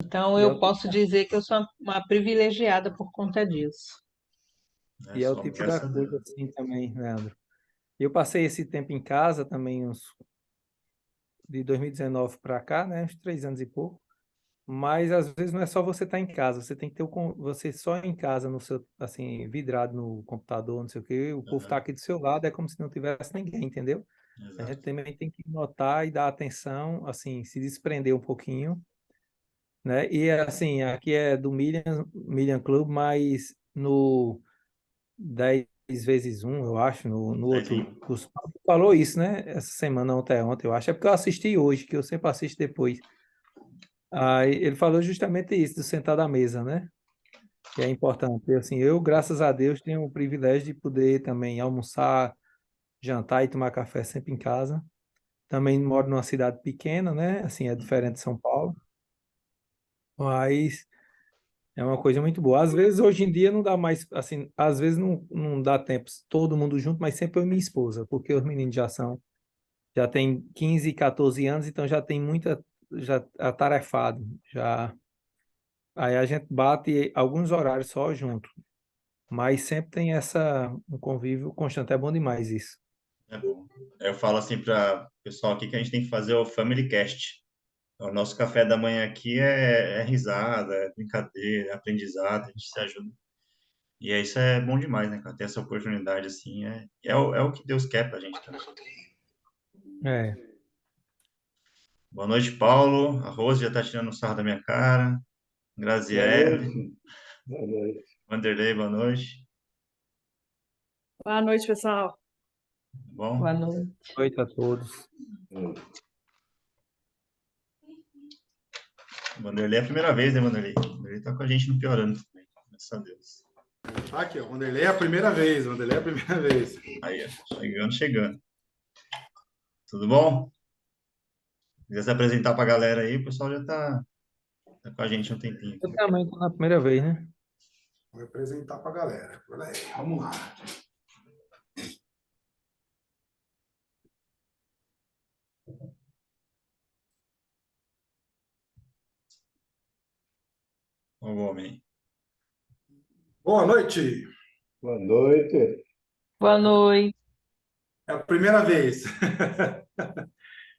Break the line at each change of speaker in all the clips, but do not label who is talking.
Então,
E é
eu
o tipo,
posso dizer que eu sou uma privilegiada por conta disso.
e é o
Só
tipo da
graças a
coisa
Deus.
assim também, Leandro. Eu passei esse tempo em casa também, de 2019 para cá, né? Uns 3 anos e pouco. Mas às vezes não é só você estar em casa, você tem que ter você só em casa, no seu, assim, vidrado no computador, não sei o quê, o povo está
Aham,
aqui do seu lado, é como se não tivesse ninguém, entendeu? A gente
exato.
também tem que notar e dar atenção, assim, se desprender um pouquinho, né? E assim, aqui é do Million Club, mas no 10 vezes um, eu acho, no
Mas,
outro curso. Falou isso, né? Essa semana, ontem, eu acho. É porque eu assisti hoje, que eu sempre assisto depois. Aí ele falou justamente isso, do sentar à mesa, né? Que é importante. E, assim, eu, graças a Deus, tenho o privilégio de poder também almoçar, jantar e tomar café sempre em casa. Também moro numa cidade pequena, né? Assim, é diferente de São Paulo, mas é uma coisa muito boa. Às vezes, hoje em dia, não dá mais, assim, às vezes não dá tempo todo mundo junto, mas sempre eu e minha esposa, porque os meninos já têm 15, 14 anos, então já tem já atarefado, já. Aí a gente bate alguns horários só junto, mas sempre tem um convívio constante. É bom demais isso.
é bom. Eu falo assim para o pessoal aqui que a gente tem que fazer o Family Cast. O nosso café da manhã aqui é risada, é brincadeira, é aprendizado, a gente se ajuda. E isso é bom demais, né, cara? Ter essa oportunidade, assim, é o que Deus quer pra gente também.
É.
Boa noite, Paulo. A Rose já tá tirando o sarro da minha cara.
Boa
Graziele,
noite. Boa noite.
Vanderlei, boa noite.
Boa noite, pessoal.
Tá
Boa
bom?
noite.
Boa noite a todos.
Vanderlei é a primeira vez, né, Vanderlei? Vanderlei tá com a gente no Piorando também, graças a Deus.
Aqui, ó, Vanderlei é a primeira vez, Vanderlei é a primeira vez.
Aí, ó, chegando, chegando. Tudo bom? Se quiser se apresentar pra galera aí, o pessoal já tá com a gente há um tempinho
Eu
aqui.
também estou na primeira vez, né?
Vou apresentar para a galera. Olha aí, vamos lá.
Ó o homem.
Boa noite.
Boa noite.
Boa noite.
É a primeira vez.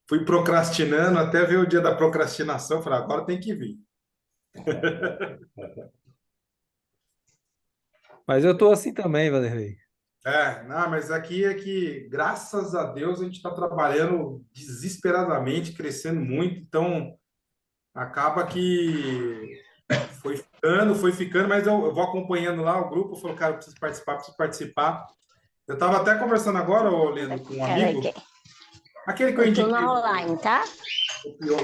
Fui procrastinando até ver o dia da procrastinação. Falei, agora tem que vir.
Mas eu estou assim também, Vanderlei.
Não, mas aqui é que, graças a Deus, a gente está trabalhando desesperadamente, crescendo muito. Então, acaba que foi ficando, mas eu vou acompanhando lá o grupo. Eu falo, cara, eu preciso participar, preciso participar. Eu estava até conversando agora, ô, Leandro, com um amigo, aquele que eu
Eu tô
indiquei,
na online, tá?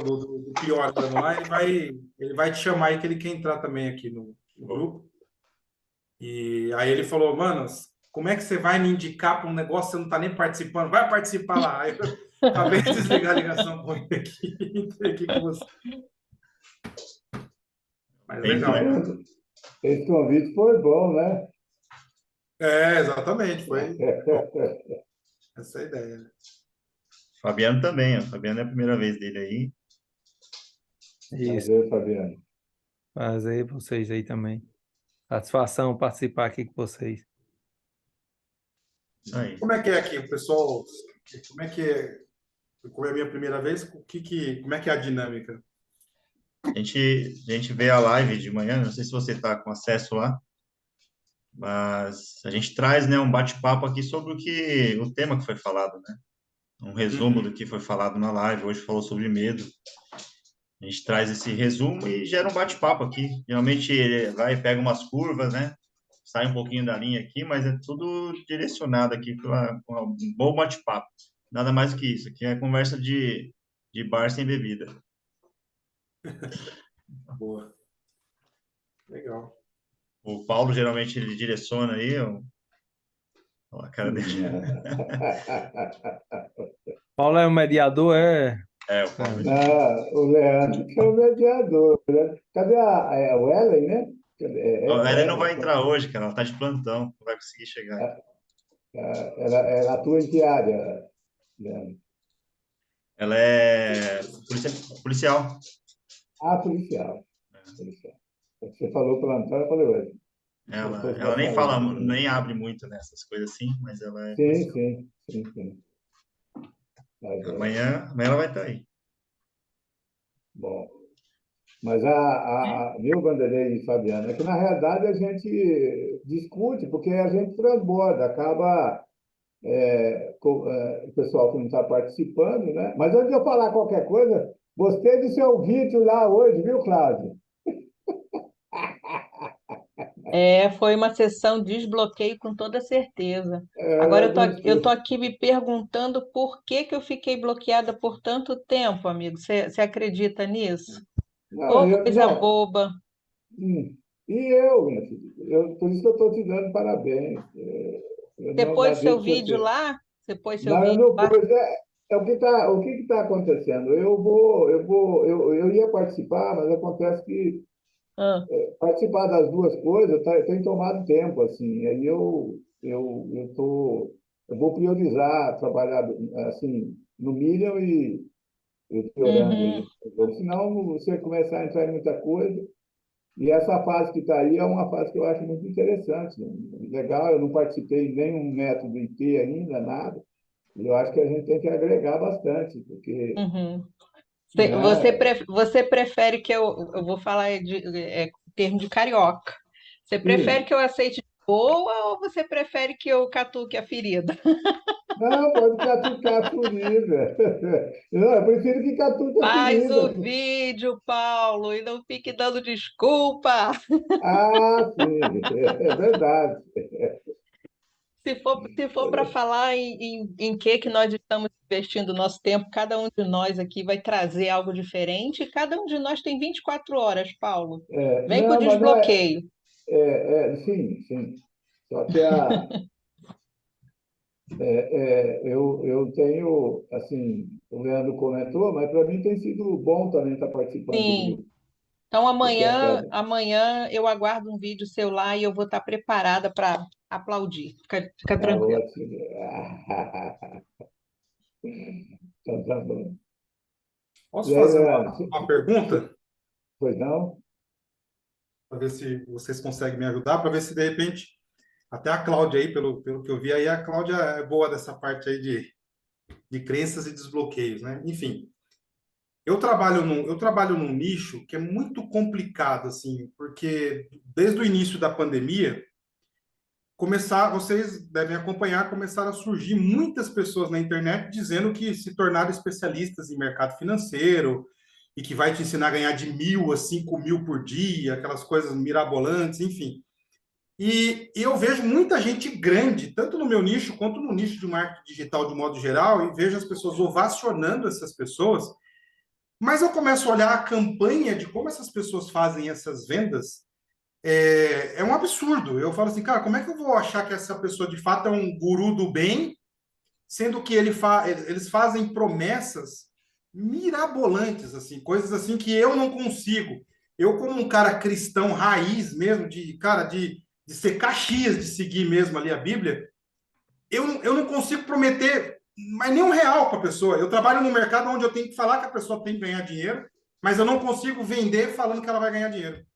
do pior dando lá, ele vai te chamar aí que ele quer entrar também aqui no grupo. E aí ele falou, mano, como é que você vai me indicar para um negócio que você não está nem participando? Vai participar lá. Aí eu acabei de desligar a ligação com ele aqui, entrei aqui com você. Mas
Tem
legal.
fé.
Esse convite foi bom, né?
Exatamente, foi essa a ideia. Né?
Fabiano também, ó. Fabiano é a primeira vez dele aí.
Isso.
Prazer, Fabiano.
Prazer vocês aí também. Satisfação participar aqui com vocês.
Isso aí.
Como é que é aqui, o pessoal? Como é que é? Como é a minha primeira vez, como é que é a dinâmica?
A gente vê a live de manhã, não sei se você está com acesso lá, mas a gente traz, né, um bate-papo aqui sobre o tema que foi falado, né? Um resumo do que foi falado na live. Hoje falou sobre medo. A gente traz esse resumo e gera um bate-papo aqui. Geralmente ele vai e pega umas curvas, né? Sai um pouquinho da linha aqui, mas é tudo direcionado aqui para um bom bate-papo. Nada mais do que isso. Aqui é conversa de bar sem bebida.
Boa. Legal.
O Paulo geralmente ele direciona aí, ó, a cara dele.
Paulo é o mediador, é.
O Paulo.
O Leandro, que é o mediador, né? Cadê o Ellen, né?
Ela não vai
Ellen,
entrar hoje, cara. Ela tá de plantão, não vai conseguir chegar.
ela atua em que área, Leandro?
Ela é policial.
Policial. Você falou para a Antônia, eu falei, ué,
Ela nem fala, nem abre muito nessas coisas assim, mas ela é
sim,
conhecida.
sim. Mas,
Amanhã ela vai estar aí.
bom. Mas viu, Vanderlei e Fabiana, é que na realidade a gente discute, porque a gente transborda, acaba o pessoal que não está participando, né? Mas antes de eu falar qualquer coisa, gostei do seu vídeo lá hoje, viu, Cláudio?
Foi uma sessão de desbloqueio com toda certeza. Agora
Eu
eu tô
gostei.
aqui me perguntando por que que eu fiquei bloqueada por tanto tempo, amigo. Você acredita nisso?
Não,
Ô, coisa
não.
boba.
E eu, minha filha, por isso que eu estou te dando parabéns. Eu
Você
não
pôs seu
acredito que
vídeo
você.
lá? Você pôs seu
Não, eu
vídeo
não
lá?
pus. O que está acontecendo? Eu ia participar, mas acontece que
Ah,
participar das duas coisas tem tomado tempo, assim. Aí eu vou priorizar trabalhar assim no Medium e piorando
uhum,
isso. Senão você começar a entrar em muita coisa. E essa fase que está aí é uma fase que eu acho muito interessante. Legal, eu não participei de nenhum método IT ainda, nada. E eu acho que a gente tem que agregar bastante, porque,
uhum.
né?
Você prefere que eu vou falar termo de carioca. Você prefere
Sim,
que eu aceite de boa ou você prefere que eu catuque a ferida?
não, pode catucar a ferida. Não, eu prefiro que catuque a
Faz
ferida.
o vídeo, Paulo, e não fique dando desculpa.
Ah, sim, é verdade.
Se for para falar em que nós estamos investindo o nosso tempo, cada um de nós aqui vai trazer algo diferente, e cada um de nós tem 24 horas, Paulo. Vem com o
Não, mas não é,
desbloqueio.
sim. Só que eu tenho, assim, o Leandro comentou, mas para mim tem sido bom também estar participando do
Sim.
grupo,
Então
porque
amanhã eu aguardo um vídeo seu lá e eu vou estar preparada para aplaudir. Fica
tá
tranquilo.
ótimo. Então tá bom.
Posso
E aí,
fazer
Leandro,
uma pergunta?
pois não?
Para ver se vocês conseguem me ajudar, para ver se de repente, até a Cláudia aí, pelo que eu vi aí, a Cláudia é boa dessa parte aí de crenças e desbloqueios, né? Enfim, eu trabalho num nicho que é muito complicado, assim, porque desde o início da pandemia, vocês devem acompanhar, começaram a surgir muitas pessoas na internet dizendo que se tornaram especialistas em mercado financeiro e que vai te ensinar a ganhar de 1.000 a 5.000 por dia, aquelas coisas mirabolantes, enfim. E eu vejo muita gente grande, tanto no meu nicho quanto no nicho de marketing digital de modo geral, e vejo as pessoas ovacionando essas pessoas, mas eu começo a olhar a campanha de como essas pessoas fazem essas vendas, é um absurdo. Eu falo assim, cara, como é que eu vou achar que essa pessoa de fato é um guru do bem, sendo que eles fazem promessas mirabolantes, assim, coisas assim que eu não consigo. Eu, como um cara cristão raiz mesmo, de ser Caxias, de seguir mesmo ali a Bíblia, eu não consigo prometer mais nem um real para a pessoa. Eu trabalho no mercado onde eu tenho que falar que a pessoa tem que ganhar dinheiro, mas eu não consigo vender falando que ela vai ganhar dinheiro.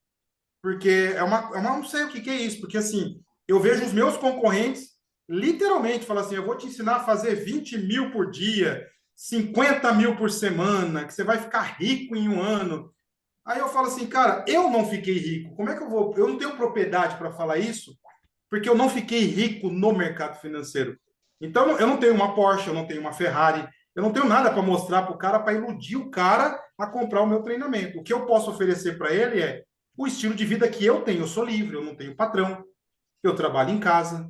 Porque não sei o que é isso, porque assim, eu vejo os meus concorrentes literalmente falar assim, eu vou te ensinar a fazer 20.000 por dia, 50.000 por semana, que você vai ficar rico em um ano. Aí eu falo assim, cara, eu não fiquei rico. Como é que eu vou? Eu não tenho propriedade para falar isso, porque eu não fiquei rico no mercado financeiro. Então, eu não tenho uma Porsche, eu não tenho uma Ferrari, eu não tenho nada para mostrar para o cara, para iludir o cara a comprar o meu treinamento. O que eu posso oferecer para ele é o estilo de vida que eu tenho. Eu sou livre, eu não tenho patrão, eu trabalho em casa,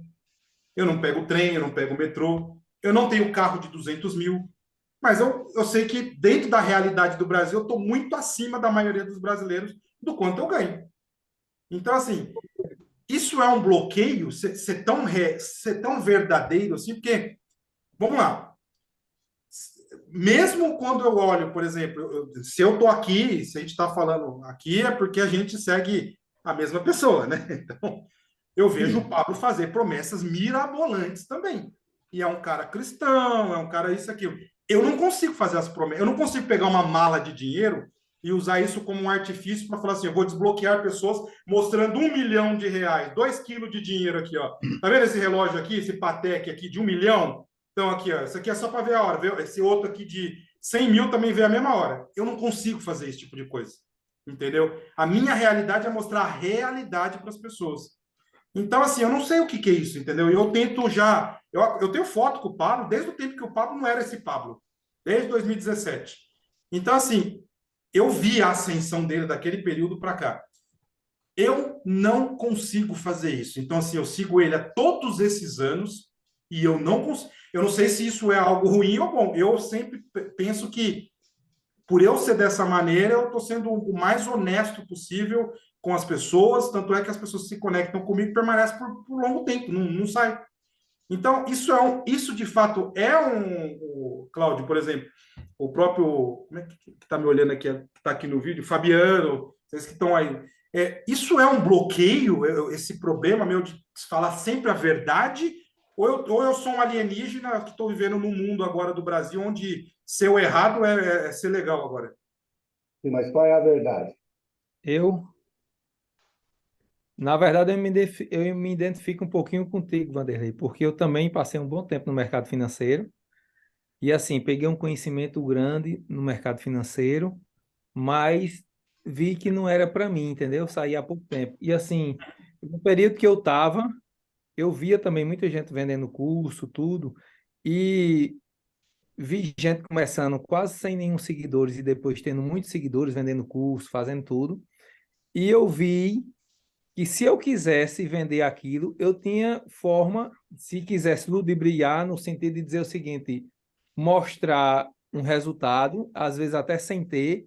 eu não pego trem, eu não pego metrô, eu não tenho carro de 200 mil. Mas eu sei que dentro da realidade do Brasil, eu estou muito acima da maioria dos brasileiros do quanto eu ganho. Então, assim, isso é um bloqueio ser tão verdadeiro assim, porque, vamos lá, mesmo quando eu olho, por exemplo, se eu estou aqui, se a gente está falando aqui, é porque a gente segue a mesma pessoa, né? Então, eu vejo o Pablo fazer promessas mirabolantes também. E é um cara cristão, é um cara isso, aquilo. Eu não consigo fazer as promessas, eu não consigo pegar uma mala de dinheiro e usar isso como um artifício para falar assim, eu vou desbloquear pessoas mostrando R$ 1 milhão, 2 quilos de dinheiro aqui, ó. Tá vendo esse relógio aqui, esse Patek aqui de 1 milhão? Então aqui, ó, isso aqui é só para ver a hora. Esse outro aqui de 100 mil também vê a mesma hora. Eu não consigo fazer esse tipo de coisa, entendeu? A minha realidade é mostrar a realidade para as pessoas. Então, assim, eu não sei o que que é isso, entendeu? E eu tento já... Eu tenho foto com o Pablo desde o tempo que o Pablo não era esse Pablo, desde 2017. Então, assim, eu vi a ascensão dele daquele período para cá. Eu não consigo fazer isso. Então, assim, eu sigo ele há todos esses anos e eu não consigo. Eu não sei se isso é algo ruim ou bom. Eu sempre penso que, por eu ser dessa maneira, eu estou sendo o mais honesto possível com as pessoas. Tanto é que as pessoas se conectam comigo e permanecem por longo tempo, não sai. Então, isso de fato o Cláudio, por exemplo, o próprio, como é que está me olhando aqui, que está aqui no vídeo, Fabiano, vocês que estão aí. Isso é um bloqueio, esse problema meu de falar sempre a verdade, ou eu sou um alienígena que estou vivendo num mundo agora do Brasil onde ser o errado é ser legal agora?
Sim, mas qual é a verdade?
Na verdade, eu me identifico um pouquinho contigo, Vanderlei, porque eu também passei um bom tempo no mercado financeiro e, assim, peguei um conhecimento grande no mercado financeiro, mas vi que não era para mim, entendeu? Saí há pouco tempo. E, assim, no período que eu estava, eu via também muita gente vendendo curso, tudo, e vi gente começando quase sem nenhum seguidores e depois tendo muitos seguidores vendendo curso, fazendo tudo. E eu vi que se eu quisesse vender aquilo, eu tinha forma, se quisesse ludibriar, no sentido de dizer o seguinte, mostrar um resultado, às vezes até sem ter,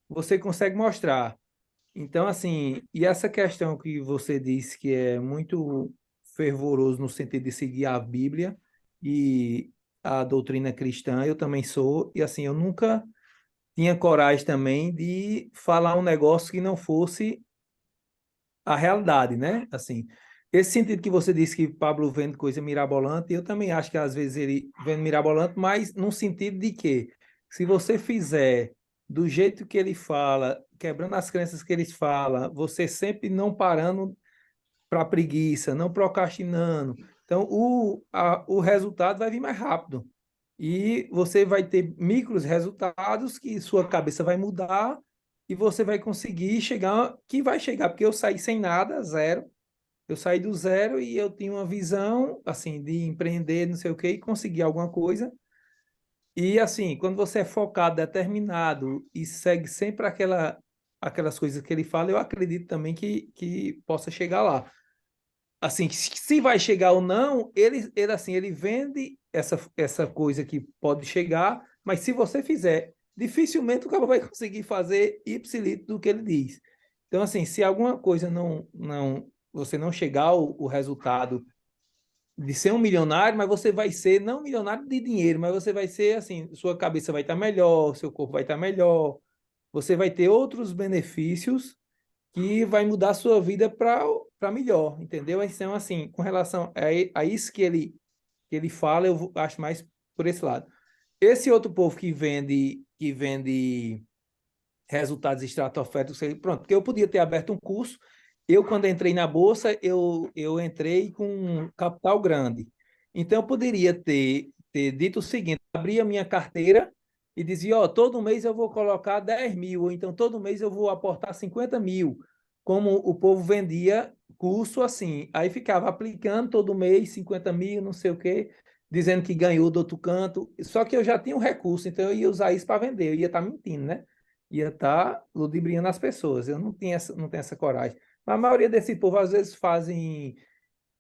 você consegue mostrar. Então, assim, e essa questão que você disse que é muito fervoroso no sentido de seguir a Bíblia e a doutrina cristã, eu também sou, e assim, eu nunca tinha coragem também de falar um negócio que não fosse a realidade, né? Assim, esse sentido que você disse que Pablo vende coisa mirabolante, eu também acho que às vezes ele vende mirabolante, mas no sentido de que se você fizer do jeito que ele fala, quebrando as crenças que ele fala, você sempre não parando para preguiça, não procrastinando, então o resultado vai vir mais rápido. E você vai ter micros resultados que sua cabeça vai mudar e você vai conseguir chegar, que vai chegar, porque eu saí sem nada, zero. Eu saí do zero e eu tinha uma visão, assim, de empreender, não sei o quê, e conseguir alguma coisa. E, assim, quando você é focado, determinado e segue sempre aquelas coisas que ele fala, eu acredito também que possa chegar lá. Assim, se vai chegar ou não, ele vende essa coisa que pode chegar, mas se você fizer, dificilmente o cara vai conseguir fazer ipsilito do que ele diz. Então, assim, se alguma coisa você não chegar ao resultado de ser um milionário, mas você vai ser, não milionário de dinheiro, mas você vai ser, assim, sua cabeça vai estar melhor, seu corpo vai estar melhor, você vai ter outros benefícios que vai mudar a sua vida para melhor, entendeu? Então, assim, com relação a isso que ele fala, eu acho mais por esse lado. Esse outro povo que vende resultados estratosféricos, pronto, porque eu podia ter aberto um curso, eu quando entrei na bolsa, eu entrei com um capital grande. Então, eu poderia ter dito o seguinte, abrir a minha carteira e dizia, ó, todo mês eu vou colocar 10 mil, ou então todo mês eu vou aportar 50 mil, como o povo vendia curso assim, aí ficava aplicando todo mês 50 mil, não sei o quê, dizendo que ganhou do outro canto, só que eu já tinha um recurso, então eu ia usar isso para vender, eu ia estar mentindo, né? Ia estar ludibriando as pessoas, eu não tenho essa coragem. Mas a maioria desse povo, às vezes, fazem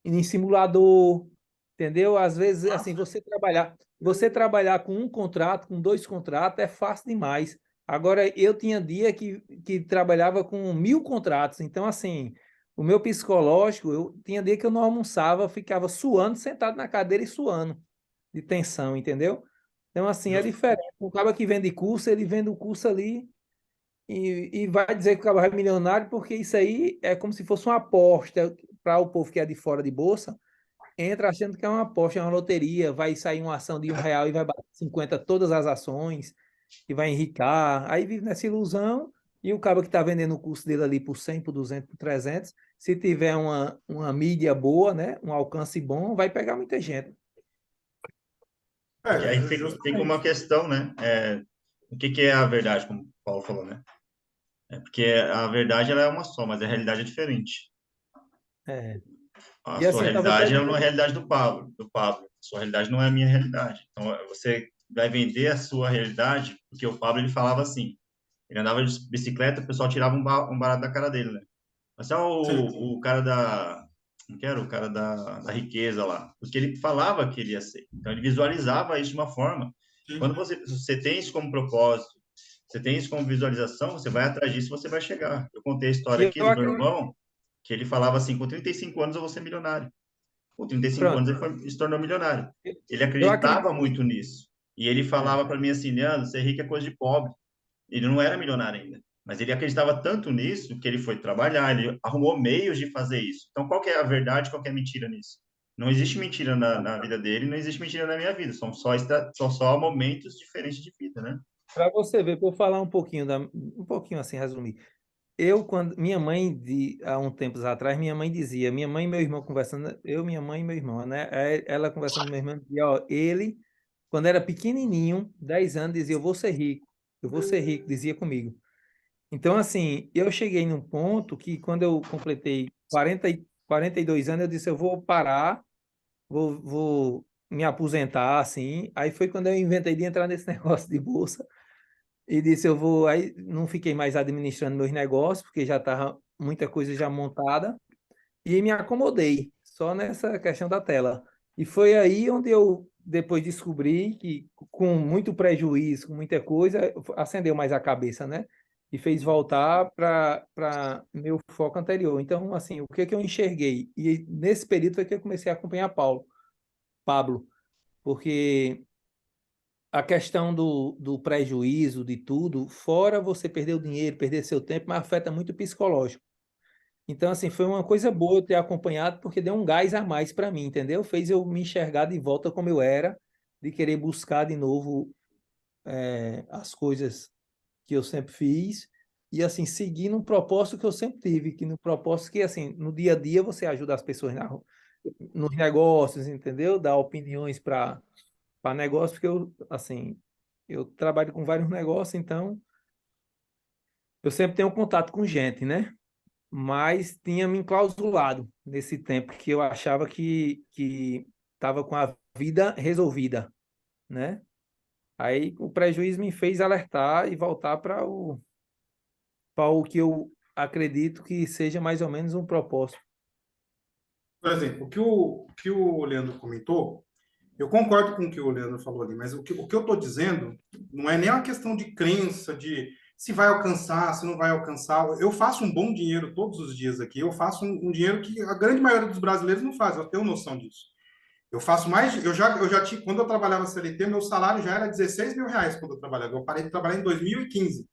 em simulador, entendeu? Às vezes, assim, você trabalhar com um contrato, com dois contratos, é fácil demais. Agora, eu tinha dia que trabalhava com 1.000 contratos, então, assim, o meu psicológico, eu tinha dia que eu não almoçava, eu ficava suando, sentado na cadeira e suando, de tensão, entendeu? Então, assim, é diferente. O cara que vende curso, ele vende o curso ali e vai dizer que o cara é milionário, porque isso aí é como se fosse uma aposta para o povo que é de fora de bolsa, entra achando que é uma aposta, é uma loteria, vai sair uma ação de R$ 1 e vai bater 50 todas as ações. que vai enricar, aí vive nessa ilusão, e o cara que está vendendo o curso dele ali por 100, por 200, por 300, se tiver uma mídia boa, né, um alcance bom, vai pegar muita gente.
E aí fica uma
Justamente.
questão, né? O que é a verdade, como o Paulo falou, né? Porque a verdade ela é uma só, mas a realidade é diferente.
É.
A
E
sua
assim, eu estava até
realidade ela não é a
dizendo,
realidade do Pablo. A sua realidade não é a minha realidade. Então, você vai vender a sua realidade, porque o Pablo ele falava assim, ele andava de bicicleta, o pessoal tirava um barato da cara dele, né? Mas é
Sim,
o cara da, não quero, o cara da riqueza lá, porque ele falava que ele ia ser. Então, ele visualizava isso de uma forma.
sim.
Quando você tem isso como propósito, você tem isso como visualização, você vai atrás disso, você vai chegar. Eu contei a história
e
aqui
eu
do meu
acredito,
irmão, que ele falava assim, com 35 anos eu vou ser milionário. Com 35
pronto,
anos se tornou milionário. Ele
eu acredito,
acreditava muito nisso. E ele
é,
falava para mim assim, Leandro, ser rico é coisa de pobre. Ele não era milionário ainda. Mas ele acreditava tanto nisso que ele foi trabalhar, ele arrumou meios de fazer isso. Então, qual que é a verdade, qual que é a mentira nisso? Não existe mentira na vida dele, não existe mentira na minha vida. São só momentos diferentes de vida, né?
para você ver, vou falar um pouquinho assim, resumir. Quando minha mãe, há um tempos atrás, minha mãe dizia, minha mãe e meu irmão conversando, eu, minha mãe e meu irmão, né? Ela conversando com meu irmão, dizia, ó, ele, quando era pequenininho, 10 anos, dizia, eu vou ser rico, dizia comigo. Então, assim, eu cheguei num ponto que quando eu completei 42 anos, eu disse, eu vou parar, vou me aposentar, assim. Aí foi quando eu inventei de entrar nesse negócio de bolsa e disse, eu vou. Aí não fiquei mais administrando meus negócios, porque já estava muita coisa já montada, e me acomodei só nessa questão da tela. E foi aí onde eu depois descobri que, com muito prejuízo, com muita coisa, acendeu mais a cabeça, né? E fez voltar para meu foco anterior. Então, assim, o que que eu enxerguei? E nesse período foi que eu comecei a acompanhar Pablo, porque a questão do prejuízo, de tudo, fora você perder o dinheiro, perder seu tempo, mas afeta muito o psicológico. Então, assim, foi uma coisa boa eu ter acompanhado, porque deu um gás a mais para mim, entendeu? Fez eu me enxergar de volta como eu era, de querer buscar de novo as coisas que eu sempre fiz, e, assim, seguir num propósito que eu sempre tive, que no propósito que, assim, no dia a dia você ajuda as pessoas nos negócios, entendeu? Dar opiniões para negócios, porque eu, assim, eu trabalho com vários negócios, então eu sempre tenho contato com gente, né? Mas tinha me enclausulado nesse tempo que eu achava que estava com a vida resolvida, né? Aí o prejuízo me fez alertar e voltar para o que eu acredito que seja mais ou menos um propósito.
Por exemplo, o que o Leandro comentou, eu concordo com o que o Leandro falou ali, mas o que eu estou dizendo não é nem uma questão de crença, de se vai alcançar, se não vai alcançar. Eu faço um bom dinheiro todos os dias aqui, eu faço um dinheiro que a grande maioria dos brasileiros não faz, eu tenho noção disso. Eu faço mais, eu já tinha, quando eu trabalhava CLT, meu salário já era R$ 16.000 quando eu trabalhava. Eu parei de trabalhar em 2015.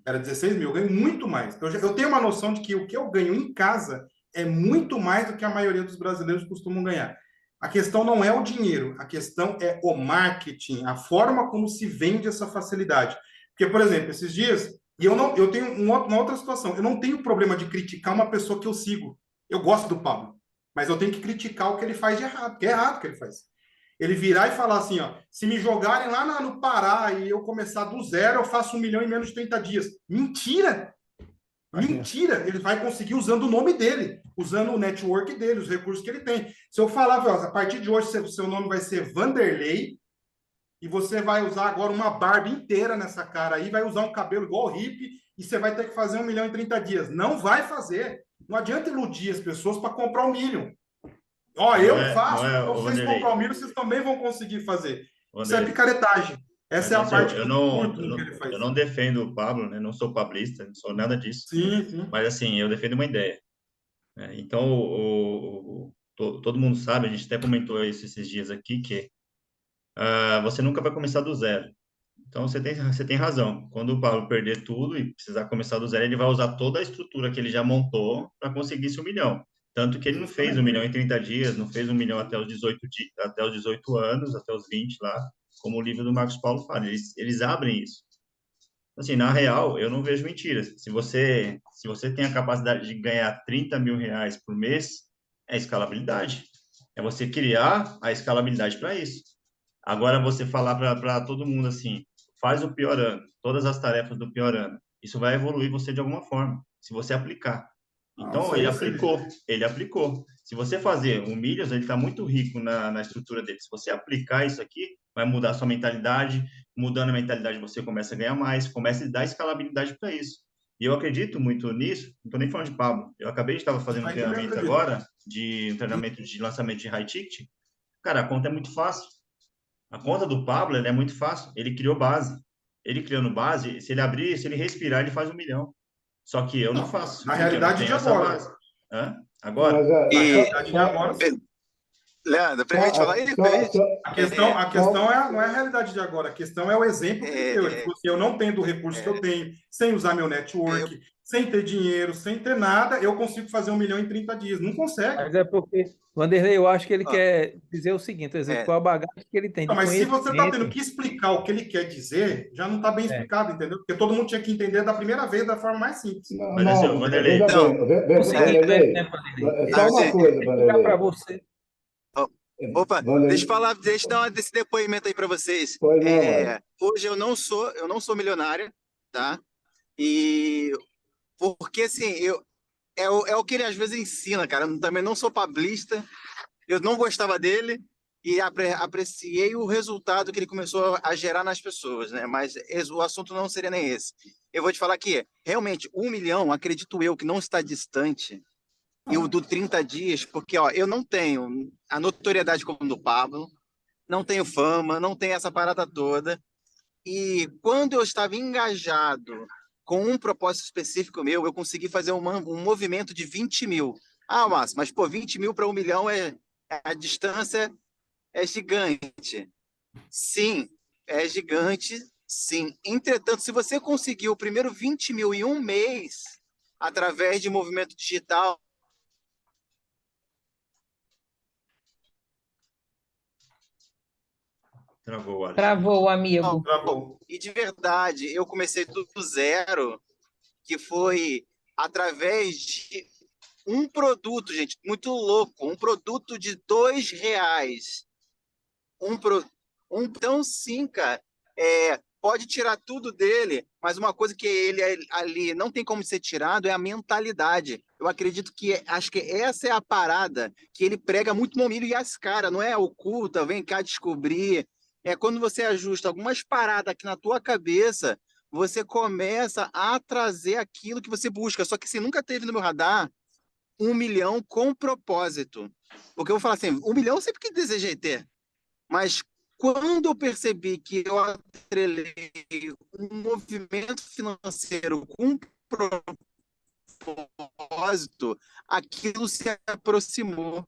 Era 16 mil, eu ganho muito mais. Eu tenho uma noção de que o que eu ganho em casa é muito mais do que a maioria dos brasileiros costumam ganhar. A questão não é o dinheiro, a questão é o marketing, a forma como se vende essa facilidade. Porque, por exemplo, esses dias, e eu tenho uma outra situação, eu não tenho problema de criticar uma pessoa que eu sigo. Eu gosto do Pablo, mas eu tenho que criticar o que ele faz de errado, porque é errado o que ele faz. Ele virar e falar assim, ó, se me jogarem lá no Pará e eu começar do zero, eu faço 1 milhão em menos de 30 dias. Mentira! Mentira! Ele vai conseguir usando o nome dele, usando o network dele, os recursos que ele tem. Se eu falar, ó, a partir de hoje, o seu nome vai ser Vanderlei e você vai usar agora uma barba inteira nessa cara aí, vai usar um cabelo igual o hippie e você vai ter que fazer 1 milhão em 30 dias. Não vai fazer. Não adianta iludir as pessoas para comprar 1 milhão. Ó,
Não
eu
é, não
faço,
é,
então
o
vocês comprar
Vanderlei,
1 milhão, vocês também vão conseguir fazer. Isso é
Vanderlei.
picaretagem.
Mas
Essa é a
assim,
parte
eu,
que
eu
eu
não,
curto
eu
no que
não,
ele
eu
faz.
não defendo o Pablo, né? Não sou pablista, não sou nada disso.
Sim, sim.
Mas assim, eu defendo uma ideia, né? Então, todo mundo sabe, a gente até comentou isso esses dias aqui, que você nunca vai começar do zero. Então, você tem razão. Quando o Pablo perder tudo e precisar começar do zero, ele vai usar toda a estrutura que ele já montou para conseguir esse 1 milhão. Tanto que ele não fez 1 milhão
Justamente.
em 30 dias, não fez 1 milhão até os 18 anos, até os 20 lá, como o livro do Marcos Paulo fala. Eles abrem isso. Assim, na real, eu não vejo mentiras. Se você tem a capacidade de ganhar 30 mil reais por mês, é escalabilidade. É você criar a escalabilidade para isso. Agora, você falar para todo mundo assim, faz o pior ano, todas as tarefas do pior ano, isso vai evoluir você de alguma forma, se você aplicar.
Não, isso
Então,
aí
ele
eu sei.
aplicou, ele aplicou. Se você fazer o Milhas, ele está muito rico na estrutura dele. Se você aplicar isso aqui, vai mudar a sua mentalidade. Mudando a mentalidade, você começa a ganhar mais, começa a dar escalabilidade para isso. E eu acredito muito nisso, não estou nem falando de Pablo. Eu acabei de estar fazendo um
Aí também
treinamento
acredito.
agora, um treinamento de lançamento de high ticket. Cara, a conta é muito fácil. A conta do Pablo, ela é muito fácil. Ele criou base. Ele criando base, se ele abrir, se ele respirar, ele faz 1 milhão. Só que eu não
Não,
faço,
na
porque eu não
realidade de
tenho essa
agora.
base. Hã?
Não,
Agora?
mas
Na
E,
realidade de agora, sim.
Leandro, permite falar
só,
aí?
só,
Permite?
só,
A questão não é a realidade de agora, a questão é o exemplo que ele deu. Ele
É,
falou assim, eu não tendo o recurso que eu tenho, sem usar meu
eu,
network, sem ter dinheiro, sem ter nada, eu consigo fazer 1 milhão em 30 dias. Não consegue.
Mas é porque, Vanderlei, eu acho que ele
ó,
quer dizer o seguinte,
é,
qual a bagagem que ele tem
Não,
de
mas se você está tendo
conhecimento.
que explicar o que ele quer dizer, já não está bem
É,
explicado, entendeu? Porque todo mundo tinha que entender da primeira vez, da forma mais simples.
não,
Mas assim,
não, veja
Vanderlei,
então,
bem,
o seguinte,
Vanderlei,
Vanderlei,
só uma
assim,
coisa,
explicar para
Vanderlei.
você.
ó, opa, deixa eu
Vanderlei,
falar, deixa eu dar esse depoimento aí para vocês.
pois não, mano.
Hoje eu não sou milionário, tá? E porque assim, é o que ele às vezes ensina, cara. Eu também não sou pablista, eu não gostava dele e apreciei o resultado que ele começou a gerar nas pessoas, né? Mas o assunto não seria nem esse. Eu vou te falar que, realmente, 1 milhão, acredito eu, que não está distante, e o do 30 dias, porque ó, eu não tenho a notoriedade como do Pablo, não tenho fama, não tenho essa parada toda, e quando eu estava engajado com um propósito específico meu, eu consegui fazer um movimento de 20 mil. Ah, Márcio, mas pô, 20 mil para 1 milhão a distância é gigante. Sim, é gigante, sim. Entretanto, se você conseguiu o primeiro 20 mil em um mês, através de movimento digital,
travou o Alisson.
Travou o amigo.
Travou.
e de verdade, eu comecei do zero, que foi através de um produto, gente, muito louco, um produto de R$ 2. Um, pro, então, sim, cara, pode tirar tudo dele, mas uma coisa que ele ali não tem como ser tirado é a mentalidade. Eu acredito que, acho que essa é a parada que ele prega muito no milho e as caras, não é oculta, vem cá descobrir. É quando você ajusta algumas paradas aqui na tua cabeça, você começa a trazer aquilo que você busca. Só que você nunca teve no meu radar 1 milhão com propósito. Porque eu vou falar assim, 1 milhão eu sempre que desejei ter. Mas quando eu percebi que eu atrelei um movimento financeiro com um propósito, aquilo se aproximou.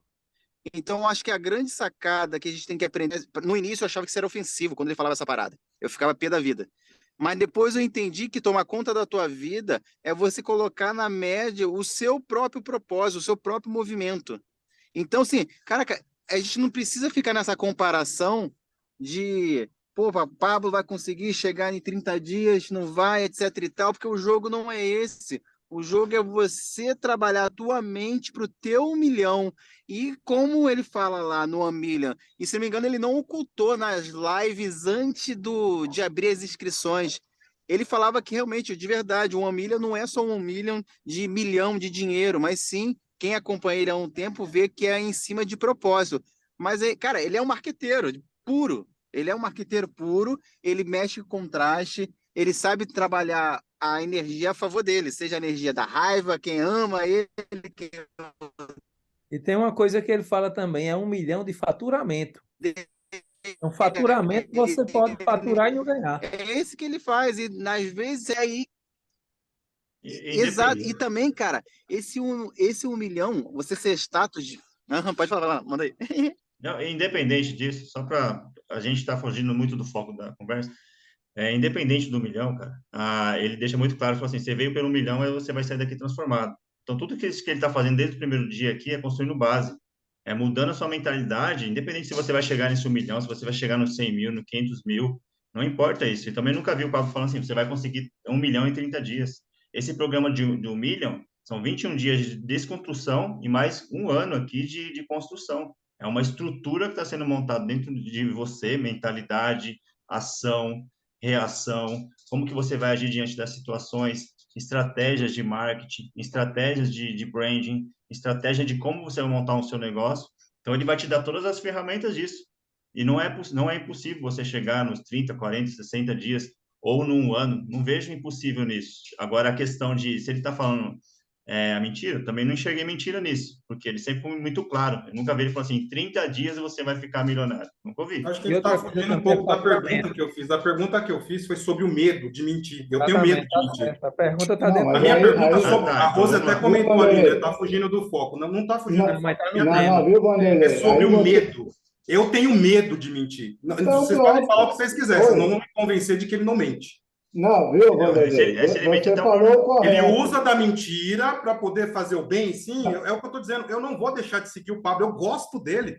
Então, eu acho que a grande sacada que a gente tem que aprender. No início, eu achava que isso era ofensivo quando ele falava essa parada. Eu ficava pé da vida. Mas depois eu entendi que tomar conta da tua vida é você colocar na média o seu próprio propósito, o seu próprio movimento. Então, assim, caraca, a gente não precisa ficar nessa comparação de, pô, Pablo vai conseguir chegar em 30 dias, não vai, etc e tal, porque o jogo não é esse. O jogo é você trabalhar a tua mente para o teu 1 milhão. E como ele fala lá no 1 Million, e se não me engano, ele não ocultou nas lives antes de abrir as inscrições. Ele falava que realmente, de verdade, o 1 Million não é só 1 milhão de milhão de dinheiro, mas sim quem acompanha ele há um tempo vê que é em cima de propósito. Mas, cara, ele é um marqueteiro puro. Ele é um marqueteiro puro, ele mexe com contraste, ele sabe trabalhar a energia a favor dele, seja a energia da raiva, quem ama ele, quem
E tem uma coisa que ele fala também, é 1 milhão de faturamento. Então, faturamento você pode faturar e não ganhar.
é esse que ele faz, e às vezes é aí. Exato. E
Independente,
também, cara, esse 1 milhão, você ser status de. Aham, pode falar, manda aí.
não, independente disso, só para a gente estar fugindo muito do foco da conversa, independente do milhão, cara, ele deixa muito claro, fala assim, você veio pelo 1 milhão, aí você vai sair daqui transformado. Então, tudo que ele está fazendo desde o primeiro dia aqui é construindo base, é mudando a sua mentalidade, independente se você vai chegar nesse 1 milhão, se você vai chegar nos 100 mil, no 500 mil, Não importa isso. E também nunca vi o Pablo falando assim, você vai conseguir 1 milhão em 30 dias. Esse programa de 1 milhão são 21 dias de desconstrução e mais um ano aqui de construção. É uma estrutura que está sendo montada dentro de você, mentalidade, ação, reação, como que você vai agir diante das situações, estratégias de marketing, estratégias de branding, estratégia de como você vai montar o seu negócio. Então, ele vai te dar todas as ferramentas disso. E não é impossível você chegar nos 30, 40, 60 dias ou num ano. Não vejo impossível nisso. Agora, a questão de se ele está falando a mentira, também não enxerguei mentira nisso, porque ele sempre foi muito claro. Eu nunca vi ele falar assim, 30 dias você vai ficar milionário. Nunca ouvi.
Acho que a
E
gente está
outra coisa
fugindo um
também é
pouco da
faturamento.
pergunta que eu fiz. A pergunta que eu fiz foi sobre o medo de mentir. Eu tenho medo
Exatamente,
de
tá
mentir.
certo. A pergunta está
Não,
dentro
A
mas
do...
minha pergunta
aí,
sobre.
tá,
A
então
Rose
vamos
até
lá.
comentou ali, né?
Vanderlei,
Está fugindo do foco. Não está fugindo do
não,
Não, mas
foco.
está
A minha
dentro.
não,
pergunta
viu,
é
Vanderlei?
sobre
Aí
o
você.
medo. Eu tenho medo de mentir.
Então,
Vocês podem falar o que
pronto.
vocês quiserem, vocês não
Oi.
vão me convencer de que ele não mente.
Não, viu,
Esse,
Vanderlei?
esse ele mente
Você
até o
falou
corno.
o
Ele
correto.
usa da mentira para poder fazer o bem, sim, é o que eu estou dizendo. Eu não vou deixar de seguir o Pablo, eu gosto dele,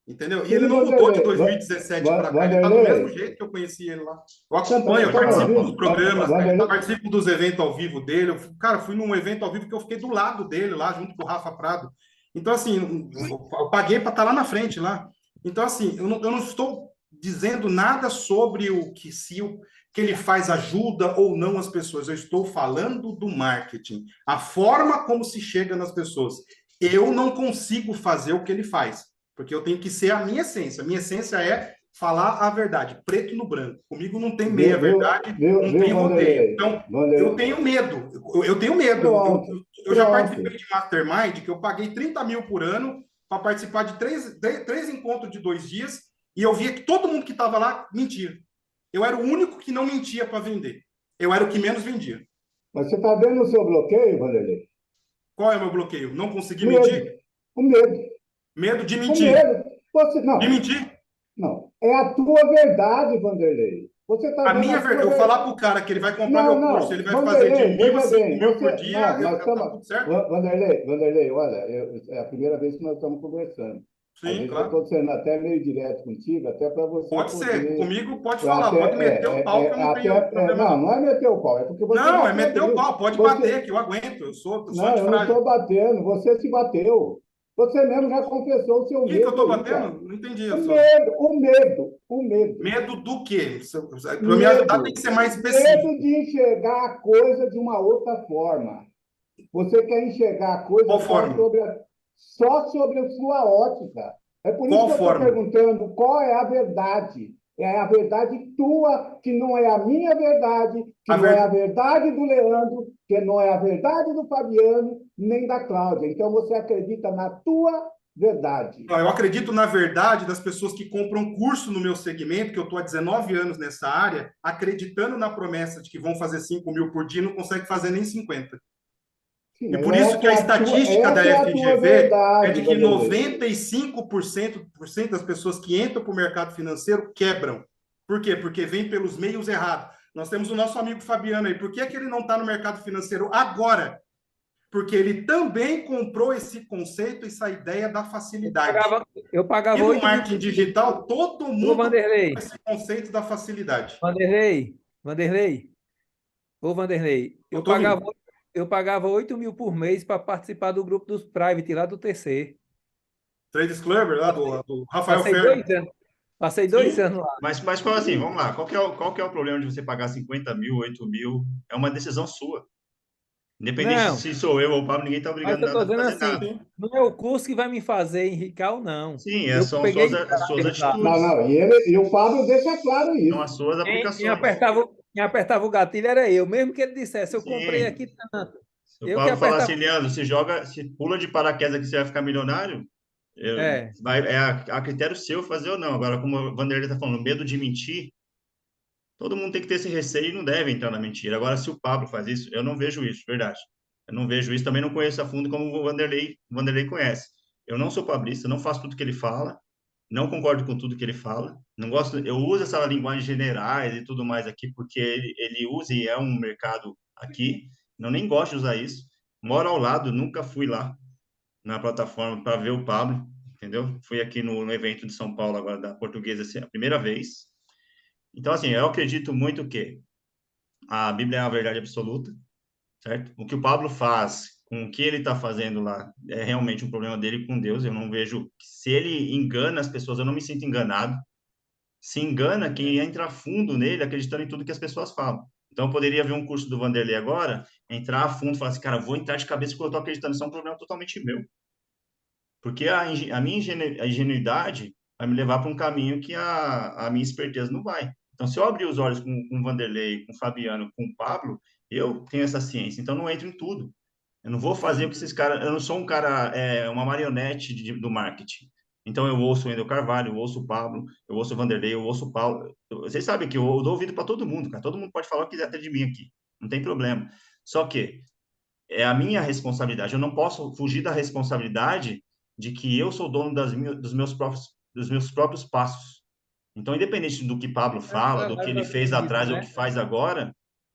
entendeu? E ele
Sim,
não mudou de
Vanderlei.
2017 para cá, ele está do mesmo jeito que eu conheci ele lá. Eu acompanho, eu
Pode
Você não
falar,
participo dos
Paulo.
ouviu?
programas,
Vanderlei,
participo dos eventos ao vivo dele. Cara, fui num evento ao vivo que eu fiquei do lado dele lá, junto com o Rafa Prado. Então, assim, eu paguei para estar lá na frente lá. Então, assim, eu não estou dizendo nada sobre o que se o que ele faz ajuda ou não as pessoas. Eu estou falando do marketing, a forma como se chega nas pessoas. Eu não consigo fazer o que ele faz, porque eu tenho que ser a minha essência. A minha essência é falar a verdade, preto no branco. Comigo não tem meia verdade, não tem rodeio.
Vanderlei?
Então, eu
Vanderlei.
tenho medo. Eu tenho medo.
Pronto,
Eu já participei
pronto.
de Mastermind, que eu paguei 30 mil por ano para participar de três encontros de 2 dias, e eu via que todo mundo que estava lá mentia. Eu era o único que não mentia para vender. Eu era o que menos vendia.
Mas você está vendo o seu bloqueio, Vanderlei?
Qual é o meu bloqueio? Não conseguir
Medo.
mentir?
O medo.
Medo de
O
mentir.
medo. Você,
De
não,
mentir?
não. É a tua verdade, Vanderlei. Você está
A
vendo
minha
a tua
verdade. Eu
verdade.
falar para o cara que ele vai comprar
Não,
meu curso, ele
não.
vai fazer de
Vanderlei,
1.000 a
veja bem.
5.000 por
Você,
dia,
não, nós
tá
estamos.
tudo certo?
Vanderlei, olha, é a primeira vez que nós estamos conversando. Às
Sim,
vezes eu
claro.
estou sendo até meio direto contigo, até para você
Pode ser.
poder.
Comigo pode
Pra
falar,
até,
pode meter o pau que eu não tenho problema
não,
não.
não é meter o pau, é porque você
Não,
já
é meter o
progrediu.
pau, pode bater,
Você,
que eu aguento. Eu sou
não, eu não
antifrágil.
estou batendo, você se bateu. Você mesmo já confessou o seu
Quem que eu
medo
estou
aí, cara.
batendo? Não entendi.
O medo, o medo, o medo.
Medo do quê? Para me ajudar tem
Medo.
que ser mais
Medo
específico.
de enxergar a coisa de uma outra forma. Você quer enxergar a coisa
Qual forma?
só sobre a sua ótica. É por isso
Qual
que eu estou
forma?
perguntando qual é a verdade. É a verdade tua, que não é a minha verdade, que
A
não é a
ver...
verdade do Leandro, que não é a verdade do Fabiano, nem da Cláudia. Então você acredita na tua verdade.
Eu acredito na verdade das pessoas que compram curso no meu segmento, que eu estou há 19 anos nessa área, acreditando na promessa de que vão fazer 5.000 por dia e não consegue fazer nem 50.
Sim,
E por isso que a estatística da
essa é a tua
FGV é
verdade,
de que
Vanderlei.
95% das pessoas que entram para o mercado financeiro quebram. Por quê? Porque vem pelos meios errados. Nós temos o nosso amigo Fabiano aí. Por que ele não está no mercado financeiro agora? Porque ele também comprou esse conceito, essa ideia da facilidade.
Eu
E
pagava
no
8 mil
marketing
por mês.
digital, todo
Ô,
mundo comprou
Vanderlei,
esse conceito da facilidade.
Vanderlei, ô, Vanderlei,
Eu estou ouvindo.
eu pagava 8 mil por mês para participar do grupo dos Private lá do TC.
Trades Club, lá do Rafael
Passei
Ferro.
2 anos. Passei
Sim.
2 anos lá.
Mas fala assim, vamos lá, qual que é o problema de você pagar 50 mil, 8 mil? É uma decisão sua. Independente
Não,
se sou eu ou o Pablo, ninguém está
mas
obrigando
eu
nada
tô
a
dizendo
fazer
assim,
nada.
não é o curso que vai me fazer enricar ou não.
Sim,
Eu
são
peguei
as suas
lá.
Não,
atitudes,
não, e o Pablo deixa claro
são as
isso.
suas
Quem
aplicações.
apertava, quem apertava o gatilho era eu. Mesmo que ele dissesse, eu comprei
Sim,
aqui tanto.
se o
Eu que
Pablo falar assim,
apertava.
Leandro, se pula de paraquedas aqui, você vai ficar milionário,
É.
é a critério seu fazer ou não. Agora, como o Vanderlei está falando, medo de mentir, todo mundo tem que ter esse receio e não deve entrar na mentira. Agora, se o Pablo faz isso, eu não vejo isso, verdade. Eu não vejo isso, também não conheço a fundo como o Vanderlei conhece. Eu não sou pablista, não faço tudo que ele fala, não concordo com tudo que ele fala, não gosto, eu uso essa linguagem generais e tudo mais aqui porque ele usa e é um mercado aqui, não nem gosto de usar isso. Moro ao lado, nunca fui lá na plataforma para ver o Pablo, entendeu? Fui aqui no evento de São Paulo agora da Portuguesa, assim, a primeira vez. Então, assim, eu acredito muito que a Bíblia é a verdade absoluta, certo? O que o Pablo faz com o que ele está fazendo lá é realmente um problema dele com Deus. Eu não vejo... Se ele engana as pessoas, eu não me sinto enganado. Se engana quem entra a fundo nele, acreditando em tudo que as pessoas falam. Então, eu poderia ver um curso do Vanderlei agora, entrar a fundo e falar assim, cara, vou entrar de cabeça porque eu estou acreditando. Isso é um problema totalmente meu. Porque a minha a ingenuidade vai me levar para um caminho que a minha esperteza não vai. Então, se eu abrir os olhos com o Vanderlei, com o Fabiano, com o Pablo, eu tenho essa ciência. Então, não entro em tudo. Eu não vou fazer o que esses caras... Eu não sou um cara, uma marionete do marketing. Então, eu ouço o Wendel Carvalho, eu ouço o Pablo, eu ouço o Vanderlei, eu ouço o Paulo. Vocês sabem que eu dou ouvido para todo mundo, cara. Todo mundo pode falar o que quiser até de mim aqui. Não tem problema. Só que é a minha responsabilidade. Eu não posso fugir da responsabilidade de que eu sou dono dos meus próprios passos. Então, independente do que Pablo fala, do que ele fez atrás ou o que faz agora,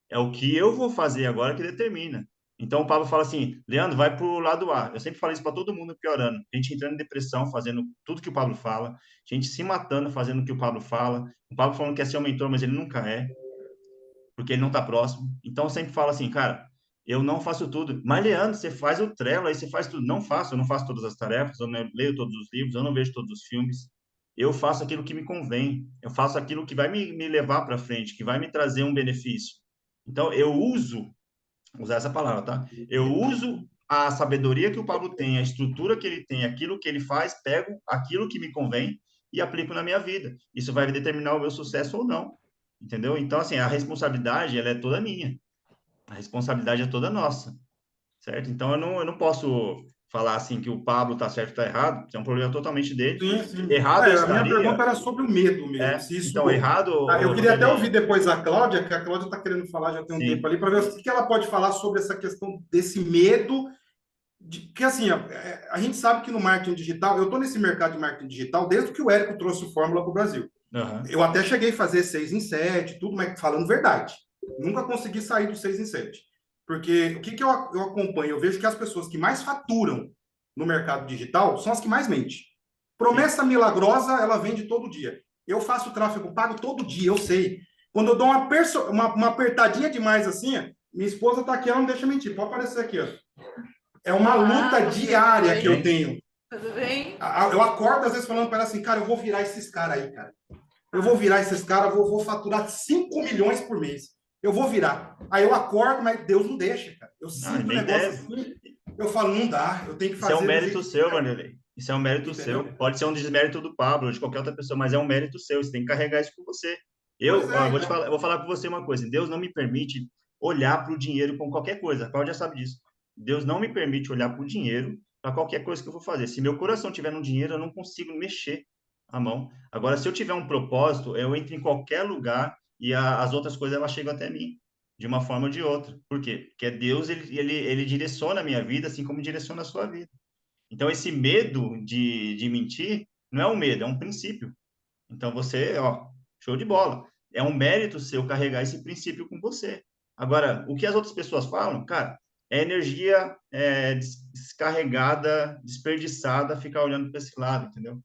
é o que eu vou fazer agora que determina. Então, o Pablo fala assim, Leandro, vai para o lado A. Eu sempre falo isso para todo mundo piorando. A gente entrando em depressão, fazendo tudo que o Pablo fala, a gente se matando, fazendo o que o Pablo fala. O Pablo falando que é seu mentor, mas ele nunca é, porque ele não está próximo. Então, eu sempre falo assim, cara, eu não faço tudo. Mas, Leandro, você faz o Trello, aí você faz tudo. Não faço, eu não faço todas as tarefas, eu não leio todos os livros, eu não vejo todos os filmes. Eu faço aquilo que me convém. Eu faço aquilo que vai me levar para frente, que vai me trazer um benefício. Então, eu usar essa palavra, tá? Eu uso a sabedoria que o Pablo tem, a estrutura que ele tem, aquilo que ele faz, pego aquilo que me convém e aplico na minha vida. Isso vai determinar o meu sucesso ou não, entendeu? Então, assim, a responsabilidade, ela é toda minha. A responsabilidade é toda nossa, certo? Então, eu não posso falar assim que o Pablo tá certo ou tá errado, que é um problema totalmente dele.
Sim, sim.
Errado eu
A minha
estaria,
pergunta era sobre o medo mesmo. Se isso.
então, errado,
Eu queria até ouvir
Vanderlei,
depois a Cláudia, que a Cláudia está querendo falar já tem um tempo
sim,
ali, para ver o que ela pode falar sobre essa questão desse medo. Que assim, a gente sabe que no marketing digital, eu estou nesse mercado de marketing digital desde que o Érico trouxe o Fórmula para o Brasil.
uhum.
Eu até cheguei a fazer 6 em 7, tudo, mas falando verdade. Nunca consegui sair do 6 em 7. Porque o que eu acompanho? Eu vejo que as pessoas que mais faturam no mercado digital são as que mais mentem. Promessa milagrosa, ela vende todo dia. Eu faço tráfego pago todo dia, eu sei. Quando eu dou uma apertadinha demais assim, minha esposa está aqui, ela não deixa mentir. Pode aparecer aqui, ó. É uma luta diária que eu tenho.
Tudo bem?
Eu acordo às vezes falando para ela assim, cara, eu vou virar esses caras aí, cara. Eu vou virar esses caras, vou faturar 5 milhões por mês. Eu vou virar. Aí eu acordo, mas Deus não deixa, cara. Eu sinto o negócio assim, eu falo, não dá, eu tenho que fazer.
Isso é um mérito seu, Vanderlei. Isso é um mérito
Entendeu?
seu. Pode ser um desmérito do Pablo ou de qualquer outra pessoa, mas é um mérito seu. Você tem que carregar isso com você. Eu vou falar para você uma coisa. Deus não me permite olhar para o dinheiro com qualquer coisa. A Cláudia sabe disso. Deus não me permite olhar para o dinheiro para qualquer coisa que eu vou fazer. Se meu coração tiver no dinheiro, eu não consigo mexer a mão. Agora, se eu tiver um propósito, eu entro em qualquer lugar e as outras coisas elas chegam até mim de uma forma ou de outra. Por quê? Porque Deus, ele direciona a minha vida, assim como direciona a sua vida. Então, esse medo de mentir não é um medo, é um princípio. Então, você, ó, show de bola. É um mérito seu carregar esse princípio com você. Agora, o que as outras pessoas falam, cara, é energia descarregada, desperdiçada, ficar olhando para esse lado, entendeu?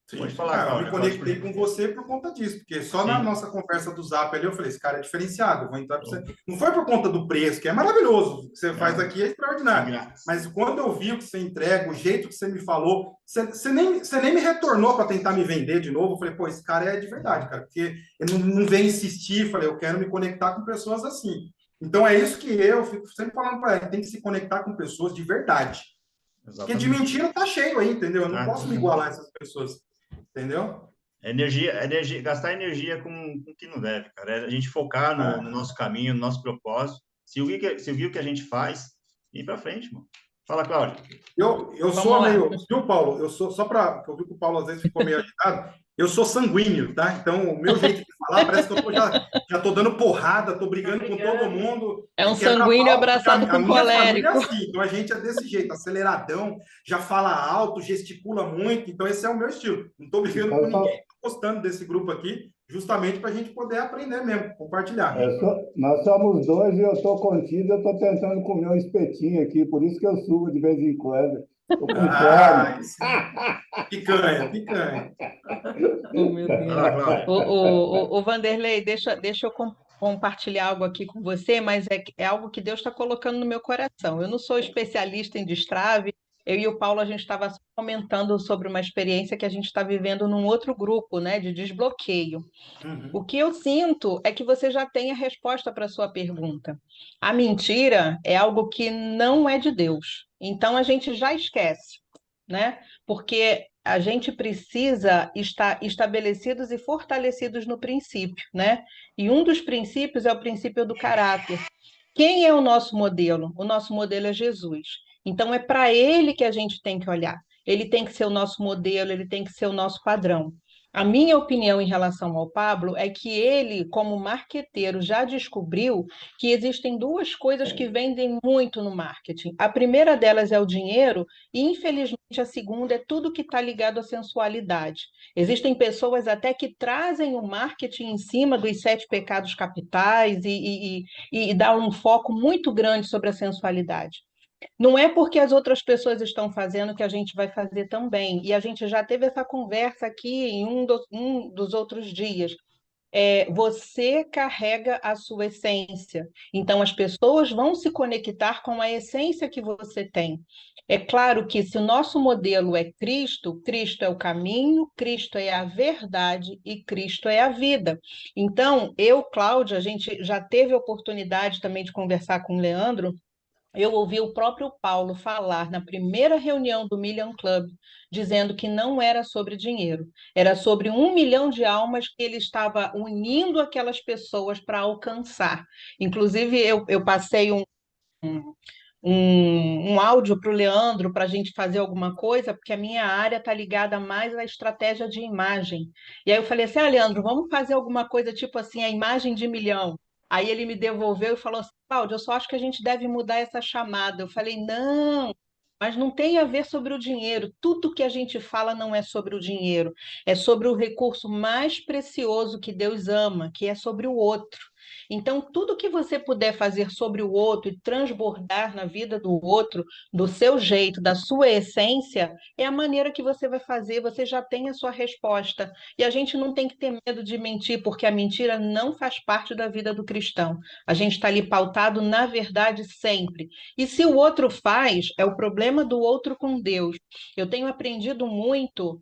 Sim.
Pode falar,
Eu me
Cláudia.
conectei com você por conta disso, porque só na nossa conversa do Zap ali eu falei, esse cara é diferenciado, eu vou entrar para você. Não foi por conta do preço, que é maravilhoso, o que você faz aqui é extraordinário. Mas quando eu vi o que você entrega, o jeito que você me falou, você nem me retornou para tentar me vender de novo. Eu falei, pô, esse cara é de verdade, cara, porque ele não vem insistir. Falei, eu quero me conectar com pessoas assim. Então é isso que eu fico sempre falando para ele, tem que se conectar com pessoas de verdade. Exatamente. Porque de mentira tá cheio aí, entendeu? Eu não posso me igualar a essas pessoas. Entendeu?
Gastar energia com o que não deve, cara. É a gente focar no nosso caminho, no nosso propósito. Se viu o que a gente faz, ir para frente, mano. Fala, Cláudio.
Eu sou meio... Viu, Paulo? Eu sou, só para... Eu vi que o Paulo às vezes ficou meio agitado. Eu sou sanguíneo, tá? Então, o meu jeito de falar parece que eu já tô dando porrada, tô brigando com todo mundo.
É um sanguíneo abraçado com colérico.
É assim, então, a gente é desse jeito, aceleradão, já fala alto, gesticula muito. Então, esse é o meu estilo. Não tô brigando com ninguém. Tô gostando desse grupo aqui, justamente para a gente poder aprender mesmo, compartilhar.
Nós somos dois e eu estou contido, eu estou tentando comer um espetinho aqui, por isso que eu subo de vez em quando. Estou com
Ah,
fome.
isso. Picanha, picanha.
Oh, meu Deus.
Fala, Cláudio.
O Vanderlei, deixa eu compartilhar algo aqui com você, mas é algo que Deus está colocando no meu coração. Eu não sou especialista em destrave. Eu e o Paulo, a gente estava comentando sobre uma experiência que a gente está vivendo num outro grupo, né, de desbloqueio. O
Uhum.
que eu sinto é que você já tem a resposta para a sua pergunta. A mentira é algo que não é de Deus. Então a gente já esquece, né? Porque a gente precisa estar estabelecidos e fortalecidos no princípio, né? E um dos princípios é o princípio do caráter. Quem é o nosso modelo? O nosso modelo é Jesus. Então é para ele que a gente tem que olhar. Ele tem que ser o nosso modelo, ele tem que ser o nosso padrão. A minha opinião em relação ao Pablo é que ele, como marqueteiro, já descobriu que existem duas coisas que vendem muito no marketing. A primeira delas é o dinheiro, e infelizmente a segunda é tudo que está ligado à sensualidade. Existem pessoas até que trazem o marketing em cima dos sete pecados capitais e dá um foco muito grande sobre a sensualidade. Não é porque as outras pessoas estão fazendo que a gente vai fazer também. E a gente já teve essa conversa aqui em um dos outros dias. Você carrega a sua essência. Então, as pessoas vão se conectar com a essência que você tem. É claro que se o nosso modelo é Cristo, Cristo é o caminho, Cristo é a verdade e Cristo é a vida. Então, eu, Cláudia, a gente já teve a oportunidade também de conversar com o Leandro. Eu ouvi o próprio Paulo falar na primeira reunião do Million Club, dizendo que não era sobre dinheiro, era sobre 1 milhão de almas que ele estava unindo aquelas pessoas para alcançar. Inclusive, eu passei um áudio para o Leandro para a gente fazer alguma coisa, porque a minha área está ligada mais à estratégia de imagem. E aí eu falei assim: Leandro, vamos fazer alguma coisa tipo assim, a imagem de milhão. Aí ele me devolveu e falou assim: Cláudio, eu só acho que a gente deve mudar essa chamada. Eu falei: não. Mas não tem a ver sobre o dinheiro. Tudo que a gente fala não é sobre o dinheiro. É sobre o recurso mais precioso que Deus ama, que é sobre o outro. Então, tudo que você puder fazer sobre o outro e transbordar na vida do outro, do seu jeito, da sua essência, é a maneira que você vai fazer, você já tem a sua resposta. E a gente não tem que ter medo de mentir, porque a mentira não faz parte da vida do cristão. A gente está ali pautado na verdade sempre. E se o outro faz, é o problema do outro com Deus. Eu tenho aprendido muito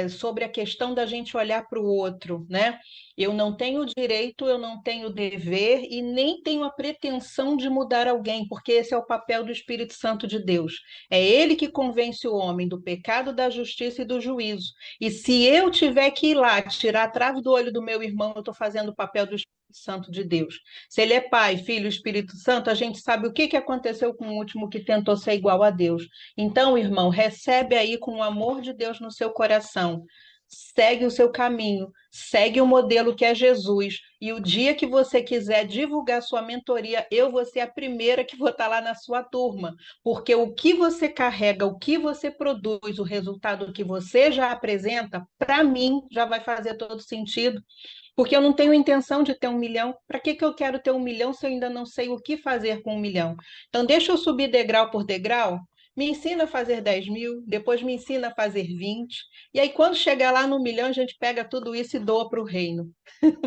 sobre a questão da gente olhar para o outro, né? Eu não tenho direito, eu não tenho dever e nem tenho a pretensão de mudar alguém, porque esse é o papel do Espírito Santo de Deus. É ele que convence o homem do pecado, da justiça e do juízo. E se eu tiver que ir lá tirar a trave do olho do meu irmão, eu estou fazendo o papel do Espírito Santo de Deus. Se ele é Pai, Filho, Espírito Santo, a gente sabe o que aconteceu com o último que tentou ser igual a Deus. Então, irmão, recebe aí com o amor de Deus no seu coração. Segue o seu caminho, segue o modelo que é Jesus. E o dia que você quiser divulgar sua mentoria, eu vou ser a primeira que vou estar lá na sua turma. Porque o que você carrega, o que você produz, o resultado que você já apresenta, para mim, já vai fazer todo sentido. Porque eu não tenho intenção de ter 1 milhão. Para que eu quero ter 1 milhão se eu ainda não sei o que fazer com 1 milhão? Então, deixa eu subir degrau por degrau. Me ensina a fazer 10 mil, depois me ensina a fazer 20. E aí, quando chegar lá no 1 milhão, a gente pega tudo isso e doa para o reino.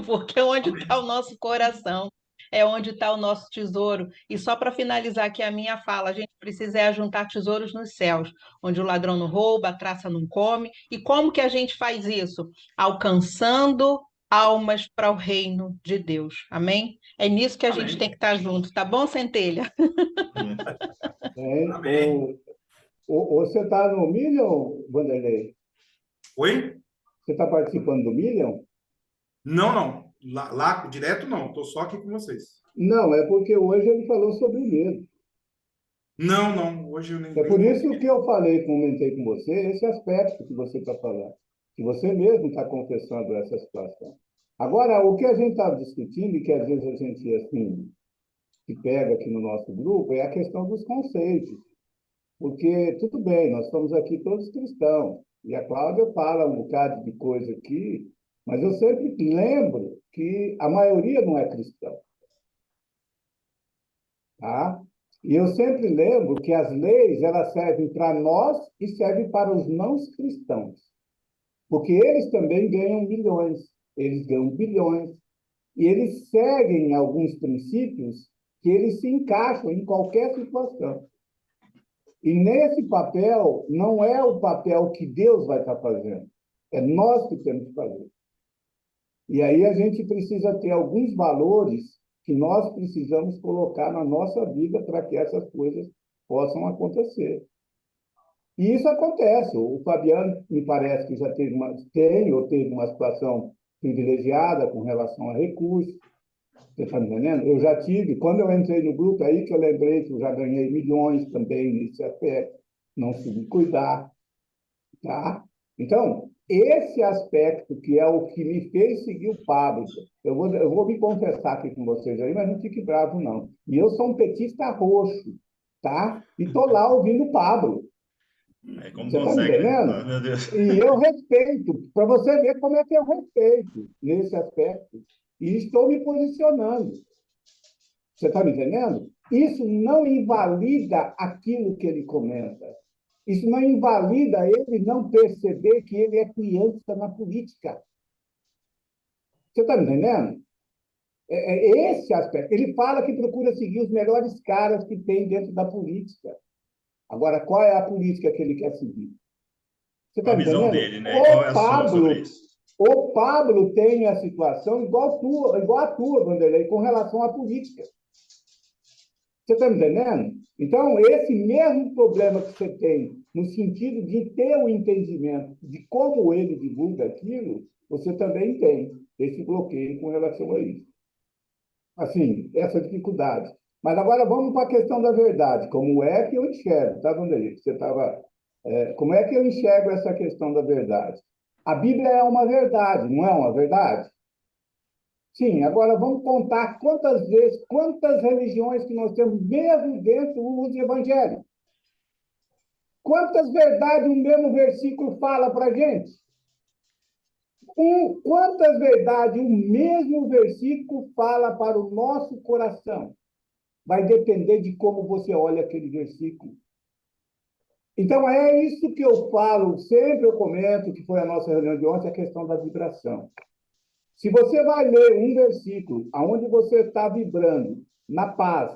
Porque é onde está o nosso coração, é onde está o nosso tesouro. E só para finalizar aqui a minha fala, a gente precisa ajuntar tesouros nos céus, onde o ladrão não rouba, a traça não come. E como que a gente faz isso? Alcançando almas para o reino de Deus. Amém? É nisso que a gente
Amém.
tem que estar junto, tá bom, Centelha?
Hein?
Amém.
Você está no Million, Vanderlei?
Oi?
Você está participando do Million?
Não, não. Lá direto não. Estou só aqui com vocês.
Não, é porque hoje ele falou sobre o medo.
Não, não. Hoje eu nem
É por
nem-
isso que eu falei, comentei com você, esse aspecto que você está falando, que você mesmo está confessando essa situação. Agora, o que a gente está discutindo, e que às vezes a gente assim, se pega aqui no nosso grupo, é a questão dos conceitos. Porque, tudo bem, nós estamos aqui todos cristãos, e a Cláudia fala um bocado de coisa aqui, mas eu sempre lembro que a maioria não é cristã. Tá? E eu sempre lembro que as leis elas servem para nós e servem para os não cristãos, porque eles também ganham milhões, eles ganham bilhões, e eles seguem alguns princípios que eles se encaixam em qualquer situação. E nesse papel, não é o papel que Deus vai estar fazendo, é nós que temos que fazer. E aí a gente precisa ter alguns valores que nós precisamos colocar na nossa vida para que essas coisas possam acontecer. E isso acontece. O Fabiano, me parece que já teve uma situação privilegiada com relação a recursos. Você está me entendendo? Eu já tive, quando eu entrei no grupo, aí que eu lembrei que eu já ganhei milhões também nesse aspecto, não soube cuidar, tá? Então, esse aspecto que é o que me fez seguir o Pablo, eu vou me confessar aqui com vocês aí, mas não fique bravo, não. E eu sou um petista roxo, tá? E estou lá ouvindo o Pablo.
Como
Você está me
consegue, né?
entendendo?
Ah, meu Deus.
E eu respeito, para você ver como é que eu respeito nesse aspecto. E estou me posicionando. Você está me entendendo? Isso não invalida aquilo que ele comenta. Isso não invalida ele não perceber que ele é criança na política. Você está me entendendo? É esse aspecto. Ele fala que procura seguir os melhores caras que tem dentro da política. Agora, qual é a política que ele quer seguir? Você
Qual
está
a
me
visão
entendendo?
dele, né? E qual é a sua sobre isso?
O Pablo tem a situação igual a tua, Vanderlei, com relação à política. Você está me entendendo? Então, esse mesmo problema que você tem, no sentido de ter o entendimento de como ele divulga aquilo, você também tem esse bloqueio com relação a isso. Assim, essa dificuldade. Mas agora vamos para a questão da verdade. Como é que eu enxergo? Tá, Vanderlei? Você estava... como é que eu enxergo essa questão da verdade? A Bíblia é uma verdade, não é uma verdade? Sim, agora vamos contar quantas vezes, quantas religiões que nós temos mesmo dentro do Evangelho. Quantas verdades o mesmo versículo fala para a gente? Quantas verdades o mesmo versículo fala para o nosso coração? Vai depender de como você olha aquele versículo. Então, é isso que eu falo, sempre eu comento, que foi a nossa reunião de ontem, a questão da vibração. Se você vai ler um versículo onde você está vibrando na paz,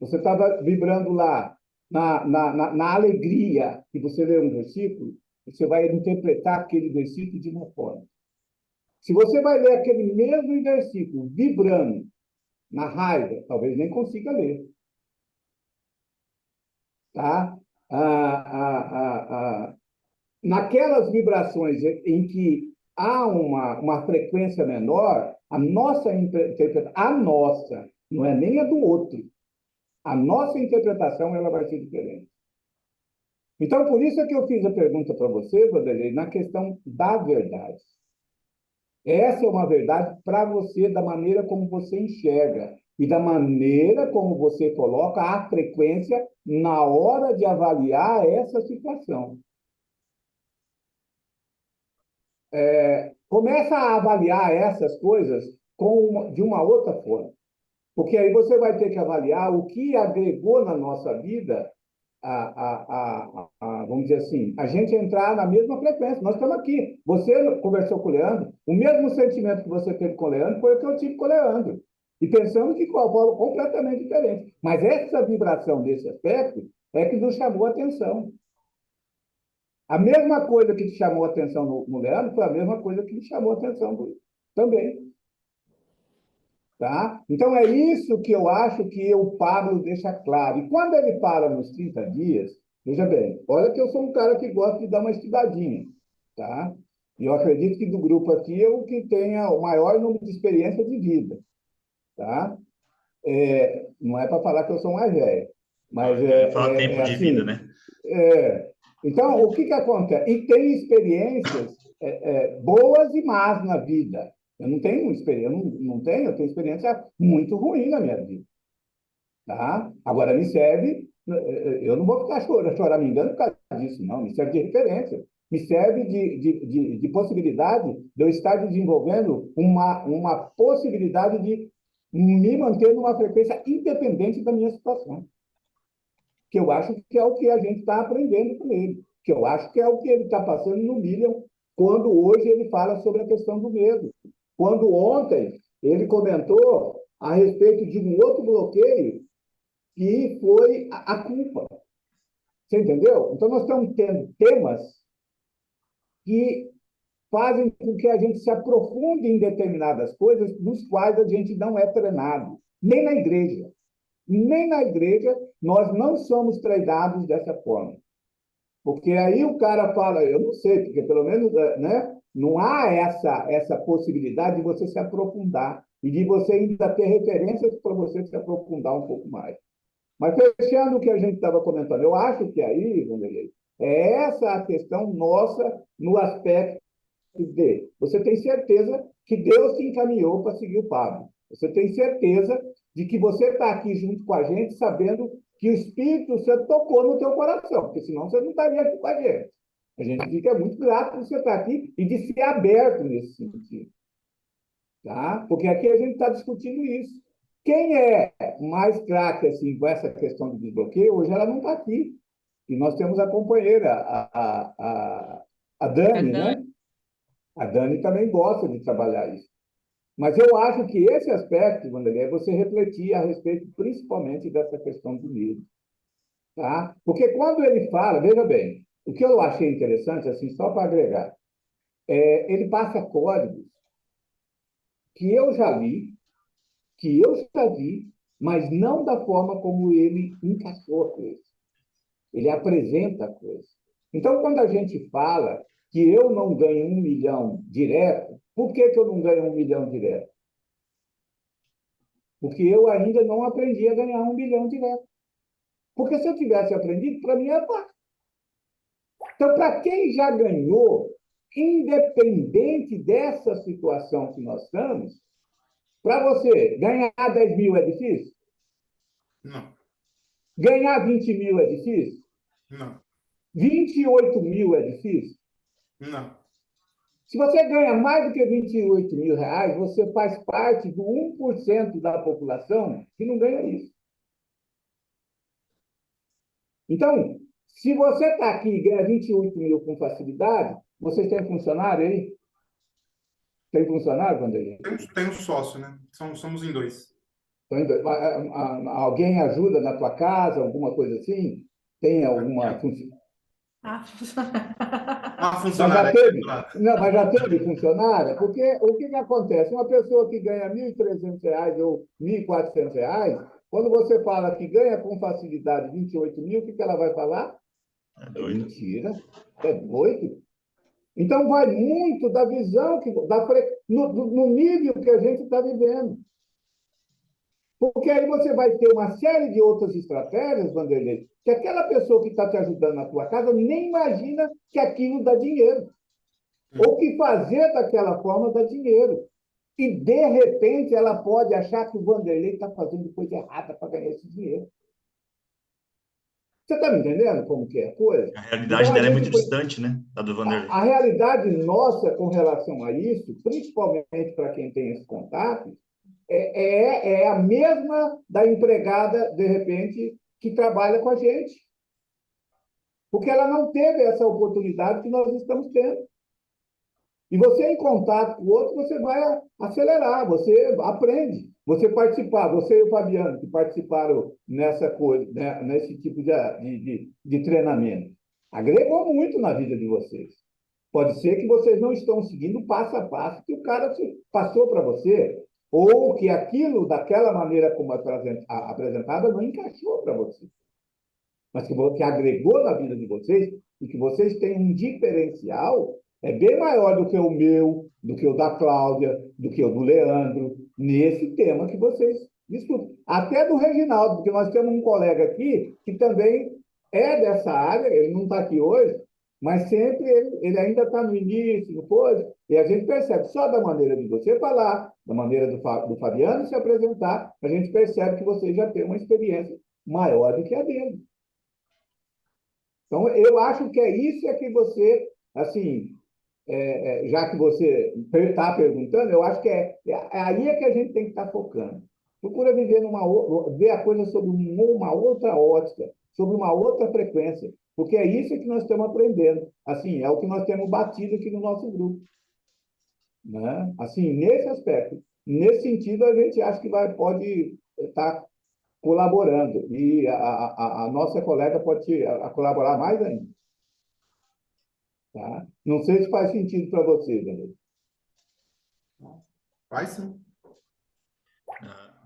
você está vibrando lá na alegria, e você lê um versículo, você vai interpretar aquele versículo de uma forma. Se você vai ler aquele mesmo versículo vibrando na raiva, talvez nem consiga ler. Tá? Naquelas vibrações em que há uma frequência menor, a nossa interpretação, a nossa, não é nem a do outro, a nossa interpretação ela vai ser diferente. Então, por isso é que eu fiz a pergunta para você, Vanderlei, na questão da verdade. Essa é uma verdade para você, da maneira como você enxerga e da maneira como você coloca a frequência na hora de avaliar essa situação. Começa a avaliar essas coisas de uma outra forma. Porque aí você vai ter que avaliar o que agregou na nossa vida, vamos dizer assim, a gente entrar na mesma frequência. Nós estamos aqui. Você conversou com o Leandro, o mesmo sentimento que você teve com o Leandro foi o que eu tive com o Leandro. E pensamos que com a forma completamente diferente. Mas essa vibração desse aspecto é que nos chamou a atenção. A mesma coisa que te chamou a atenção no Leandro foi a mesma coisa que me chamou a atenção também. Tá? Então, é isso que eu acho que o Pablo deixa claro. E quando ele fala nos 30 dias, veja bem, olha que eu sou um cara que gosta de dar uma estudadinha. Tá? E eu acredito que do grupo aqui eu que tenha o maior número de experiência de vida. Tá? Não é para falar que eu sou mais velho, mas
Fala tempo de
assim,
vida, né?
Então, o que acontece? E tem experiências boas e más na vida. Eu não tenho experiência, eu tenho experiência muito ruim na minha vida. Tá? Agora, me serve, eu não vou ficar choramingando por causa disso, não, me serve de referência. Me serve de possibilidade de eu estar desenvolvendo uma possibilidade de me manter numa frequência independente da minha situação. Que eu acho que é o que a gente está aprendendo com ele. Que eu acho que é o que ele está passando no William, quando hoje ele fala sobre a questão do medo. Quando ontem ele comentou a respeito de um outro bloqueio, que foi a culpa. Você entendeu? Então, nós estamos tendo temas que fazem com que a gente se aprofunde em determinadas coisas dos quais a gente não é treinado, nem na igreja. Nem na igreja nós não somos treinados dessa forma. Porque aí o cara fala, eu não sei, porque pelo menos, né, não há essa possibilidade de você se aprofundar e de você ainda ter referências para você se aprofundar um pouco mais. Mas fechando o que a gente estava comentando, eu acho que aí, Vanderlei, é essa a questão nossa no aspecto de você tem certeza que Deus te encaminhou para seguir o Pablo. Você tem certeza de que você está aqui junto com a gente sabendo que o Espírito Santo tocou no teu coração, porque senão você não estaria aqui com a gente. A gente fica muito grato por você estar aqui e de ser aberto nesse sentido. Tá? Porque aqui a gente está discutindo isso. Quem é mais craque assim, com essa questão do desbloqueio, hoje ela não está aqui. E nós temos a companheira, a Dani, né? A Dani também gosta de trabalhar isso. Mas eu acho que esse aspecto, Vanderlei, é você refletir a respeito principalmente dessa questão do medo. Tá? Porque quando ele fala, veja bem, o que eu achei interessante, assim, só para agregar, ele passa códigos que eu já li, que eu já vi, mas não da forma como ele encaixou a coisa. Ele apresenta a coisa. Então, quando a gente fala que eu não ganho 1 milhão direto, por que eu não ganho 1 milhão direto? Porque eu ainda não aprendi a ganhar 1 milhão direto. Porque se eu tivesse aprendido, para mim é fácil. Então, para quem já ganhou, independente dessa situação que nós estamos, para você ganhar 10 mil é difícil?
Não,
Ganhar 20 mil é difícil?
não,
28 mil é difícil?
não.
Se você ganha mais do que 28 mil reais, você faz parte do 1% da população que não ganha isso. Então, se você está aqui e ganha 28 mil com facilidade, vocês têm funcionário aí? Tem funcionário, Vanderlei?
Tem um sócio, né? Somos em dois.
Alguém ajuda na tua casa, alguma coisa assim? Tem alguma
Ah,
Uma
Mas
funcionária
já
aqui
teve,
do lado.
não, mas já teve funcionária? Porque o que acontece? Uma pessoa que ganha 1.300 reais ou 1.400 reais, quando você fala que ganha com facilidade 28 mil, o que ela vai falar?
É
É
doido.
mentira, é doido. Então, vai muito da visão, no nível que a gente está vivendo. Porque aí você vai ter uma série de outras estratégias, Vanderlei, que aquela pessoa que está te ajudando na tua casa nem imagina que aquilo dá dinheiro. Ou que fazer daquela forma dá dinheiro. E, de repente, ela pode achar que o Vanderlei está fazendo coisa errada para ganhar esse dinheiro. Você está me entendendo como que é a coisa?
A realidade
Então,
dela é muito distante, né? Da do Vanderlei.
a realidade nossa com relação a isso, principalmente para quem tem esse contato, é a mesma da empregada, de repente, que trabalha com a gente. Porque ela não teve essa oportunidade que nós estamos tendo. E você, em contato com o outro, você vai acelerar, você aprende. Você participar, você e o Fabiano, que participaram nessa coisa, né, nesse tipo de treinamento, agregou muito na vida de vocês. Pode ser que vocês não estão seguindo passo a passo que o cara passou para você, ou que aquilo, daquela maneira como é apresentada, não encaixou para você. Mas que agregou na vida de vocês e que vocês têm um diferencial bem maior do que o meu, do que o da Cláudia, do que o do Leandro, nesse tema que vocês discutem. Até do Reginaldo, porque nós temos um colega aqui que também é dessa área, ele não está aqui hoje, mas sempre ele ainda está no início, no coisa, e a gente percebe, só da maneira de você falar, da maneira do Fabiano se apresentar, a gente percebe que você já tem uma experiência maior do que a dele. Então, eu acho que é isso que você, assim, já que você está perguntando, eu acho que aí que a gente tem que estar focando. Procura viver ver a coisa sob uma outra ótica, sobre uma outra frequência, porque é isso que nós estamos aprendendo. Assim, é o que nós temos batido aqui no nosso grupo, né? Assim, nesse aspecto, nesse sentido, a gente acha que pode estar colaborando e a nossa colega pode colaborar mais ainda, tá? Não sei se faz sentido para você, Daniel.
Vai sim.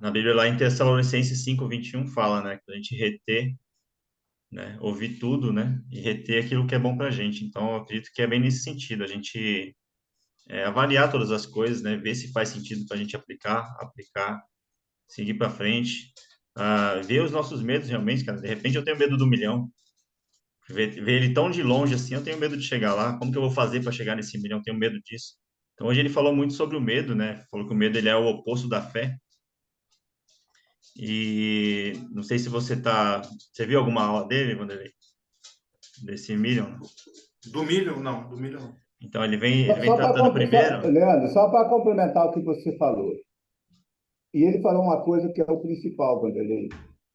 Na Bíblia, lá em Tessalonicenses 5:21 fala, né, que a gente reter, né, ouvir tudo, né, e reter aquilo que é bom para a gente. Então, eu acredito que é bem nesse sentido, a gente avaliar todas as coisas, né, ver se faz sentido para a gente aplicar, seguir para frente, ver os nossos medos realmente, cara. De repente, eu tenho medo do milhão, ver ele tão de longe assim, eu tenho medo de chegar lá. Como que eu vou fazer para chegar nesse milhão? Eu tenho medo disso. Então, hoje ele falou muito sobre o medo, né? Falou que o medo ele é o oposto da fé. E não sei se você viu alguma aula dele, Vanderlei? Desse Million?
Do milho, não. Do milho, não.
Então ele vem
Só
tratando primeiro.
Leandro, só para complementar o que você falou. E ele falou uma coisa que é o principal, Vanderlei.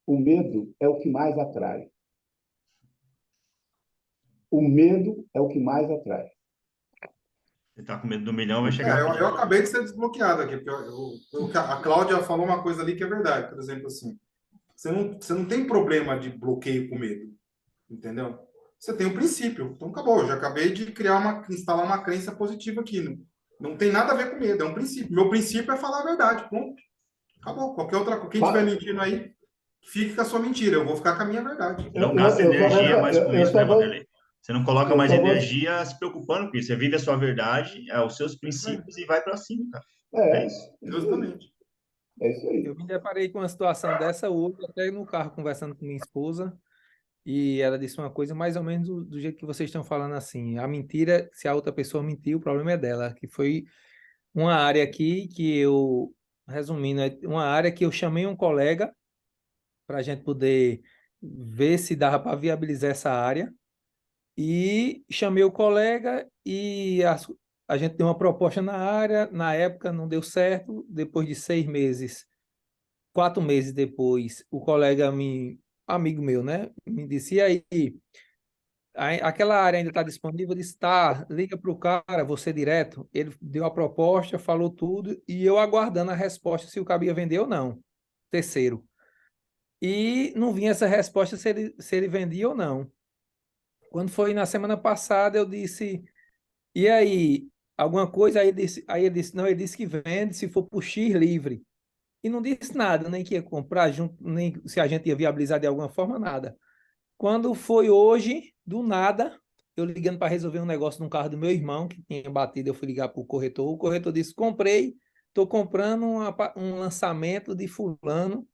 O medo é o que mais atrai. O medo é o que mais atrai.
Você tá com medo do milhão, vai chegar
Eu
perto.
acabei de ser desbloqueado aqui, porque a Cláudia falou uma coisa ali que é verdade. Por exemplo, assim, você não tem problema de bloqueio com medo, entendeu? Você tem um princípio. Então, acabou. Eu já acabei de instalar uma crença positiva aqui. Não tem nada a ver com medo, é um princípio. Meu princípio é falar a verdade. Ponto. Acabou. Qualquer outra coisa. Quem estiver mentindo aí, fique com a sua mentira. Eu vou ficar com a minha verdade.
Não gasta energia mais com isso, né, Vanderlei? Você não coloca mais
só vou-
energia se preocupando com isso. Você vive a sua verdade, os seus princípios e vai para cima, cara. É
É,
isso.
Justamente.
é isso aí.
Eu me deparei com uma situação dessa hoje, até no carro, conversando com minha esposa, e ela disse uma coisa mais ou menos do jeito que vocês estão falando assim. A mentira, se a outra pessoa mentiu, o problema é dela, que foi uma área aqui que eu, resumindo, é uma área que eu chamei um colega para a gente poder ver se dava para viabilizar essa área. E chamei o colega e a gente deu uma proposta na área. Na época não deu certo. Depois de 6 meses, 4 meses depois, o colega amigo meu, né, me disse: e aí, aquela área ainda está disponível? Eu disse: tá, liga para o cara, você direto. Ele deu a proposta, falou tudo e eu aguardando a resposta se o cabia vender ou não. Terceiro. E não vinha essa resposta se ele vendia ou não. Quando foi na semana passada, eu disse: e aí, alguma coisa? Aí ele disse: não, ele disse que vende se for por X livre. E não disse nada, nem que ia comprar junto, nem se a gente ia viabilizar de alguma forma, nada. Quando foi hoje, do nada, eu ligando para resolver um negócio no carro do meu irmão, que tinha batido, eu fui ligar para o corretor. O corretor disse: comprei, estou comprando um lançamento de fulano.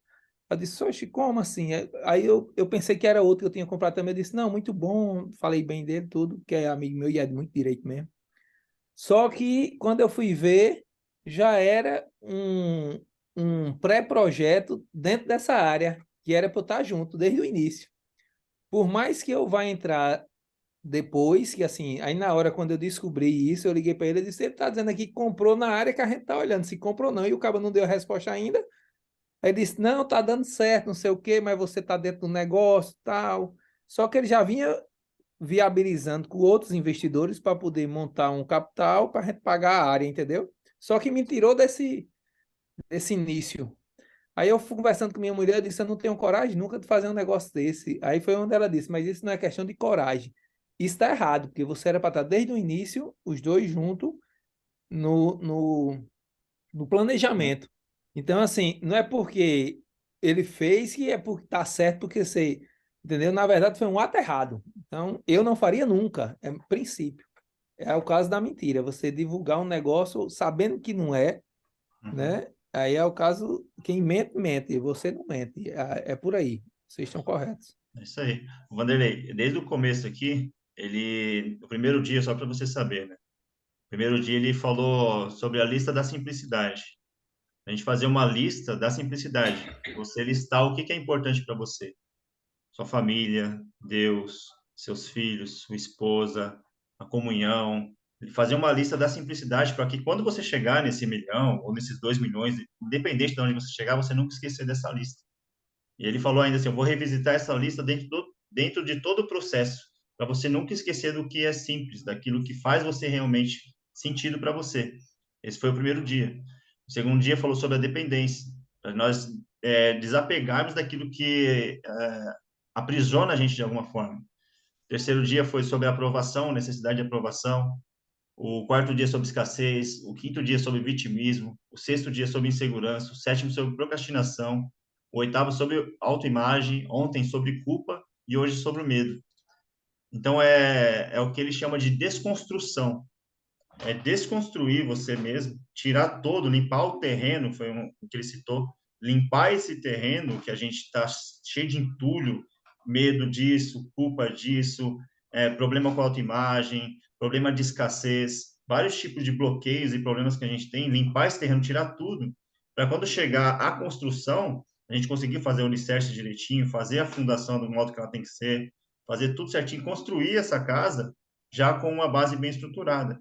Eu disse: oxe, como assim? Aí eu pensei que era outro que eu tinha comprado também. Eu disse: não, muito bom, falei bem dele, tudo, que é amigo meu e é de muito direito mesmo. Só que quando eu fui ver, já era um pré-projeto dentro dessa área, que era para eu estar junto desde o início. Por mais que eu vá entrar depois, que assim, aí na hora quando eu descobri isso, eu liguei para ele e disse: ele está dizendo aqui que comprou na área que a gente está olhando, se comprou ou não, e o cara não deu a resposta ainda. Aí ele disse: não, tá dando certo, não sei o quê, mas você tá dentro do negócio, tal. Só que ele já vinha viabilizando com outros investidores para poder montar um capital para a gente pagar a área, entendeu? Só que me tirou desse início. Aí eu fui conversando com minha mulher, eu disse: eu não tenho coragem nunca de fazer um negócio desse. Aí foi onde ela disse: mas isso não é questão de coragem. Isso está errado, porque você era para estar desde o início, os dois juntos, no, no, no planejamento. Então, assim, não é porque ele fez que é porque tá certo, porque você, entendeu? Na verdade, foi um ato errado. Então, eu não faria nunca, é princípio. É o caso da mentira, você divulgar um negócio sabendo que não é, né? Aí é o caso, quem mente, mente, você não mente. É por aí, vocês estão corretos.
É isso aí. O Vanderlei, desde o começo aqui, o primeiro dia, só para você saber, né? O primeiro dia ele falou sobre a lista da simplicidade. A gente fazer uma lista da simplicidade. Você listar o que é importante para você. Sua família, Deus, seus filhos, sua esposa, a comunhão, fazer uma lista da simplicidade para que quando você chegar nesse 1 milhão ou nesses 2 milhões, independente de onde você chegar, você nunca esquecer dessa lista. E ele falou ainda assim, eu vou revisitar essa lista dentro de todo o processo, para você nunca esquecer do que é simples, daquilo que faz você realmente sentido para você. Esse foi o primeiro dia. O segundo dia falou sobre a dependência, para nós desapegarmos daquilo que aprisiona a gente de alguma forma. O terceiro dia foi sobre a aprovação, necessidade de aprovação. O quarto dia sobre escassez, o quinto dia sobre vitimismo, o sexto dia sobre insegurança, o sétimo sobre procrastinação, o oitavo sobre autoimagem, ontem sobre culpa e hoje sobre o medo. Então, é o que ele chama de desconstrução. É desconstruir você mesmo, tirar todo, limpar o terreno, foi o que ele citou, limpar esse terreno que a gente está cheio de entulho, medo disso, culpa disso, problema com a autoimagem, problema de escassez, vários tipos de bloqueios e problemas que a gente tem, limpar esse terreno, tirar tudo, para quando chegar à construção, a gente conseguir fazer o alicerce direitinho, fazer a fundação do modo que ela tem que ser, fazer tudo certinho, construir essa casa já com uma base bem estruturada.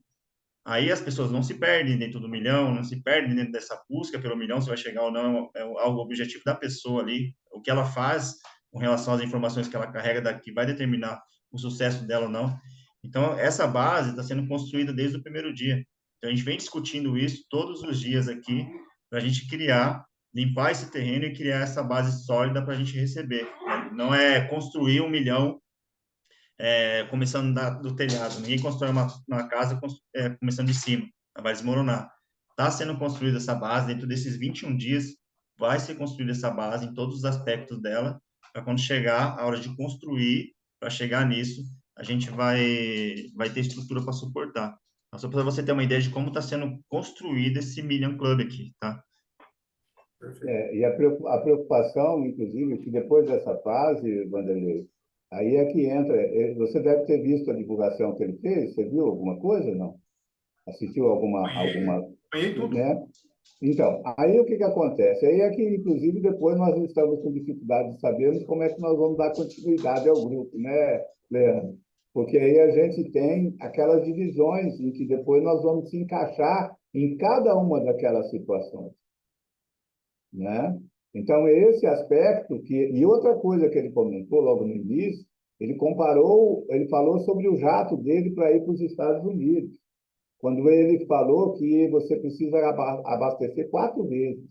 Aí as pessoas não se perdem dentro do 1 milhão, não se perdem dentro dessa busca pelo 1 milhão, se vai chegar ou não, é algo objetivo da pessoa ali, o que ela faz com relação às informações que ela carrega, que vai determinar o sucesso dela ou não. Então, essa base está sendo construída desde o primeiro dia. Então, a gente vem discutindo isso todos os dias aqui, para a gente limpar esse terreno e criar essa base sólida para a gente receber. Não é construir 1 milhão começando do telhado. Ninguém constrói uma casa começando de cima. Ela vai desmoronar. Está sendo construída essa base dentro desses 21 dias. Vai ser construída essa base em todos os aspectos dela, para quando chegar a hora de construir, para chegar nisso, a gente vai ter estrutura para suportar. Então, só para você ter uma ideia de como está sendo construído esse Million Club aqui, tá?
E a preocupação, inclusive, que depois dessa fase, Vanderlei, aí é que entra. Você deve ter visto a divulgação que ele fez. Você viu alguma coisa? Não? Assistiu alguma,
Tudo.
né? Então, aí o que acontece? Aí é que, inclusive, depois nós estamos com dificuldade de sabermos como é que nós vamos dar continuidade ao grupo, né, Leandro? Porque aí a gente tem aquelas divisões em que depois nós vamos se encaixar em cada uma daquelas situações, né? Então, esse aspecto e outra coisa que ele comentou logo no início, ele falou sobre o jato dele para ir para os Estados Unidos, quando ele falou que você precisa abastecer 4 vezes.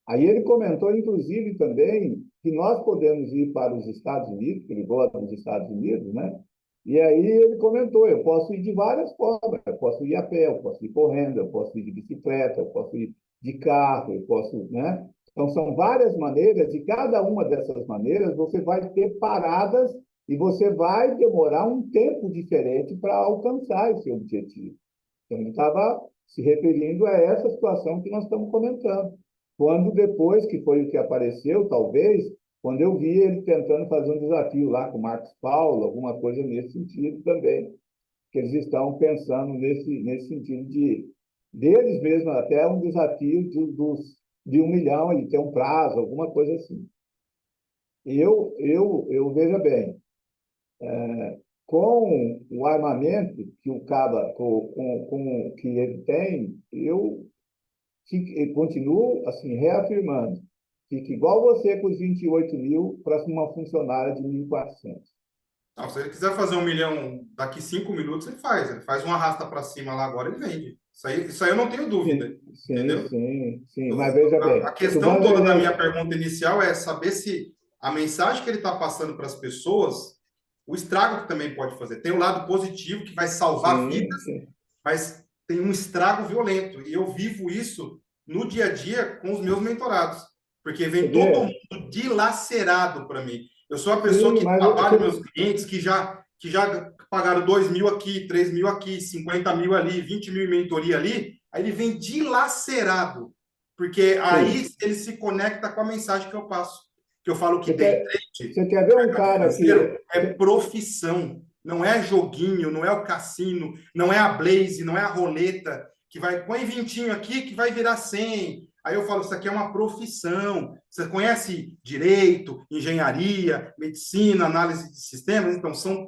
Aí ele comentou, inclusive, também que nós podemos ir para os Estados Unidos, que ele gosta dos Estados Unidos, né? E aí ele comentou, eu posso ir de várias formas, eu posso ir a pé, eu posso ir correndo, eu posso ir de bicicleta, eu posso ir de carro, eu posso, né? Então, são várias maneiras, e cada uma dessas maneiras você vai ter paradas e você vai demorar um tempo diferente para alcançar esse objetivo. Então, ele estava se referindo a essa situação que nós estamos comentando. Quando depois, que foi o que apareceu, talvez, quando eu vi ele tentando fazer um desafio lá com o Marcos Paulo, alguma coisa nesse sentido também, que eles estão pensando nesse sentido deles mesmos, até um desafio de 1 milhão, ele tem um prazo, alguma coisa assim. Eu veja bem, com o armamento que o Caba, que ele tem, eu continuo assim, reafirmando, fica igual você com os 28 mil para uma funcionária de 1.400.
Não, se ele quiser fazer 1 milhão daqui 5 minutos, ele faz. Ele faz um arrasta para cima lá agora, ele vende. Isso aí eu não tenho dúvida.
Sim,
entendeu?
sim. Mas veja bem.
A questão toda da minha pergunta inicial é saber se a mensagem que ele está passando para as pessoas, o estrago que também pode fazer. Tem o lado positivo, que vai salvar vidas, mas tem um estrago violento. E eu vivo isso no dia a dia com os meus mentorados. Porque vem todo mundo dilacerado para mim. Eu sou a pessoa que trabalha com meus clientes que já pagaram 2 mil aqui, 3 mil aqui, 50 mil ali, 20 mil em mentoria ali. Aí ele vem dilacerado. Porque aí ele se conecta com a mensagem que eu passo. Que eu falo que
você quer ver um cara que
é profissão, não é joguinho, não é o cassino, não é a Blaze, não é a roleta, que vai, põe 20 aqui que vai virar 100. Aí eu falo, isso aqui é uma profissão. Você conhece direito, engenharia, medicina, análise de sistemas? Então, são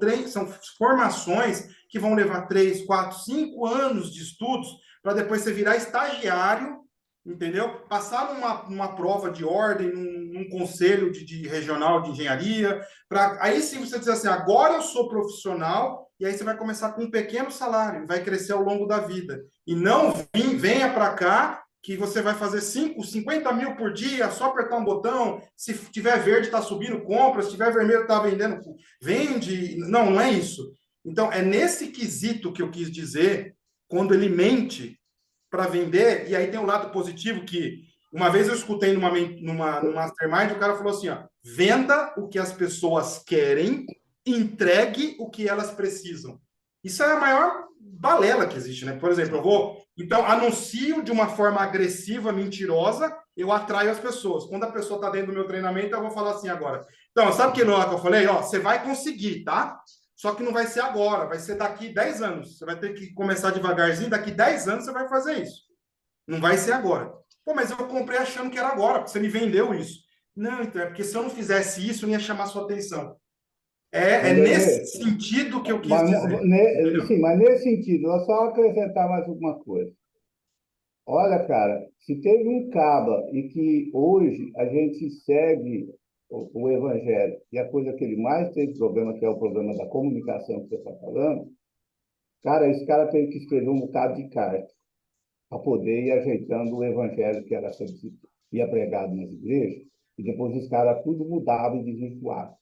formações que vão levar 3, 4, 5 anos de estudos para depois você virar estagiário, entendeu? Passar numa prova de ordem, num conselho de regional de engenharia, aí sim você diz assim, agora eu sou profissional, e aí você vai começar com um pequeno salário, vai crescer ao longo da vida. E não venha para cá que você vai fazer 50 mil por dia, só apertar um botão, se tiver verde está subindo, compra, se tiver vermelho está vendendo, vende. Não, não é isso. Então, é nesse quesito que eu quis dizer, quando ele mente para vender, e aí tem um lado positivo que, uma vez eu escutei numa mastermind, o cara falou assim, ó, venda o que as pessoas querem, entregue o que elas precisam. Isso é a maior balela que existe, né? Por exemplo, então, anuncio de uma forma agressiva, mentirosa, eu atraio as pessoas. Quando a pessoa está dentro do meu treinamento, eu vou falar assim agora. Então, sabe que lá que eu falei? Ó, você vai conseguir, tá? Só que não vai ser agora, vai ser daqui 10 anos. Você vai ter que começar devagarzinho, daqui 10 anos você vai fazer isso. Não vai ser agora. Pô, mas eu comprei achando que era agora, porque você me vendeu isso. Não, então, é porque se eu não fizesse isso, não ia chamar sua atenção. É nesse sentido que eu quis dizer.
Sim, mas nesse sentido, eu só acrescentar mais alguma coisa. Olha, cara, se teve um caba e que hoje a gente segue o Evangelho, e a coisa que ele mais teve problema, que é o problema da comunicação que você está falando, cara, esse cara teve que escrever um bocado de carta para poder ir ajeitando o Evangelho que ia pregado nas igrejas, e depois os caras tudo mudavam e desvirtuavam.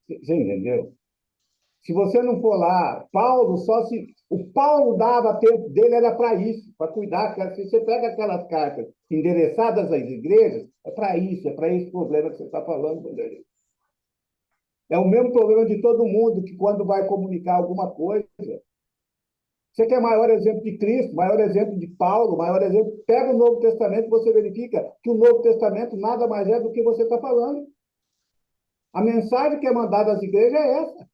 Você entendeu? Se você não for lá, o Paulo dava tempo dele era para isso, para cuidar. Se você pega aquelas cartas endereçadas às igrejas, é para isso, é para esse problema que você está falando, Vanderlei. É o mesmo problema de todo mundo que quando vai comunicar alguma coisa, você quer maior exemplo de Cristo, maior exemplo de Paulo, maior exemplo, pega o Novo Testamento e você verifica que o Novo Testamento nada mais é do que você está falando. A mensagem que é mandada às igrejas é essa.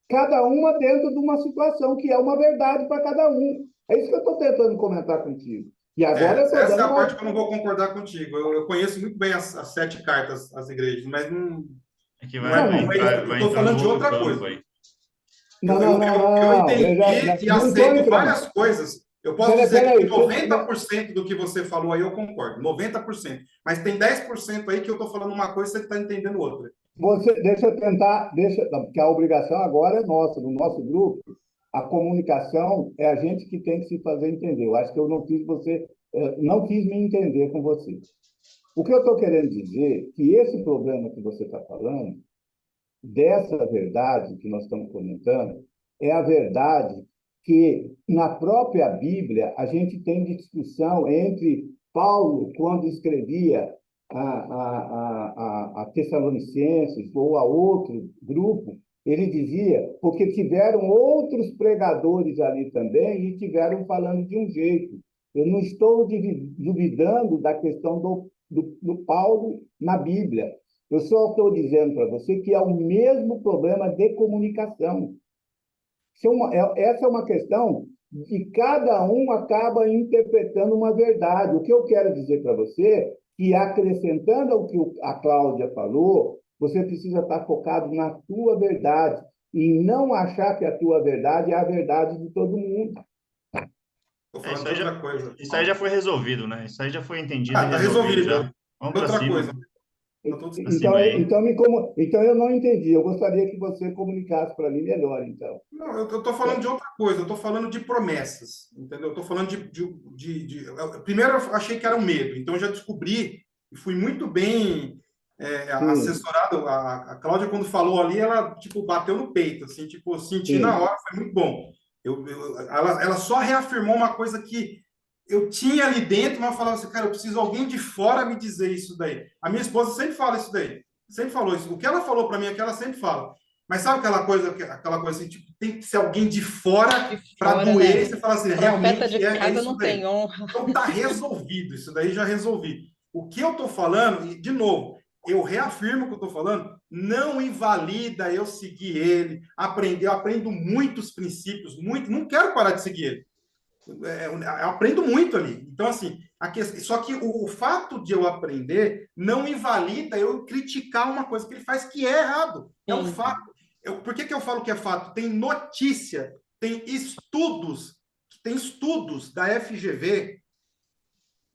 Cada uma dentro de uma situação que é uma verdade para cada um. É isso que eu estou tentando comentar contigo. E agora
essa é a parte que eu não vou concordar contigo. Eu conheço muito bem as 7 cartas às igrejas, mas não.
É que
eu estou falando de outra coisa.
Eu
entendi e aceito várias coisas. Eu posso dizer que 90% do que você falou aí eu concordo, 90%. Mas tem 10% aí que eu estou falando uma coisa e você está entendendo outra.
Deixa eu tentar, porque a obrigação agora é nossa, do nosso grupo. A comunicação é a gente que tem que se fazer entender. Eu acho que eu não quis me entender com você. O que eu estou querendo dizer é que esse problema que você está falando, dessa verdade que nós estamos comentando, é a verdade que na própria Bíblia a gente tem discussão entre Paulo, quando escrevia a Tessalonicenses ou a outro grupo, ele dizia, porque tiveram outros pregadores ali também e tiveram falando de um jeito. Eu não estou duvidando da questão do Paulo na Bíblia. Eu só estou dizendo para você que é o mesmo problema de comunicação. Essa é uma questão de cada um acaba interpretando uma verdade. O que eu quero dizer para você, que acrescentando ao que a Cláudia falou, você precisa estar focado na tua verdade e não achar que a tua verdade é a verdade de todo mundo.
Isso aí já foi resolvido, né? Isso aí já foi entendido.
Está resolvido.
Já. Vamos para cima.
Coisa.
Então eu não entendi. Eu gostaria que você comunicasse para mim melhor, então.
Não, eu estou falando de outra coisa. Eu estou falando de promessas, entendeu? Eu estou falando Primeiro eu achei que era um medo, então eu já descobri e fui muito bem assessorado. A Cláudia, quando falou ali, ela tipo bateu no peito, assim, tipo, eu senti na hora, foi muito bom. Ela só reafirmou uma coisa que eu tinha ali dentro, mas eu falava assim, cara, eu preciso de alguém de fora me dizer isso daí. A minha esposa sempre fala isso daí. Sempre falou isso. O que ela falou para mim é que ela sempre fala. Mas sabe aquela coisa assim, tipo, tem que ser alguém de fora para doer, né? E você fala assim, realmente
de casa não tem honra.
Então tá resolvido, isso daí já resolvi. O que eu tô falando, e de novo, eu reafirmo o que eu tô falando, não invalida eu seguir ele, eu aprendo muitos princípios, não quero parar de seguir ele. Eu aprendo muito ali. Então, assim, só que o fato de eu aprender não invalida eu criticar uma coisa que ele faz que é errado. É um
Sim.
fato. Por que eu falo que é fato? Tem notícia, tem estudos da FGV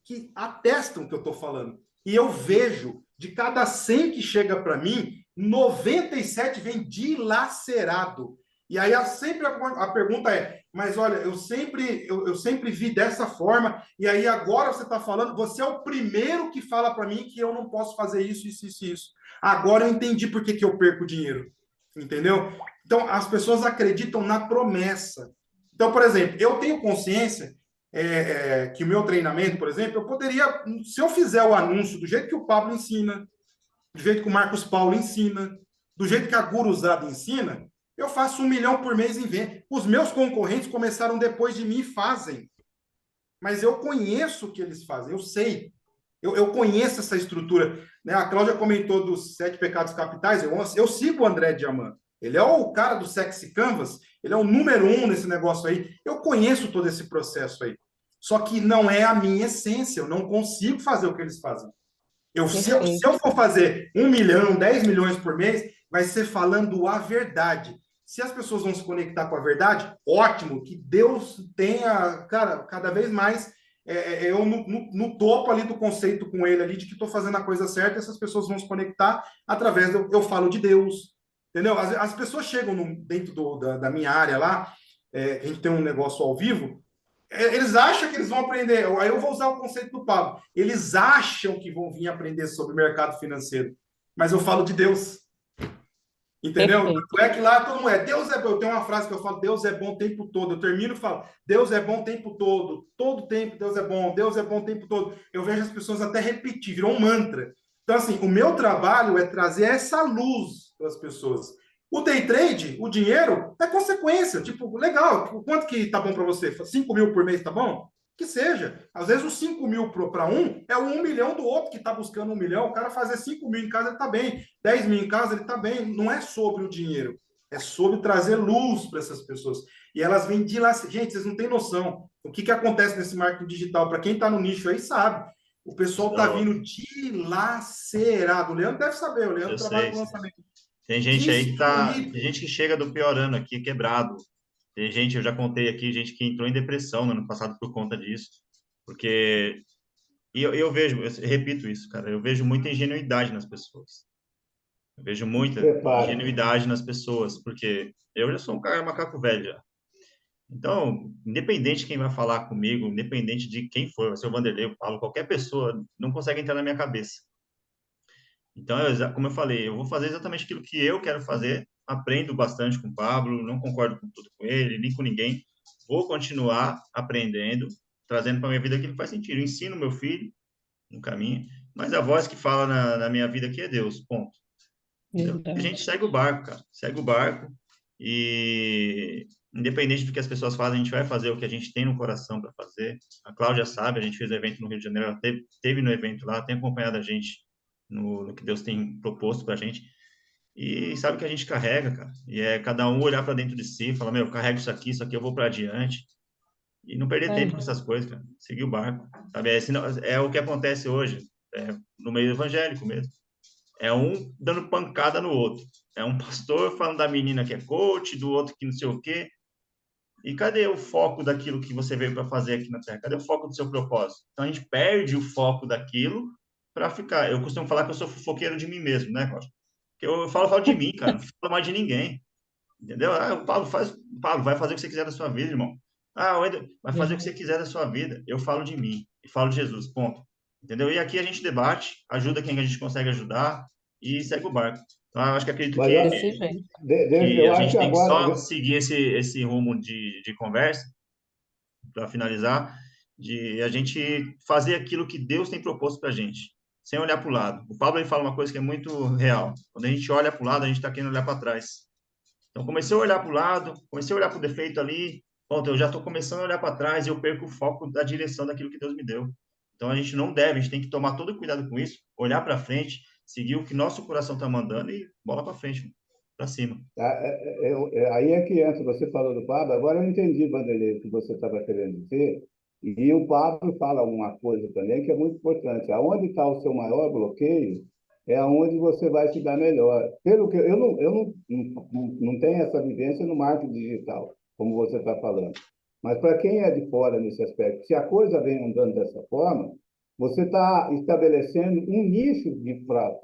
que atestam o que eu estou falando. E eu vejo, de cada 100 que chega para mim, 97 vem dilacerado. E aí sempre a pergunta é, mas olha, eu sempre vi dessa forma, e aí agora você está falando, você é o primeiro que fala para mim que eu não posso fazer isso, isso, isso, isso. Agora eu entendi por que eu perco dinheiro. Entendeu? Então, as pessoas acreditam na promessa. Então, por exemplo, eu tenho consciência que o meu treinamento, por exemplo, eu poderia, se eu fizer o anúncio do jeito que o Pablo ensina, do jeito que o Marcos Paulo ensina, do jeito que a Guruzada ensina, eu faço 1 milhão por mês em venda. Os meus concorrentes começaram depois de mim e fazem. Mas eu conheço o que eles fazem, eu sei. Eu conheço essa estrutura. Né? A Cláudia comentou dos 7 pecados capitais. Eu sigo o André Diamant. Ele é o cara do Sexy Canvas. Ele é o número 1 nesse negócio aí. Eu conheço todo esse processo aí. Só que não é a minha essência. Eu não consigo fazer o que eles fazem. Se eu for fazer 1 milhão, 10 milhões por mês, vai ser falando a verdade. Se as pessoas vão se conectar com a verdade, ótimo. Que Deus tenha, cara, cada vez mais eu no topo ali do conceito com ele ali de que estou fazendo a coisa certa, essas pessoas vão se conectar através eu falo de Deus, entendeu? As pessoas chegam dentro da minha área lá, a gente tem um negócio ao vivo, eles acham que eles vão aprender, aí eu vou usar o conceito do Pablo, eles acham que vão vir aprender sobre o mercado financeiro, mas eu falo de Deus. Entendeu? Tanto é que lá todo mundo Deus é bom. Eu tenho uma frase que eu falo, Deus é bom o tempo todo. Eu termino e falo, Deus é bom o tempo todo tempo Deus é bom o tempo todo. Eu vejo as pessoas até repetir, virou um mantra. Então, assim, o meu trabalho é trazer essa luz para as pessoas. O day trade, o dinheiro, é consequência. Tipo, legal, quanto que tá bom para você? 5 mil por mês tá bom? Que seja. Às vezes os 5 mil para um é o 1 milhão do outro que está buscando 1 milhão. O cara fazer 5 mil em casa, ele está bem. 10 mil em casa, ele está bem. Não é sobre o dinheiro. É sobre trazer luz para essas pessoas. E elas vêm de lá. Gente, vocês não têm noção. O que acontece nesse marketing digital? Para quem está no nicho aí, sabe. O pessoal está vindo dilacerado. O Leandro deve saber. O Leandro trabalha com lançamento.
Tem gente aí que tem gente que chega do pior ano aqui, quebrado. Tem gente, eu já contei aqui, gente que entrou em depressão no ano passado por conta disso. Porque eu vejo, eu repito isso, cara, eu vejo muita ingenuidade nas pessoas. Eu vejo muita ingenuidade nas pessoas, porque eu já sou um cara macaco velho já. Então, independente de quem vai falar comigo, independente de quem for, se é o Vanderlei, eu falo, qualquer pessoa, não consegue entrar na minha cabeça. Então, como eu falei, eu vou fazer exatamente aquilo que eu quero fazer, aprendo bastante com o Pablo, não concordo com tudo com ele, nem com ninguém, vou continuar aprendendo, trazendo para minha vida aquilo que faz sentido. Eu ensino meu filho no caminho, mas a voz que fala na minha vida aqui é Deus, ponto. Então, a gente segue o barco, cara, segue o barco e independente do que as pessoas fazem, a gente vai fazer o que a gente tem no coração para fazer. A Cláudia sabe, a gente fez evento no Rio de Janeiro, ela teve no evento lá, tem acompanhado a gente no que Deus tem proposto para a gente. E sabe que a gente carrega, cara. E é cada um olhar para dentro de si e falar, meu, eu carrego isso aqui eu vou para adiante. E não perder tempo com essas coisas, cara. Seguir o barco, sabe? É o que acontece hoje, no meio evangélico mesmo. É um dando pancada no outro. É um pastor falando da menina que é coach, do outro que não sei o quê. E cadê o foco daquilo que você veio para fazer aqui na Terra? Cadê o foco do seu propósito? Então a gente perde o foco daquilo para ficar. Eu costumo falar que eu sou fofoqueiro de mim mesmo, né, Costa? Porque eu falo de mim, cara. Não falo mais de ninguém. Entendeu? O Paulo vai fazer o que você quiser da sua vida, irmão. O Eder vai fazer o que você quiser da sua vida. Eu falo de mim e falo de Jesus, ponto. Entendeu? E aqui a gente debate, ajuda quem a gente consegue ajudar e segue o barco. Então, eu acho que acredito que a gente tem que só seguir esse rumo de conversa, para finalizar, de a gente fazer aquilo que Deus tem proposto para a gente, sem olhar para o lado. O Pablo ele fala uma coisa que é muito real. Quando a gente olha para o lado, a gente está querendo olhar para trás. Então, comecei a olhar para o lado, comecei a olhar para o defeito ali, pronto, eu já estou começando a olhar para trás e eu perco o foco da direção daquilo que Deus me deu. Então, a gente não deve, a gente tem que tomar todo cuidado com isso, olhar para frente, seguir o que nosso coração está mandando e bola para frente. para cima.
Aí é que entra, você falou do Pablo, agora eu entendi, Vanderlei, o que você estava querendo dizer, e o Pablo fala uma coisa também que é muito importante. Aonde está o seu maior bloqueio é aonde você vai se dar melhor. Pelo que eu não tenho essa vivência no marketing digital, como você está falando. Mas para quem é de fora nesse aspecto, se a coisa vem andando dessa forma, você está estabelecendo um nicho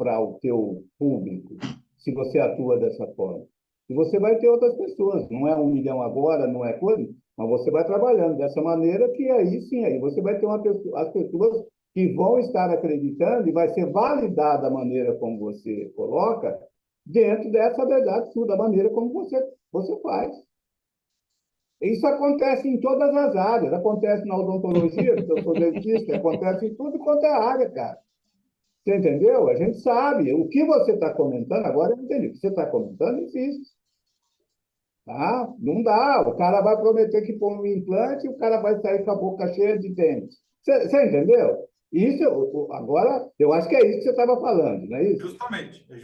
para o teu público, se você atua dessa forma. E você vai ter outras pessoas, não é 1 milhão agora, não é coisa, mas você vai trabalhando dessa maneira que aí sim, aí você vai ter as pessoas que vão estar acreditando e vai ser validada a maneira como você coloca dentro dessa verdade sua, da maneira como você faz. Isso acontece em todas as áreas, acontece na odontologia, porque eu sou dentista, acontece em tudo quanto é área, cara. Você entendeu? A gente sabe. O que você está comentando, agora eu entendi. O que você está comentando existe. Tá? Não dá. O cara vai prometer que põe um implante e o cara vai sair com a boca cheia de dentes. Você entendeu? Isso, agora, eu acho que é isso que você estava falando, não é isso?
Justamente.
É.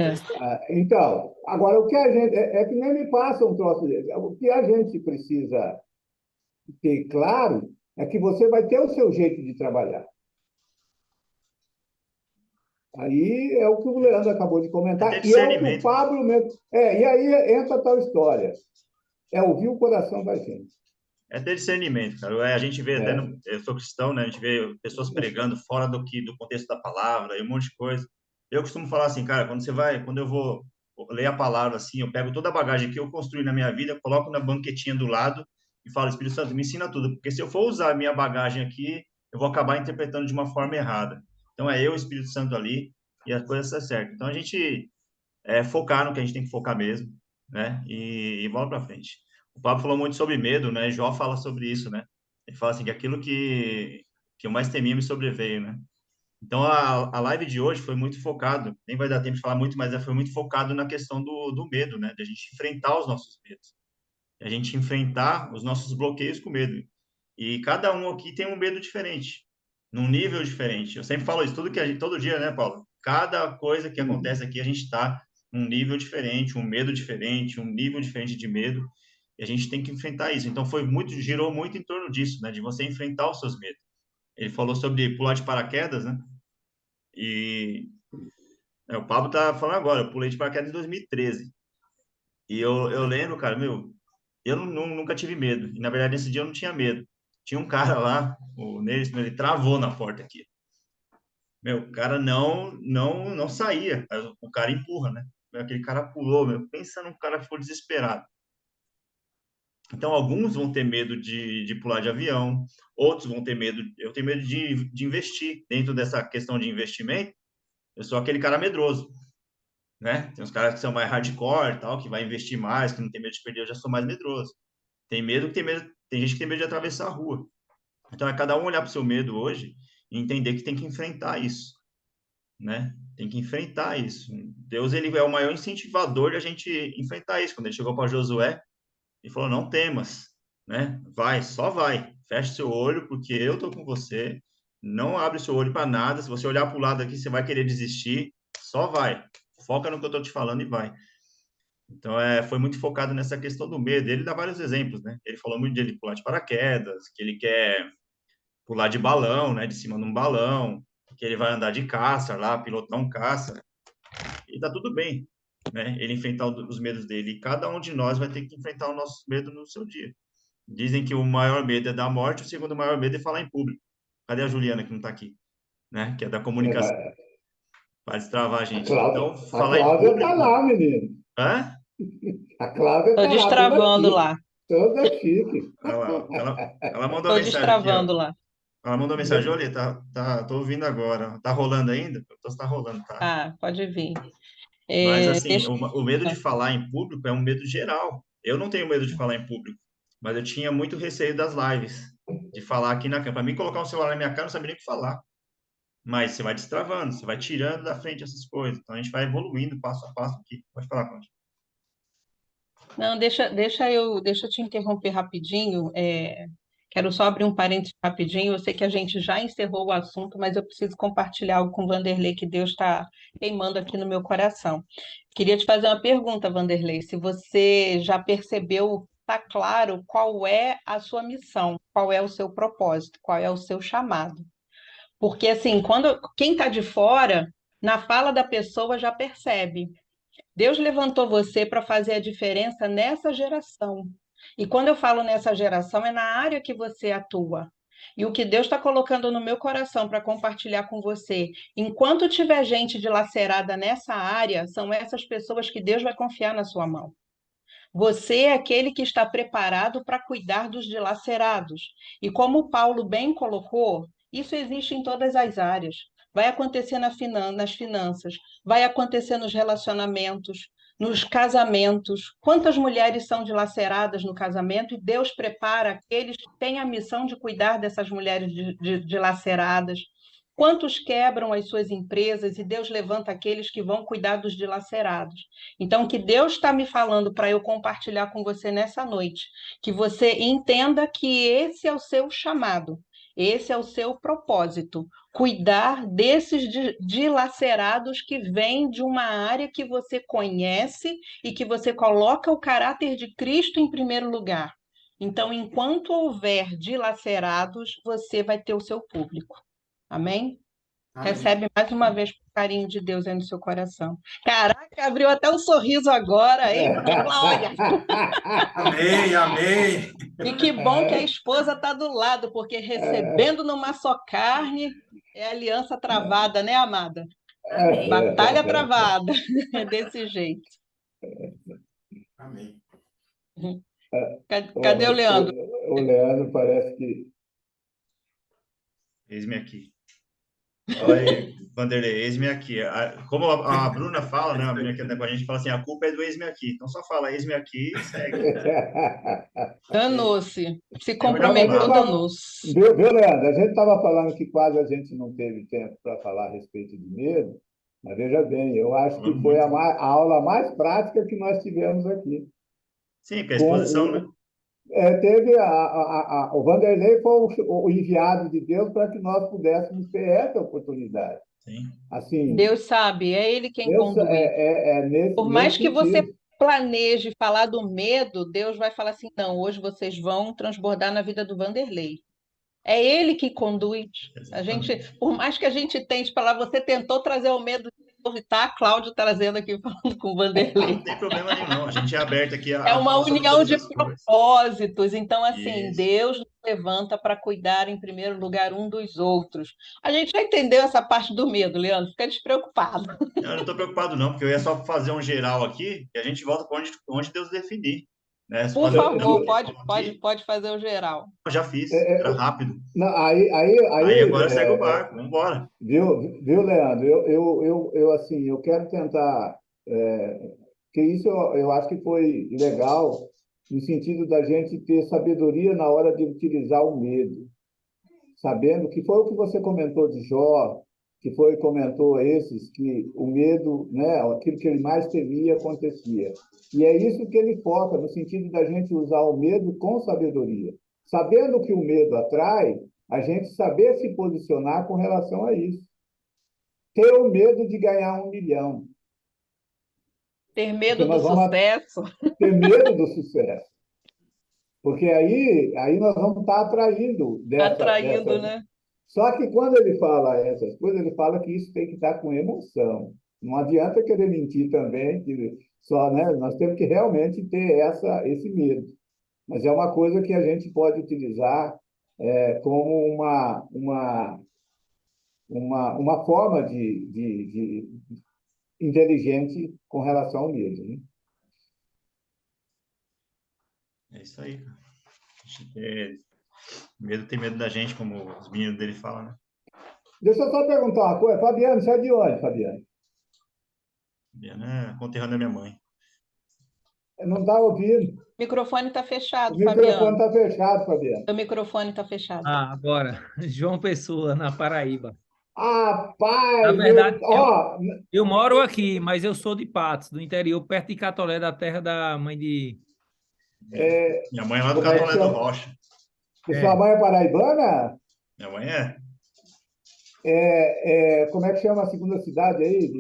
É isso aí.
Então, agora o que a gente. É que nem me passa um troço desse. O que a gente precisa ter claro é que você vai ter o seu jeito de trabalhar. Aí é o que o Leandro acabou de
É ter
comentar, e é o que o
discernimento.
Pablo mesmo. E aí entra a tal história. É ouvir o coração da gente.
É ter discernimento, cara. A gente vê até,
É.
eu sou cristão, né? A gente vê pessoas pregando fora do contexto da palavra e um monte de coisa. Eu costumo falar assim, cara, quando eu vou ler a palavra assim, eu pego toda a bagagem que eu construí na minha vida, coloco na banquetinha do lado e falo, Espírito Santo, me ensina tudo, porque se eu for usar a minha bagagem aqui, eu vou acabar interpretando de uma forma errada. Então é eu, o Espírito Santo ali e as coisas estão certas. Então a gente focar no que a gente tem que focar mesmo, né? E bola para frente. O Pablo falou muito sobre medo, né? Jó fala sobre isso, né? Ele fala assim que aquilo que eu mais temia me sobreveio, né? Então a live de hoje foi muito focado, nem vai dar tempo de falar muito, mas foi muito focado na questão do medo, né? De a gente enfrentar os nossos medos, de a gente enfrentar os nossos bloqueios com medo. E cada um aqui tem um medo diferente, num nível diferente. Eu sempre falo isso, todo dia, né, Paulo? Cada coisa que acontece aqui, a gente está num nível diferente, um medo diferente, um nível diferente de medo, e a gente tem que enfrentar isso. Então girou muito em torno disso, né, de você enfrentar os seus medos. Ele falou sobre pular de paraquedas, né? E o Pablo tá falando agora, eu pulei de paraquedas em 2013. E eu lembro, cara, meu, eu nunca tive medo. E, na verdade, nesse dia eu não tinha medo. Tinha um cara lá, o Neres, ele travou na porta aqui. Meu, o cara não saía. Aí o cara empurra, né? Aquele cara pulou, meu. Pensa num cara que ficou desesperado. Então, alguns vão ter medo de pular de avião, outros vão ter medo. Eu tenho medo de investir. Dentro dessa questão de investimento, eu sou aquele cara medroso, né? Tem uns caras que são mais hardcore, tal, que vai investir mais, que não tem medo de perder. Eu já sou mais medroso. Tem gente que tem medo de atravessar a rua. Então, é cada um olhar para o seu medo hoje e entender que tem que enfrentar isso, né? Tem que enfrentar isso. Deus, ele é o maior incentivador de a gente enfrentar isso. Quando ele chegou para Josué, ele falou, não temas, né? Vai, só vai. Feche seu olho, porque eu tô com você. Não abre seu olho para nada. Se você olhar para o lado aqui, você vai querer desistir. Só vai. Foca no que eu tô te falando e vai. Então, foi muito focado nessa questão do medo. Ele dá vários exemplos, né? Ele falou muito de ele pular de paraquedas, que ele quer pular de balão, né? De cima de um balão, que ele vai andar de caça lá, pilotar um caça. E tá tudo bem, né? Ele enfrentar os medos dele. E cada um de nós vai ter que enfrentar o nosso medo no seu dia. Dizem que o maior medo é da morte, o segundo maior medo é falar em público. Cadê a Juliana que não tá aqui? Né? Que é da comunicação. Para destravar a gente. Então,
A
falar em
Cláudia está
público...
lá, menino.
Hã?
A Cláudia
Estou
está lá, toda
destravando
chique.
lá.
Toda chique.
Olha lá, ela mandou uma
Estou
mensagem aqui, ó.
destravando lá.
Ela mandou uma mensagem, olha, tô ouvindo agora. Tá rolando ainda? Então está rolando, tá?
Ah, pode vir.
Mas,
É,
assim,
deixa...
o medo de falar em público é um medo geral. Eu não tenho medo de falar em público, mas eu tinha muito receio das lives, de falar aqui na câmera. Para mim, colocar um celular na minha cara, eu não sabia nem o que falar. Mas você vai destravando, você vai tirando da frente essas coisas. Então, a gente vai evoluindo passo a passo aqui. Pode falar, Cláudia.
Não, deixa eu te interromper rapidinho, Quero só abrir um parênteses rapidinho. Eu sei que a gente já encerrou o assunto, mas eu preciso compartilhar algo com o Vanderlei que Deus está queimando aqui no meu coração. Queria te fazer uma pergunta, Vanderlei. Se você já percebeu, está claro qual é a sua missão, qual é o seu propósito, qual é o seu chamado. Porque, assim, quando quem está de fora, na fala da pessoa já percebe. Deus levantou você para fazer a diferença nessa geração. E quando eu falo nessa geração, é na área que você atua. E o que Deus está colocando no meu coração para compartilhar com você, enquanto tiver gente dilacerada nessa área, são essas pessoas que Deus vai confiar na sua mão. Você é aquele que está preparado para cuidar dos dilacerados. E como Paulo bem colocou, isso existe em todas as áreas. Vai acontecer nas finanças, vai acontecer nos relacionamentos, nos casamentos. Quantas mulheres são dilaceradas no casamento e Deus prepara aqueles que têm a missão de cuidar dessas mulheres dilaceradas? Quantos quebram as suas empresas e Deus levanta aqueles que vão cuidar dos dilacerados? Então, o que Deus está me falando para eu compartilhar com você nessa noite, que você entenda que esse é o seu chamado, esse é o seu propósito, cuidar desses dilacerados que vêm de uma área que você conhece e que você coloca o caráter de Cristo em primeiro lugar. Então, enquanto houver dilacerados, você vai ter o seu público. Amém?
Amém.
Recebe mais uma vez o carinho de Deus aí no seu coração. Caraca, abriu até um sorriso agora. Eita, glória!
Amém, amém.
E que bom que a esposa está do lado, porque recebendo numa só carne é aliança travada, né, amada? Batalha travada. É desse jeito.
Amém.
Cadê o Leandro?
O Leandro parece que...
Eis-me aqui. Fala aí, Vanderlei, eis-me aqui. Como a Bruna fala, né? A Bruna que anda com a gente fala assim: a culpa é do eis-me aqui. Então só fala eis-me aqui e segue.
Danou-se. Se
Não,
comprometeu,
mas
danou-se.
Viu, Leandro? A gente estava falando que quase a gente não teve tempo para falar a respeito de medo, mas veja bem, eu acho que foi a aula mais prática que nós tivemos aqui.
Sim, porque a exposição, né?
Teve o Vanderlei foi o enviado de Deus para que nós pudéssemos ter essa oportunidade.
Sim.
Assim,
Deus sabe, é Ele quem
Deus,
conduz. Por mais que você
sentido.
planeje falar do medo, Deus vai falar assim: não, hoje vocês vão transbordar na vida do Vanderlei. É ele que conduz. A gente, por mais que a gente tente falar, você tentou trazer o medo de tá a Cláudio trazendo aqui falando com o Vanderlei.
Não tem problema nenhum, não. A gente é aberto aqui a
É uma
falar sobre
união
todas
de
as coisas.
propósitos. Então, assim,
Isso.
Deus nos levanta para cuidar em primeiro lugar um dos outros. A gente já entendeu essa parte do medo, Leandro, fica despreocupado.
Eu não estou preocupado, não, porque eu ia só fazer um geral aqui e a gente volta para onde Deus definir. Né?
Por favor, pode fazer o geral.
Eu já fiz, era rápido.
Não,
Aí agora segue o barco, vamos embora.
Viu, Leandro? Eu assim, eu quero tentar... que isso eu acho que foi legal, no sentido da gente ter sabedoria na hora de utilizar o medo. Sabendo que foi o que você comentou de Jó, comentou esses, que o medo, né, aquilo que ele mais temia acontecia. E é isso que ele foca, no sentido da gente usar o medo com sabedoria. Sabendo que o medo atrai, a gente saber se posicionar com relação a isso. Ter o medo de ganhar 1 milhão.
Ter medo do sucesso.
Ter medo do sucesso. Porque aí nós vamos estar atraindo
dessa...
né? Só que quando ele fala essas coisas, ele fala que isso tem que estar com emoção. Não adianta querer mentir também, que só, né? Nós temos que realmente ter esse medo. Mas é uma coisa que a gente pode utilizar como uma forma de inteligente com relação ao medo, né?
É isso aí, cara. Medo tem medo da gente, como os meninos dele falam, né?
Deixa eu só perguntar uma coisa. Fabiano, você é de onde, Fabiano?
Fabiano é conterrâneo da minha mãe.
Não está ouvindo.
O microfone está fechado,
Fabiano. O microfone
está
fechado, Fabiano.
O microfone está fechado.
Agora. João Pessoa, na Paraíba.
Pai!
Na verdade, eu moro aqui, mas eu sou de Patos, do interior, perto de Catolé, da terra da mãe de...
Minha mãe é lá do Catolé do Rocha.
E sua mãe é paraibana?
Minha mãe é.
Como é que chama a segunda cidade aí?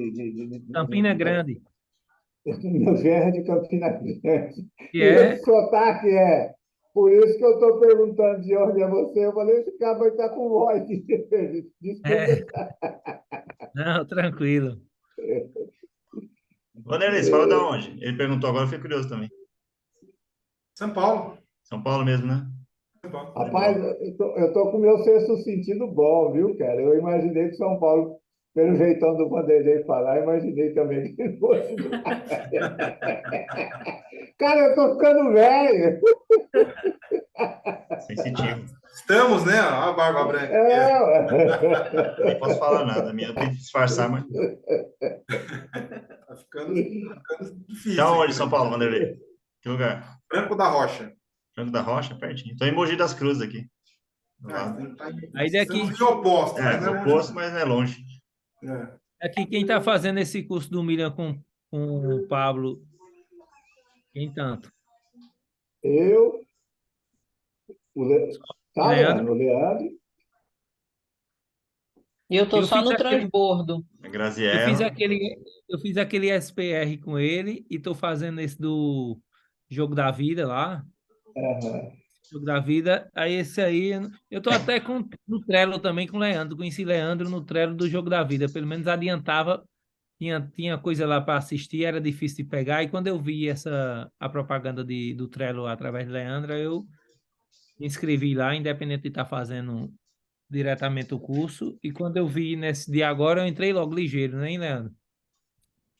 Campina Grande,
Meu genro é de Campina Grande.
que
E
é,
esse sotaque é. Por isso que eu estou perguntando de onde é você. Eu falei, esse cara vai estar com voz.
é,
Desculpa.
não, tranquilo.
Vanderlei, você fala de onde? Ele perguntou agora, eu fiquei curioso também.
São Paulo.
São Paulo mesmo, né?
São Paulo.
De
Rapaz,
boa.
eu tô com o meu sexto sentido bom, viu, cara? Eu imaginei que São Paulo, pelo jeitão do Vanderlei falar, imaginei também que ele fosse. Cara, eu tô ficando velho.
Sensitivo.
Estamos, né? Olha a barba branca aqui.
Nem posso falar nada. A minha eu tento disfarçar, mas.
Tá ficando difícil
Tá onde,
aqui,
São
né?
Paulo, Vanderlei? Que lugar?
Franco da Rocha.
Franco da Rocha, pertinho. Tô em Mogi das Cruzes aqui. Do lado.
Aí
Estamos
daqui,
em oposto, mas não é longe.
Oposto, mas não é longe.
É.
aqui quem está fazendo esse curso do Milha com o Pablo, quem tanto?
Eu, tá,
Leandro,
Leandro? O Leandro.
E eu tô
eu
só
fiz
no
aquele,
transbordo.
A
eu fiz
Graziella.
aquele, eu fiz aquele SPR com ele e estou fazendo esse do Jogo da Vida lá.
Aham.
Jogo da Vida. Aí esse aí, eu tô até no Trello também com o Leandro. Conheci Leandro no Trello do Jogo da Vida. Pelo menos adiantava, tinha coisa lá para assistir, era difícil de pegar. E quando eu vi a propaganda do Trello através de Leandro, eu me inscrevi lá, independente de estar fazendo diretamente o curso. E quando eu vi nesse dia agora, eu entrei logo ligeiro, né, Leandro?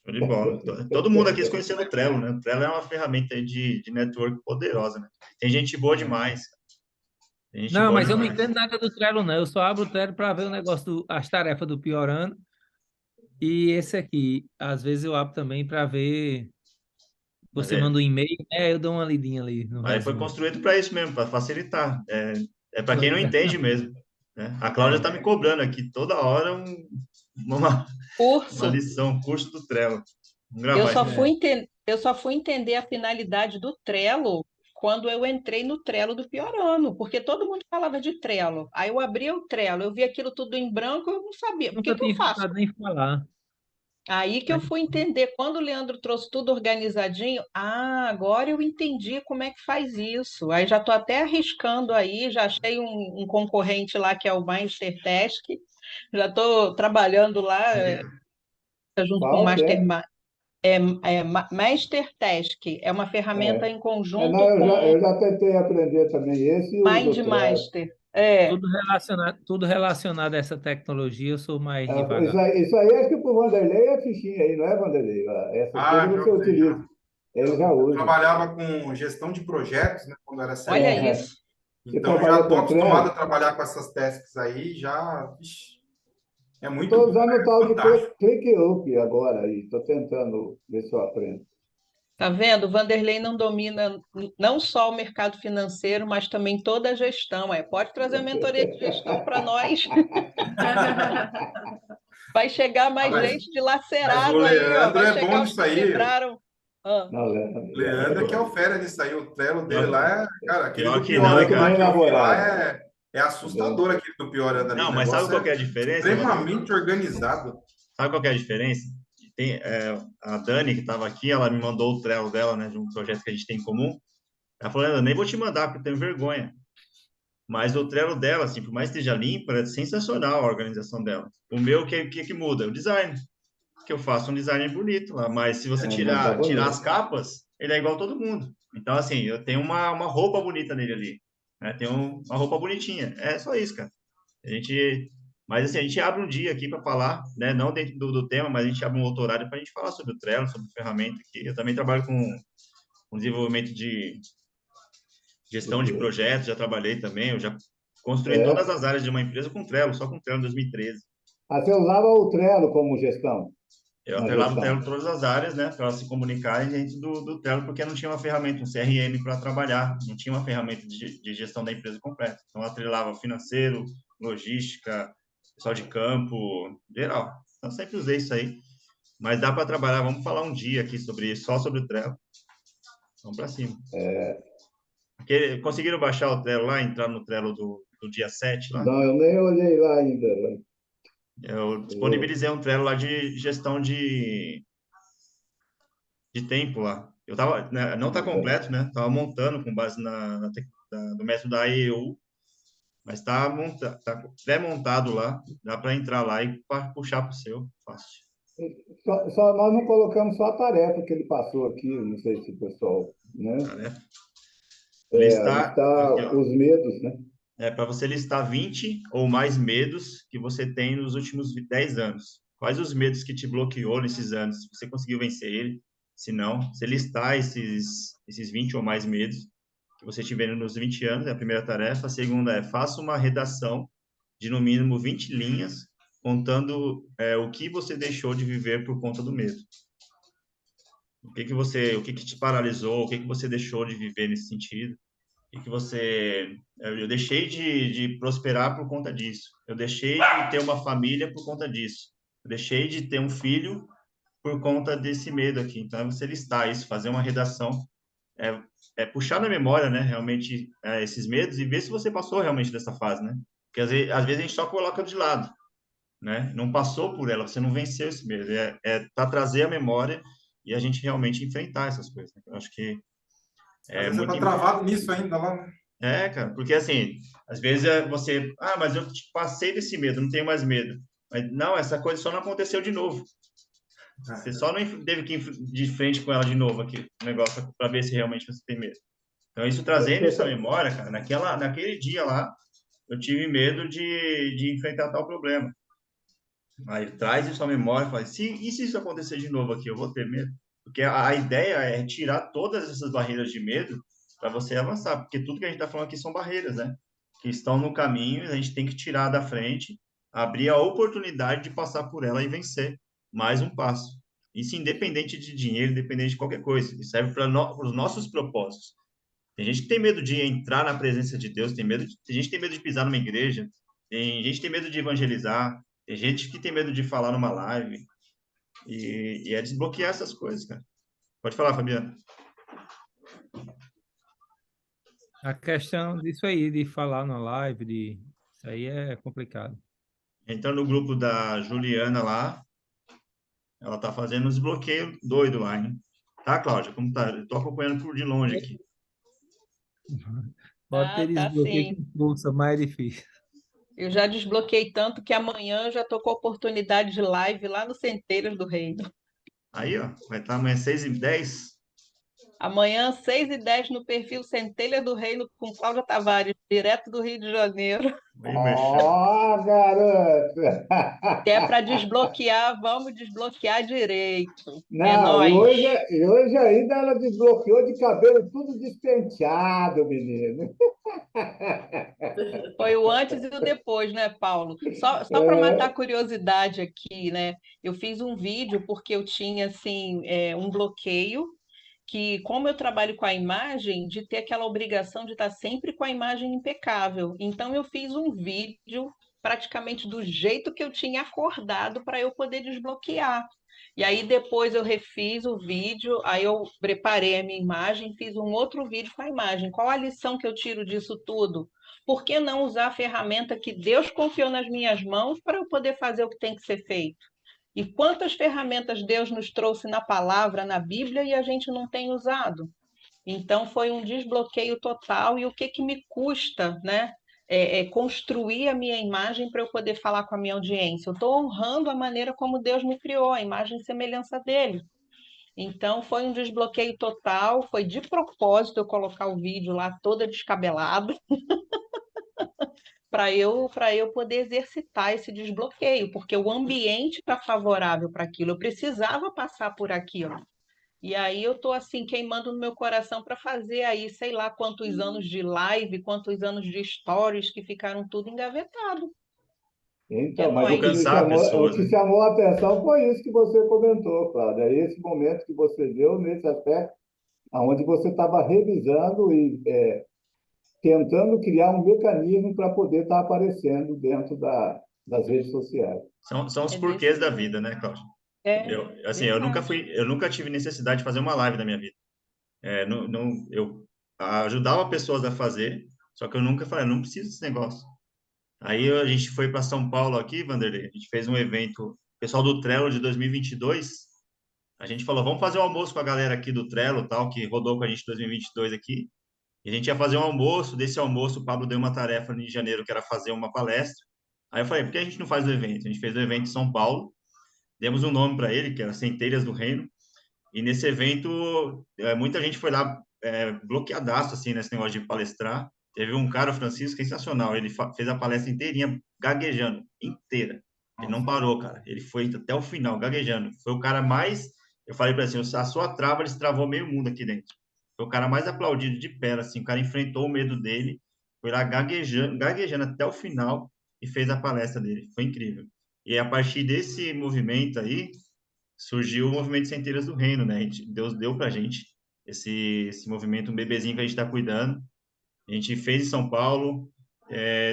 Show de bola. Todo mundo aqui se conhecendo o Trello, né? O Trello é uma ferramenta aí de network poderosa, né? Tem gente boa demais. Tem gente
Não,
boa
mas eu não
demais.
entendo nada do Trello, não. Eu só abro o Trello para ver o negócio as tarefas do piorando. E esse aqui, às vezes eu abro também para ver.
Mas,
Você manda um e-mail, eu dou uma lidinha ali no
mas foi
resumo.
construído para isso mesmo, para facilitar. É para quem não entende mesmo, né? A Cláudia está me cobrando aqui toda hora uma
Curso,
lição, um curso do Trello. Vamos
eu
gravar isso
só
aí.
eu só fui entender a finalidade do Trello quando eu entrei no Trello do Piorano, porque todo mundo falava de Trello. Aí eu abri o Trello, eu vi aquilo tudo em branco, eu não sabia. O que
Nunca
que eu
tinha
faço?
escutado nem falar.
Aí que eu
Mas,
fui entender. Quando o Leandro trouxe tudo organizadinho, agora eu entendi como é que faz isso. Aí já estou até arriscando aí, já achei um concorrente lá que é o Mastertask, já estou trabalhando lá junto com o
Qual que é?
Mastertask, é uma ferramenta em
Não,
conjunto com
eu já tentei aprender também esse e uso o Trello.
MindMaster. É,
tudo relacionado a essa tecnologia, eu sou mais devagar.
Isso aí acho que para o Vanderlei é fichinha aí, não é, Vanderlei? Essas coisas
Ah, já
você
usei já.
utiliza. Ele já
Eu
usa.
trabalhava com gestão de projetos, né, quando era
olha
CLT.
Aham.
isso.
Você
Então já
trabalhou
estou
com
acostumado a
Trello?
trabalhar com essas tasks aí, já, vixe, é muito
Estou
bom,
usando o
é
tal de
fantástico.
ClickUp agora aí. Estou tentando ver se eu aprendo.
Tá vendo? O Vanderlei não domina não só o mercado financeiro, mas também toda a gestão. Pode trazer a mentoria de gestão para nós. Vai chegar
Ah,
mais gente
mas o
dilacerado aí, ó.
Leandro
Vai
é bom
chegar os
nisso
que
aí.
quebraram. Ah,
Não,
Leandro é que é o fera nisso aí. O Trello dele
Pior,
lá é, cara, aquele
pior
do
que não, hein,
Piorando
muito
lá
bem
cara?
que eu vi lá
elaborado.
é assustador aquele do Piorando ali.
Não,
O
mas sabe
negócio
qual que
é
é a diferença, Vanderlei?
extremamente organizado.
Sabe qual que é a diferença? A Dani, que estava aqui, ela me mandou o Trello dela, né, de um projeto que a gente tem em comum. Ela falou, eu nem vou te mandar, porque eu tenho vergonha. Mas o Trello dela, assim, por mais que esteja limpo, é sensacional a organização dela. O meu, o que muda? O design. Que eu faço um design bonito lá, mas se você
Não tá
tirar as
bonito.
capas, ele é igual a todo mundo. Então, assim, eu tenho uma roupa bonita nele ali, né? Tem uma roupa bonitinha. É só isso, cara. A gente, mas assim, a gente abre um dia aqui para falar, né? Não dentro do tema, mas a gente abre um outro horário para a gente falar sobre o Trello, sobre ferramenta aqui. Eu também trabalho com desenvolvimento de gestão de projetos, já trabalhei também, eu já construí todas
É.
as áreas de uma empresa com Trello, só com Trello em 2013.
Você usava o Trello como gestão,
Eu
na
atrelava o Trello
gestão.
em todas as áreas, né, para elas se comunicarem dentro do Trello, porque não tinha uma ferramenta, um CRM para trabalhar, não tinha uma ferramenta de gestão da empresa completa. Então, eu atrelava financeiro, logística, pessoal de campo, geral. Então, sempre usei isso aí. Mas dá para trabalhar, vamos falar um dia aqui sobre isso, só sobre o Trello. Vamos para cima. Conseguiram baixar o Trello lá, entrar no Trello do dia 7 lá?
Não, eu nem olhei lá ainda.
Eu disponibilizei um Trello lá de gestão de tempo lá. Eu tava, né, não está completo, né? Tava montando com base no método da AEU, mas tá pré-montado lá. Dá para entrar lá e puxar para o seu, fácil.
Nós não colocamos só a tarefa que ele passou aqui, não sei se o pessoal, né?
Tarefa. Listar,
Listar
aqui, ó.
os medos, né?
Para você listar 20 ou mais medos que você tem nos últimos 10 anos. Quais os medos que te bloqueou nesses anos? Se você conseguiu vencer ele, se não, você listar esses 20 ou mais medos que você tiver nos 20 anos, é a primeira tarefa. A segunda é, faça uma redação de no mínimo 20 linhas, contando o que você deixou de viver por conta do medo. O que te paralisou, o que você deixou de viver nesse sentido. Eu deixei de prosperar por conta disso. Eu deixei de ter uma família por conta disso. Eu deixei de ter um filho por conta desse medo aqui. Então, é você listar isso, fazer uma redação, puxar na memória, né, realmente, esses medos e ver se você passou realmente dessa fase, né? Porque às vezes a gente só coloca de lado, né? Não passou por ela, você não venceu esse medo. Para trazer a memória e a gente realmente enfrentar essas coisas, né? Eu acho que
Às vezes você
muito
está travado nisso ainda lá, né?
cara, porque assim, às vezes você, mas eu passei desse medo, não tenho mais medo. Mas não, essa coisa só não aconteceu de novo. Você só não teve que ir de frente com ela de novo aqui, o negócio, para ver se realmente você tem medo. Então, isso trazendo essa memória, cara, naquele dia lá, eu tive medo de enfrentar tal problema. Aí traz isso à memória e fala, e se isso acontecer de novo aqui, eu vou ter medo? Porque a ideia é tirar todas essas barreiras de medo para você avançar, porque tudo que a gente está falando aqui são barreiras, né? Que estão no caminho, a gente tem que tirar da frente, abrir a oportunidade de passar por ela e vencer mais um passo. Isso independente de dinheiro, independente de qualquer coisa. Isso serve para os nossos propósitos. Tem gente que tem medo de entrar na presença de Deus, tem gente que tem medo de pisar numa igreja, tem gente que tem medo de evangelizar, tem gente que tem medo de falar numa live. E é desbloquear essas coisas, cara. Pode falar, Fabiano.
A questão disso aí, de falar na live, isso aí é complicado.
Entrando no grupo da Juliana lá, ela tá fazendo um desbloqueio doido lá, hein? Tá, Cláudia? Como tá? Eu tô acompanhando por de longe aqui.
Pode ter
Tá
desbloqueio
sim.
com força, mas é difícil.
Eu já desbloqueei tanto que amanhã eu já tô com a oportunidade de live lá no Centelhas do Reino.
Aí, ó, vai estar amanhã 6h10.
Amanhã, 6h10, no perfil Centelha do Reino, com Cláudia Tavares, direto do Rio de Janeiro.
Aí, mexendo.
Ó, garoto!
Se é para desbloquear, vamos desbloquear direito. É
Não, e
nóis.
hoje, e hoje ainda ela desbloqueou de cabelo tudo despenteado, menino.
Foi o antes e o depois, né, Paulo? Só para matar a curiosidade aqui, né? Eu fiz um vídeo porque eu tinha, assim, um bloqueio que, como eu trabalho com a imagem, de ter aquela obrigação de estar sempre com a imagem impecável. Então, eu fiz um vídeo praticamente do jeito que eu tinha acordado para eu poder desbloquear. E aí, depois eu refiz o vídeo, aí eu preparei a minha imagem, fiz um outro vídeo com a imagem. Qual a lição que eu tiro disso tudo? Por que não usar a ferramenta que Deus confiou nas minhas mãos para eu poder fazer o que tem que ser feito? E quantas ferramentas Deus nos trouxe na palavra, na Bíblia, e a gente não tem usado? Então, foi um desbloqueio total. E o que me custa, né? Construir a minha imagem para eu poder falar com a minha audiência. Eu estou honrando a maneira como Deus me criou, a imagem e semelhança dele. Então, foi um desbloqueio total. Foi de propósito eu colocar o vídeo lá toda descabelada para eu poder exercitar esse desbloqueio, porque o ambiente está favorável para aquilo. Eu precisava passar por aquilo. E aí eu estou assim queimando no meu coração para fazer aí, sei lá quantos anos de live, quantos anos de stories que ficaram tudo engavetado. É
Então, mas
nóis.
Alcançar
o
pessoas,
que
né?
chamou a atenção foi isso que você comentou, Cláudio. É esse momento que você deu nesse aspecto, onde você estava revisando e tentando criar um mecanismo para poder estar aparecendo dentro das redes sociais.
São os
É
porquês
desse
da
jeito.
vida, né, Cláudio?
É
Eu
verdade.
nunca tive necessidade de fazer uma live na minha vida. ajudava pessoas a fazer, só que eu nunca falei, não preciso desse negócio. Aí a gente foi para São Paulo aqui, Vanderlei, a gente fez um evento, pessoal do Trello de 2022, a gente falou, vamos fazer um almoço com a galera aqui do Trello, tal, que rodou com a gente em 2022 aqui, e a gente ia fazer um almoço, desse almoço o Pablo deu uma tarefa em janeiro, que era fazer uma palestra. Aí eu falei, por que a gente não faz o evento? A gente fez o evento em São Paulo, demos um nome para ele, que era Centelhas do Reino, e nesse evento, muita gente foi lá bloqueadaço, assim, nesse negócio de palestrar. Teve um cara, o Francisco, sensacional, ele fez a palestra inteirinha, gaguejando, inteira. Ele não parou, cara, ele foi até o final, gaguejando. Foi o cara mais, eu falei para ele assim, a sua trava, ele travou meio mundo aqui dentro. Foi o cara mais aplaudido de pé, assim, o cara enfrentou o medo dele, foi lá gaguejando até o final e fez a palestra dele. Foi incrível. E a partir desse movimento aí, surgiu o movimento Centelhas do Reino, né? Deus deu pra gente esse movimento, um bebezinho que a gente está cuidando. A gente fez em São Paulo,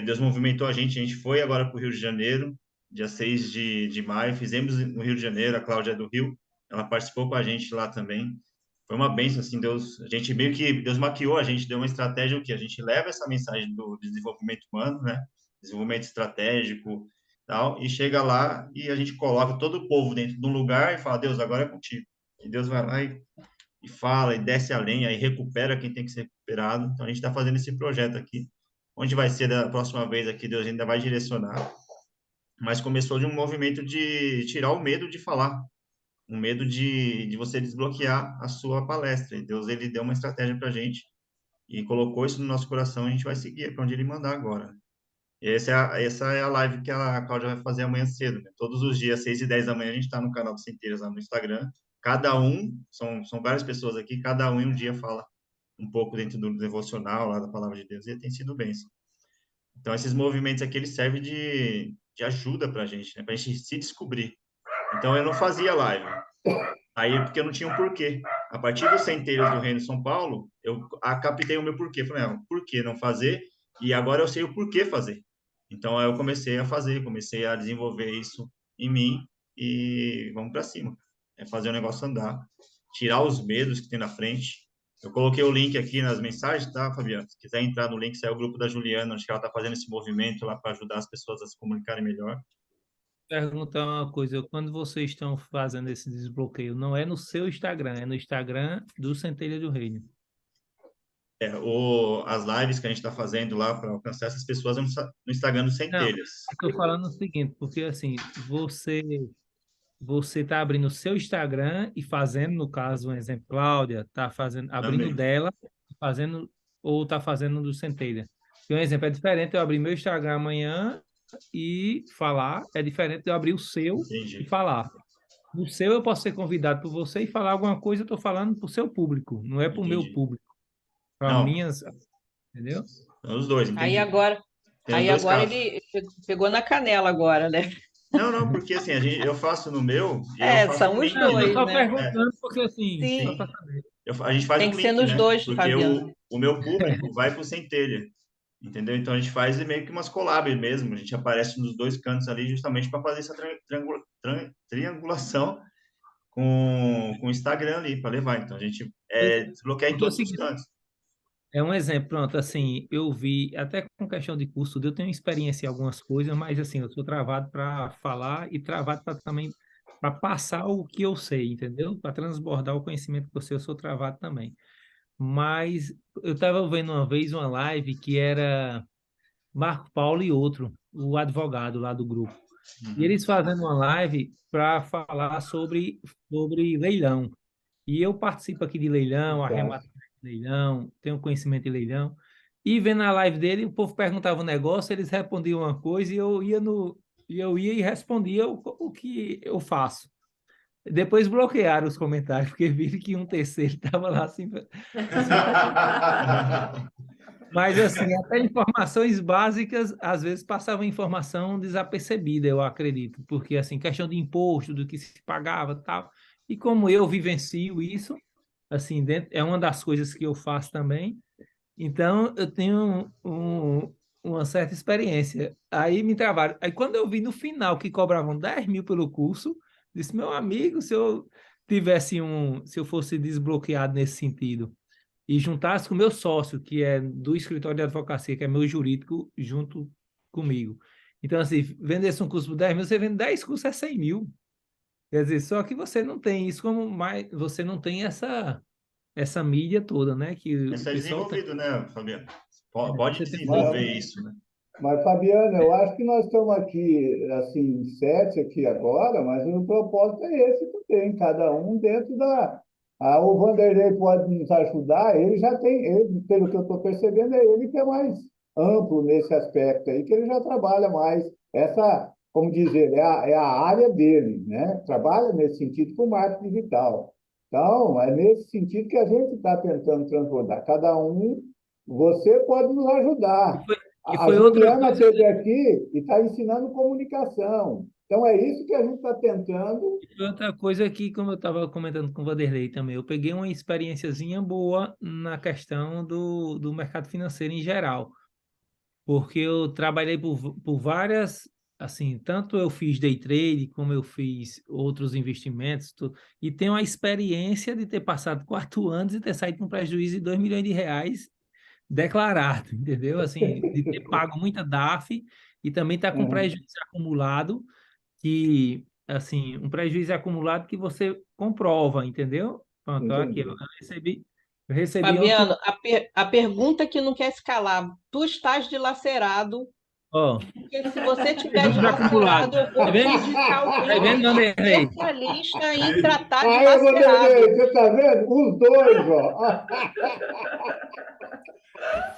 Deus movimentou a gente foi agora para o Rio de Janeiro, dia 6 de maio, fizemos no Rio de Janeiro, a Cláudia é do Rio, ela participou com a gente lá também. Foi uma bênção, assim, Deus maquiou a gente, deu uma estratégia, o que? A gente leva essa mensagem do desenvolvimento humano, né? Desenvolvimento estratégico, tal, e chega lá e a gente coloca todo o povo dentro de um lugar e fala, Deus, agora é contigo. E Deus vai lá e fala, e desce a lenha, e recupera quem tem que ser recuperado. Então, a gente está fazendo esse projeto aqui. Onde vai ser da próxima vez aqui, Deus ainda vai direcionar. Mas começou de um movimento de tirar o medo de falar, um medo de você desbloquear a sua palestra. E Deus, ele deu uma estratégia para a gente e colocou isso no nosso coração, e a gente vai seguir para onde ele mandar agora. E essa é a live que a Cláudia vai fazer amanhã cedo, né? Todos os dias, 6h10 da manhã, a gente está no canal do Centelhas lá no Instagram. Cada um, são várias pessoas aqui, cada um em um dia fala um pouco dentro do devocional, lá da Palavra de Deus, e tem sido bênção. Então, esses movimentos aqui, eles servem de ajuda para a gente, né? Para a gente se descobrir. Então, eu não fazia live. Aí, porque eu não tinha um porquê. A partir dos Centelhas do Reino de São Paulo, eu captei o meu porquê. Falei, por que não fazer? E agora eu sei o porquê fazer. Então, aí eu comecei a fazer, comecei a desenvolver isso em mim e vamos para cima. É fazer o negócio andar, tirar os medos que tem na frente. Eu coloquei o link aqui nas mensagens, tá, Fabiano? Se quiser entrar no link, sai o grupo da Juliana, onde ela está fazendo esse movimento lá para ajudar as pessoas a se comunicarem melhor.
Perguntar uma coisa, quando vocês estão fazendo esse desbloqueio, não é no seu Instagram, é no Instagram do Centelha do Reino.
As lives que a gente está fazendo lá para alcançar essas pessoas no Instagram do Centelhas.
Estou falando o seguinte, porque assim, você está abrindo o seu Instagram e fazendo, no caso, um exemplo, Cláudia, está abrindo
Também.
dela, fazendo, ou está fazendo do Centelha. Porque um exemplo é diferente eu abrir meu Instagram amanhã e falar, é diferente de eu abrir o seu
Entendi.
e falar. No seu eu posso ser convidado por você e falar alguma coisa, eu estou falando para o seu público, não é para o meu
Entendi.
público. Para
Não.
minhas, entendeu?
São os dois, entendi.
Aí agora,
Tem os dois casos.
ele pegou na canela agora, né?
Não, porque assim, eu faço no meu e eu faço
São
um
os
link.
Não, eu
dois,
estou
né?
perguntando porque assim,
Sim.
só para saber.
A gente faz
Tem
um
que
link,
ser nos
né?
dois,
Porque
Fabiano.
o meu público vai para o Centelha, entendeu? Então a gente faz meio que umas collabs mesmo. A gente aparece nos dois cantos ali justamente para fazer essa triangulação com o Instagram ali, para levar. Então a gente desbloqueia em
Porque é o
todos os
seguinte,
cantos.
é um exemplo, pronto, assim, eu vi, até com questão de curso, eu tenho experiência em algumas coisas, mas assim, eu sou travado para falar e travado para também, para passar o que eu sei, entendeu? Para transbordar o conhecimento que eu sou travado também. Mas eu estava vendo uma vez uma live que era Marco Paulo e outro, o advogado lá do grupo. E eles fazendo uma live para falar sobre leilão. E eu participo aqui de leilão, arremato de leilão, tenho conhecimento de leilão. E vendo a live dele, o povo perguntava um negócio, eles respondiam uma coisa e eu ia e respondia o que eu faço. Depois bloquearam os comentários, porque viram que um terceiro estava lá assim. Mas, assim, até informações básicas, às vezes passava informação desapercebida, eu acredito, porque, assim, questão de imposto, do que se pagava e tal. E como eu vivencio isso, assim, é uma das coisas que eu faço também, então eu tenho uma certa experiência. Aí me travaram. Aí quando eu vi no final que cobravam 10 mil pelo curso, disse, meu amigo, se eu fosse desbloqueado nesse sentido, e juntasse com o meu sócio, que é do escritório de advocacia, que é meu jurídico, junto comigo. Então, assim, vendesse um curso por 10 mil, você vende 10 cursos, é 100 mil. Quer dizer, só que você não tem isso como mais, você não tem essa mídia toda, né? Que o
Isso é
pessoal tem.
desenvolvido, né, Fabiano? Pode
Você tem
desenvolver
Mas,
isso, né?
mas, Fabiana, eu acho que nós estamos aqui, assim, 7 aqui agora, mas o propósito é esse também, cada um dentro da... o Vanderlei pode nos ajudar, ele já tem, pelo que eu estou percebendo, é ele que é mais amplo nesse aspecto aí, que ele já trabalha mais essa, como dizer, é a área dele, né? Trabalha nesse sentido com marketing digital. Então, é nesse sentido que a gente está tentando transbordar. Cada um, você pode nos ajudar.
E
A
foi outra
Juliana
coisa,
esteve aqui e está ensinando comunicação. Então, é isso que a gente está tentando.
foi outra coisa que, como eu estava comentando com o Vanderlei também, eu peguei uma experiênciazinha boa na questão do mercado financeiro em geral, porque eu trabalhei por várias, assim, tanto eu fiz day trade, como eu fiz outros investimentos, e tenho a experiência de ter passado 4 anos e ter saído com prejuízo de 2 milhões de reais declarado, entendeu? Assim, de ter pago muita DAF e também estar com
Uhum,
prejuízo acumulado, que, assim, um prejuízo acumulado que você comprova, entendeu? Pronto, ó, aqui,
entendi.
eu recebi ontem,
Fabiano, a pergunta que não quer se calar. Tu estás dilacerado,
ó,
porque se você tiver
prejuízo acumulado,
dilacerado, eu
tá
vou
vendo?
indicar
Tá
alguém que
vendo,
é
Vanderlei?
especialista em tratar
Aí, Vanderlei,
dilacerado.
você está vendo? Os dois, ó.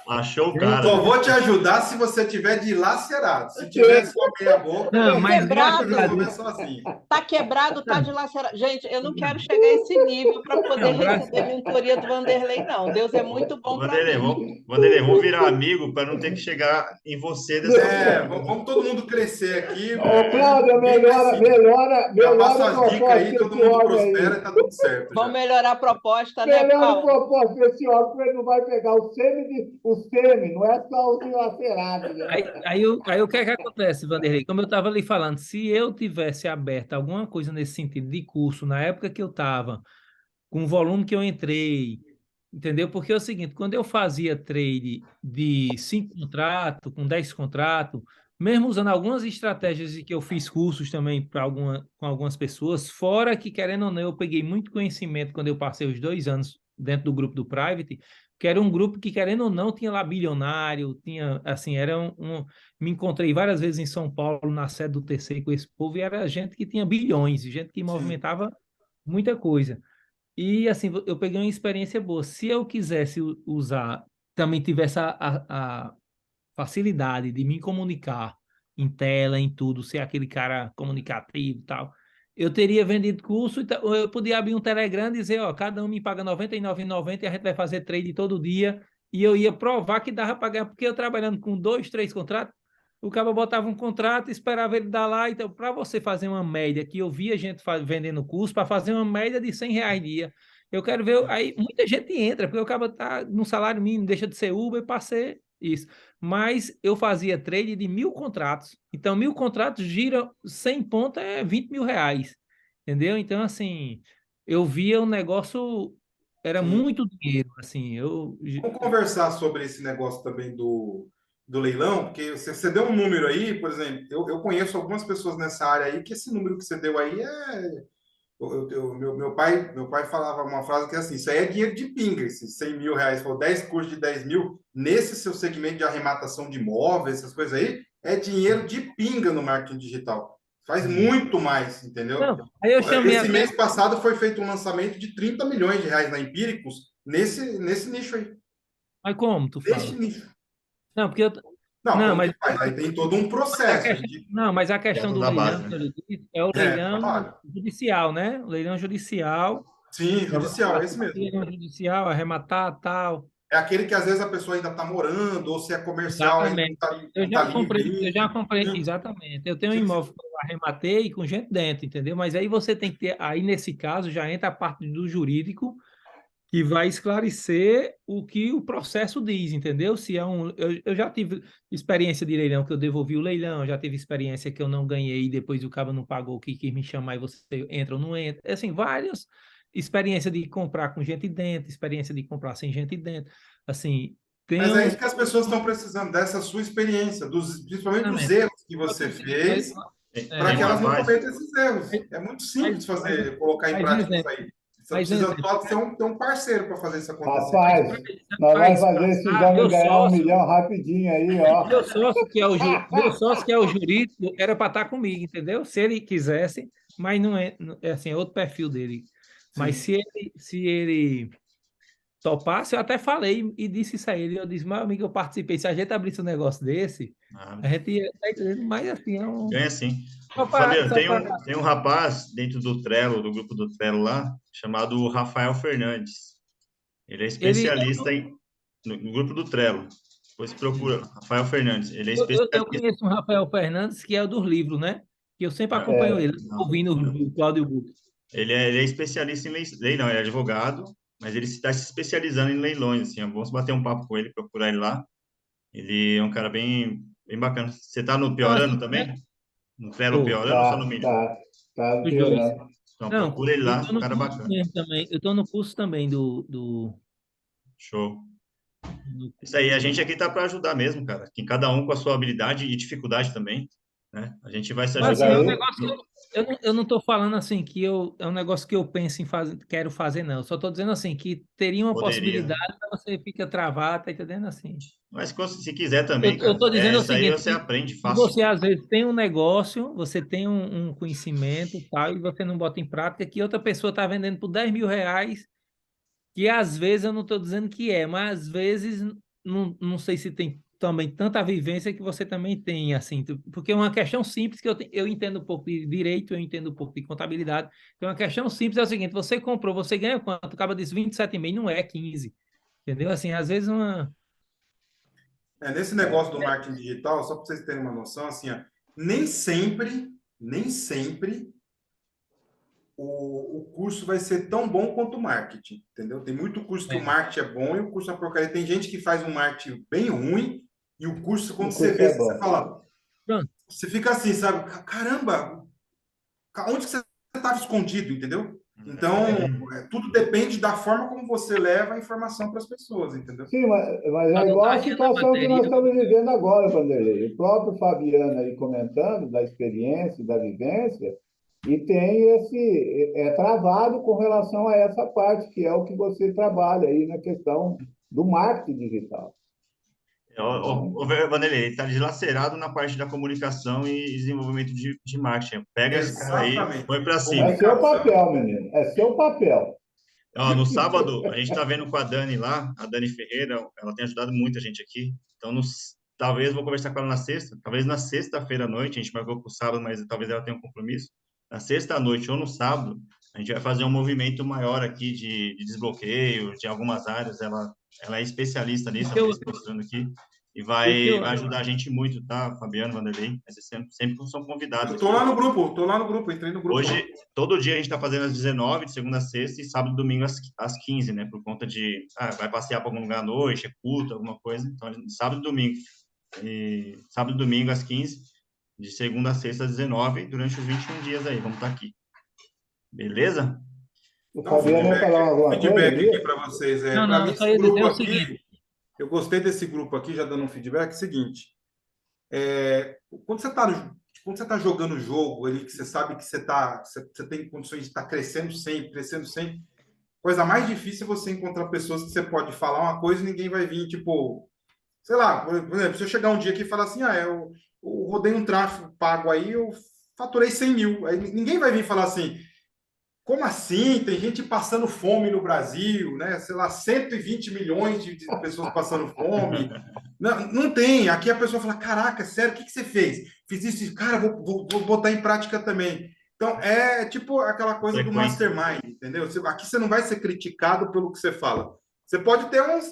Achou o cara,
Só
né?
vou te ajudar se você tiver dilacerado. Se tiver só meia boca,
Não,
Tá
mas graças
eu
a
quebrado,
resolver
Deus,
sozinho.
tá quebrado, tá dilacerado. Gente, eu não quero
não,
chegar a esse nível para poder
não, graças,
receber mentoria do Vanderlei, não. Deus é muito bom para
Vanderlei,
mim.
Vanderlei, vamos virar amigo para não ter que chegar em você dessa
É,
forma.
vamos todo mundo crescer aqui.
Ô, Cláudia,
Ninguém vai
melhora,
se.
melhora,
Já
melhora
passo
o
as dicas
propósito
aí, todo
desse
mundo
homem
prospera
aí.
e tá tudo certo
Vamos
já.
melhorar a proposta, né,
Melhora o
Paulo?
propósito desse homem, porque ele não vai pegar o semi, não é só o dilacerado, né?
aí o que é que acontece, Vanderlei? Como eu estava ali falando, se eu tivesse aberto alguma coisa nesse sentido de curso, na época que eu estava, com o volume que eu entrei, entendeu? Porque é o seguinte, quando eu fazia trade de 5 contratos, com 10 contratos, mesmo usando algumas estratégias de que eu fiz cursos também com algumas pessoas, fora que, querendo ou não, eu peguei muito conhecimento quando eu passei os 2 anos dentro do grupo do Private, que era um grupo que, querendo ou não, tinha lá bilionário, tinha, assim, me encontrei várias vezes em São Paulo, na sede do TC com esse povo, e era gente que tinha bilhões, gente que
Sim.
movimentava muita coisa. E assim, eu peguei uma experiência boa. Se eu quisesse usar, também tivesse a facilidade de me comunicar em tela, em tudo, ser aquele cara comunicativo e tal, eu teria vendido curso, ou eu podia abrir um Telegram e dizer, ó, cada um me paga R$ 99,90 e a gente vai fazer trade todo dia, e eu ia provar que dava para ganhar, porque eu trabalhando com 2, 3 contratos, o cara botava um contrato, esperava ele dar lá, então para você fazer uma média, que eu via gente vendendo curso, para fazer uma média de R$ 100 dia, eu quero ver, aí muita gente entra, porque o cara tá no salário mínimo, deixa de ser Uber para ser isso. Mas eu fazia trade de 1.000 contratos. Então, 1.000 contratos gira 100 pontos, é R$ 20.000. Entendeu? Então, assim, eu via o negócio, era
Sim.
muito dinheiro. Assim,
Vamos conversar sobre esse negócio também do leilão, porque você deu um número aí, por exemplo, eu conheço algumas pessoas nessa área aí, que esse número que você deu aí é. Meu pai falava uma frase que é assim: isso aí é dinheiro de pinga, esses R$ 100.000, for 10 cursos de 10 mil, nesse seu segmento de arrematação de imóveis, essas coisas aí, é dinheiro de pinga no marketing digital. Faz muito mais, entendeu?
não, aí eu chamei
Esse
até.
mês passado foi feito um lançamento de R$ 30 milhões na Empíricos, nesse nicho aí.
Mas como tu
Nesse
fala?
nicho.
Não, porque eu.
Não,
Não,
como
mas
que faz? Aí tem todo um processo.
mas a questão
Queda
do
da
leilão
base,
que
né?
eu disse, é o leilão
Trabalho.
judicial, né? O leilão judicial.
Sim,
Pra você
judicial, é esse
passar
mesmo.
leilão judicial, arrematar, tal.
É aquele que às vezes a pessoa ainda está morando, ou se é comercial, ainda
Exatamente.
não tá
Eu já
livre.
comprei,
Sim,
exatamente. Eu tenho um
sim, sim.
imóvel que eu arrematei com gente dentro, entendeu? Mas aí você tem que ter, aí nesse caso já entra a parte do jurídico que vai esclarecer o que o processo diz, entendeu? Se é eu já tive experiência de leilão que eu devolvi o leilão, já tive experiência que eu não ganhei e depois o cabo não pagou, que quis me chamar e você entra ou não entra. Assim, vários. experiência de comprar com gente dentro, experiência de comprar sem gente dentro. Assim,
Mas é isso que as pessoas estão precisando, dessa sua experiência, principalmente dos erros que você fez, para que elas não cometam esses erros. É muito simples colocar em prática isso aí. Você precisa só ter um parceiro para fazer isso acontecer.
Rapaz, nós vamos fazer esses homens ganhar 1 milhão rapidinho aí, ó.
Meu sócio, que é o jurídico, era para estar comigo, entendeu? Se ele quisesse, mas não é assim, é outro perfil dele. Mas se ele topasse, eu até falei e disse isso a ele. Eu disse, meu amigo, eu participei. Se a gente abrisse um negócio desse, a gente ia, tá entendendo? Mas assim, é um.
Ganha sim. Fabiano, tem um rapaz dentro do Trello, do grupo do Trello lá, chamado Rafael Fernandes. Ele é especialista no grupo do Trello. Depois procura, Rafael Fernandes. Ele é especialista.
Eu conheço um Rafael Fernandes, que é o dos livros, né? Que eu sempre acompanho ele, ouvindo o Cláudio Book.
Ele é especialista em lei, não, ele é advogado, mas ele está se especializando em leilões, assim, vamos bater um papo com ele, procurar ele lá. Ele é um cara bem bacana. Você está no Piorano também? No Trello Piorano ou só no Medium?
Tá no Piorano.
Então, procura ele lá, um cara bacana.
Eu estou no curso também do...
Show. Isso aí, a gente aqui tá para ajudar mesmo, cara. Que cada um com a sua habilidade e dificuldade também, né? A gente vai se ajudar.
Mas, assim, eu não estou falando assim que é um negócio que eu penso em fazer, quero fazer, não. Eu só estou dizendo assim que teria uma possibilidade, mas você fica travado, tá entendendo assim?
Mas se quiser também,
eu estou dizendo o seguinte,
aí você aprende fácil.
Você às vezes tem um negócio, você tem um conhecimento e tal, e você não bota em prática, que outra pessoa está vendendo por 10 mil reais, que às vezes eu não estou dizendo que mas às vezes não sei se tem também tanta vivência que você também tem, assim, porque é uma questão simples que eu entendo um pouco de direito, eu entendo um pouco de contabilidade, então uma questão simples é o seguinte, você comprou, você ganha quanto? Acaba disso 27,5, não é 15, entendeu? Assim, às vezes
nesse negócio do marketing digital, só para vocês terem uma noção, assim, ó, nem sempre o curso vai ser tão bom quanto o marketing, entendeu? Tem muito curso que o marketing é bom e o curso é uma porcaria. Tem gente que faz um marketing bem ruim e o curso, quando você vê, você fala... Você fica assim, sabe? Caramba, onde que você estava escondido, entendeu? Então, tudo depende da forma como você leva a informação para as pessoas, entendeu?
Sim, mas é igual a situação que nós estamos vivendo agora, Vanderlei. O próprio Fabiano aí comentando da experiência, da vivência, e tem é travado com relação a essa parte, que é o que você trabalha aí na questão do marketing digital.
O Vanderlei, ele está dilacerado na parte da comunicação e desenvolvimento de marketing. Pega esse cara aí, põe para cima.
É seu papel, menino. É seu papel.
No sábado, a gente está vendo com a Dani lá, a Dani Ferreira, ela tem ajudado muito a gente aqui. Então, talvez vou conversar com ela na sexta, talvez na sexta-feira à noite, a gente marcou para o sábado, mas talvez ela tenha um compromisso. Na sexta à noite ou no sábado, a gente vai fazer um movimento maior aqui de desbloqueio de algumas áreas. Ela é especialista nisso, ela está mostrando aqui. E vai ajudar a gente muito, tá, Fabiano, Vanderlei? Vocês sempre são convidados.
Eu tô lá no grupo, entrei no grupo.
Hoje, todo dia a gente está fazendo às 19, de segunda a sexta, e sábado e domingo às 15, né? Por conta de, vai passear para algum lugar à noite, é culto, alguma coisa. Então, sábado e domingo. E sábado e domingo às 15, de segunda a sexta às 19, durante os 21 dias aí, vamos estar aqui. Beleza?
O Fabiano vai falar alguma coisa?
Feedback aqui para vocês.
Não,
mim, esse grupo aqui, eu gostei desse grupo aqui, já dando um feedback, é o seguinte, quando você tá jogando o jogo, ali, que você sabe que você tem condições de estar crescendo sempre, coisa mais difícil é você encontrar pessoas que você pode falar uma coisa e ninguém vai vir, tipo, sei lá, por exemplo, se eu chegar um dia aqui e falar assim, eu rodei um tráfego pago aí, eu faturei 100 mil, aí ninguém vai vir falar assim, como assim? Tem gente passando fome no Brasil, né? Sei lá, 120 milhões de pessoas passando fome. Não tem. Aqui a pessoa fala, caraca, sério, o que você fez? Fiz isso, cara, vou botar em prática também. Então, é tipo aquela coisa do mastermind, entendeu? Aqui você não vai ser criticado pelo que você fala. Você pode ter umas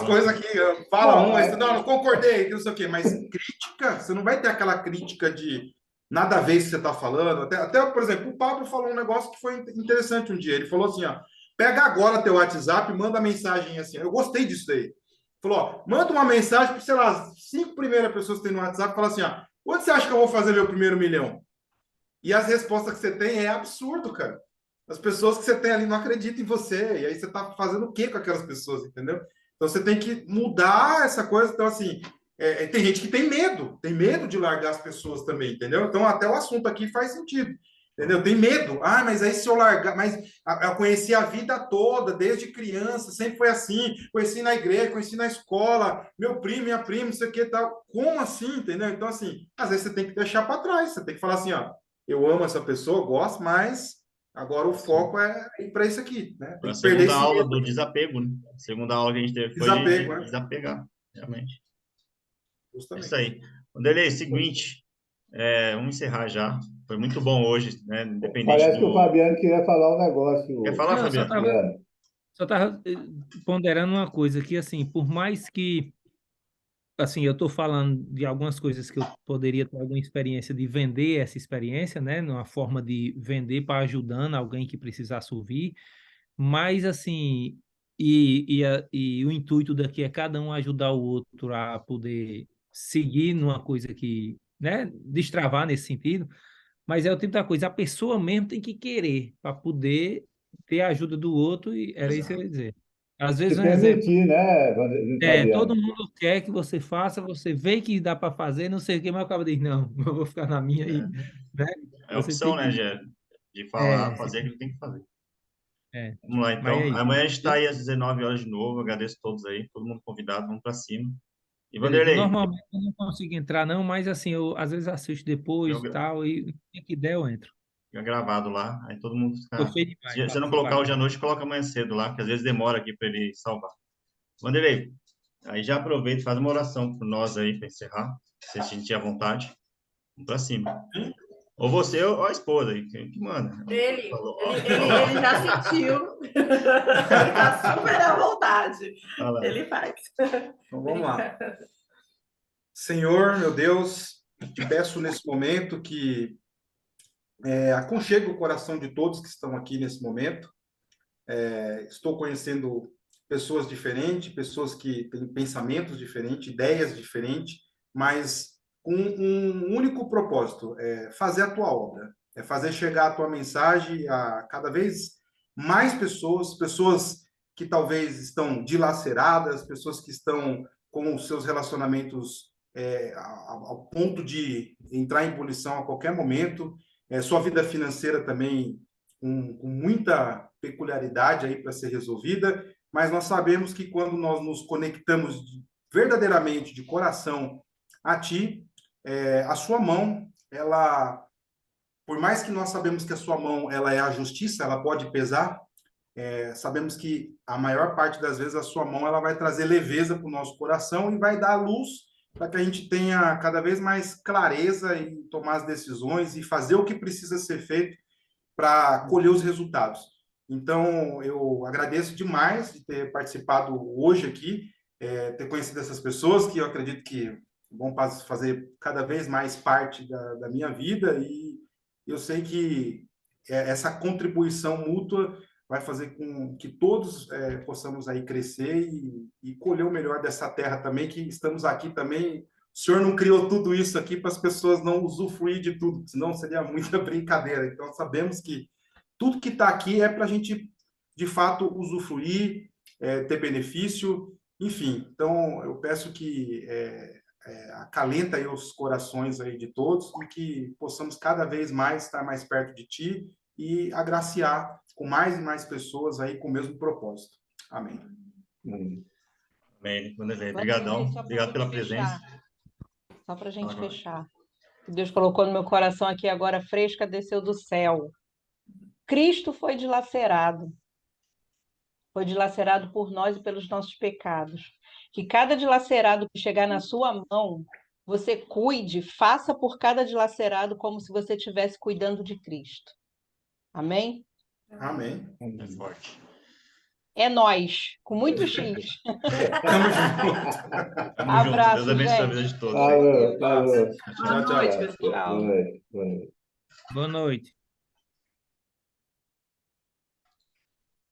coisas aqui, não concordei, não sei o quê, mas crítica, você não vai ter aquela crítica de nada a ver se você está falando. Até, por exemplo, o Pablo falou um negócio que foi interessante um dia. Ele falou assim, pega agora teu WhatsApp e manda mensagem assim. Eu gostei disso daí. Falou, manda uma mensagem para, sei lá, 5 primeiras pessoas que tem no WhatsApp, fala assim, onde você acha que eu vou fazer meu primeiro milhão? E as respostas que você tem é absurdo, cara. As pessoas que você tem ali não acreditam em você. E aí você está fazendo o quê com aquelas pessoas, entendeu? Então você tem que mudar essa coisa. Então, assim, tem gente que tem medo de largar as pessoas também, entendeu? Então, até o assunto aqui faz sentido. Entendeu? Tem medo. Ah, mas aí se eu largar. Mas eu conheci a vida toda, desde criança, sempre foi assim. Conheci na igreja, conheci na escola, meu primo, minha prima, não sei o que tal. Como assim? Entendeu? Então, assim, às vezes você tem que deixar para trás. Você tem que falar assim: ó, eu amo essa pessoa, gosto, mas agora o foco é ir para isso aqui, né? Tem
A
que perder
segunda
esse
aula
medo.
do desapego, né? A segunda aula que a gente teve foi
Desapego,
de
né?
desapegar, realmente. É isso
Justamente.
aí. Vanderlei, seguinte, vamos encerrar já. Foi muito bom hoje, né? Independente
Parece que o
do.
Fabiano queria falar um
Quer
negócio,
falar,
Não, eu
Fabiano?
Fabiano.
só tava ponderando uma coisa que, assim, por mais que, assim, eu estou falando de algumas coisas que eu poderia ter alguma experiência de vender essa experiência, né, numa forma de vender para ajudando alguém que precisasse ouvir, mas, assim, e o intuito daqui é cada um ajudar o outro a poder seguir numa coisa que, né, destravar nesse sentido, mas é o tipo da coisa, a pessoa mesmo tem que querer para poder ter a ajuda do outro, e era isso que eu
Exato.
ia dizer. Às
Se
vezes, um exemplo,
permitir, né,
todo
Fabiano?
mundo quer que você faça, você vê que dá para fazer, não sei o que, mas acaba de não, eu vou ficar na minha aí, né?
É
Você
opção,
tem
né,
que,
de falar,
você
fazer aquilo que tem que fazer.
é,
Vamos lá,
mas
então.
é isso.
Amanhã a gente está aí às 19 horas de novo. Agradeço a todos aí, todo mundo convidado, vamos para cima. E
Beleza.
Vanderlei,
Normalmente eu não consigo entrar, não, mas assim, eu às vezes assisto depois e
fica
tal, e o que der eu entro.
fica gravado lá, aí todo mundo fica.
Gostei demais,
Se você não
foi
colocar hoje à
bacana.
noite, coloca amanhã cedo lá, que às vezes demora aqui para ele salvar. Vanderlei, aí já aproveita e faz uma oração por nós aí para encerrar, se a gente tiver vontade. Vamos para cima. Ou você ou a esposa aí, que manda.
Ele,
Falou.
ele já sentiu. Ele tá super à vontade.
Fala.
Ele faz.
Então vamos lá. Senhor, meu Deus, te peço nesse momento que aconchegue o coração de todos que estão aqui nesse momento. Estou conhecendo pessoas diferentes, pessoas que têm pensamentos diferentes, ideias diferentes, mas com um único propósito, é fazer a tua obra, é fazer chegar a tua mensagem a cada vez mais pessoas, pessoas que talvez estão dilaceradas, pessoas que estão com os seus relacionamentos ao ponto de entrar em ebulição a qualquer momento, sua vida financeira também com muita peculiaridade aí para ser resolvida, mas nós sabemos que quando nós nos conectamos verdadeiramente de coração a Ti, a Sua mão, ela, por mais que nós sabemos que a Sua mão ela é a justiça, ela pode pesar, sabemos que a maior parte das vezes a Sua mão ela vai trazer leveza para o nosso coração e vai dar luz para que a gente tenha cada vez mais clareza em tomar as decisões e fazer o que precisa ser feito para colher os resultados. Então, eu agradeço demais de ter participado hoje aqui, ter conhecido essas pessoas que eu acredito que vão fazer cada vez mais parte da minha vida e eu sei que essa contribuição mútua vai fazer com que todos possamos aí crescer e colher o melhor dessa terra também, que estamos aqui também. O senhor não criou tudo isso aqui para as pessoas não usufruir de tudo, senão seria muita brincadeira. Então, sabemos que tudo que está aqui é para a gente, de fato, usufruir, ter benefício, enfim. Então, eu peço que acalenta aí os corações aí de todos e que possamos cada vez mais estar mais perto de Ti e agraciar com mais e mais pessoas aí com o mesmo propósito. Amém.
Amém. Vanderlei,
Vanderlei,
obrigadão.
só pra
Obrigado
gente
pela
fechar.
presença.
Só para a gente
Fala,
fechar. Que Deus colocou no meu coração aqui agora, fresca, desceu do céu. Cristo foi dilacerado por nós e pelos nossos pecados. Que cada dilacerado que chegar na sua mão, você cuide, faça por cada dilacerado como se você estivesse cuidando de Cristo. Amém?
Amém.
É forte.
É nós, com muito X.
Tamo junto.
Tamo junto.
Abraço,
Deus abençoe a
gente.
vida de todos.
Falou,
Deus.
falou.
Tchau,
Boa noite,
tchau.
pessoal.
Boa noite. Boa noite.
Boa noite.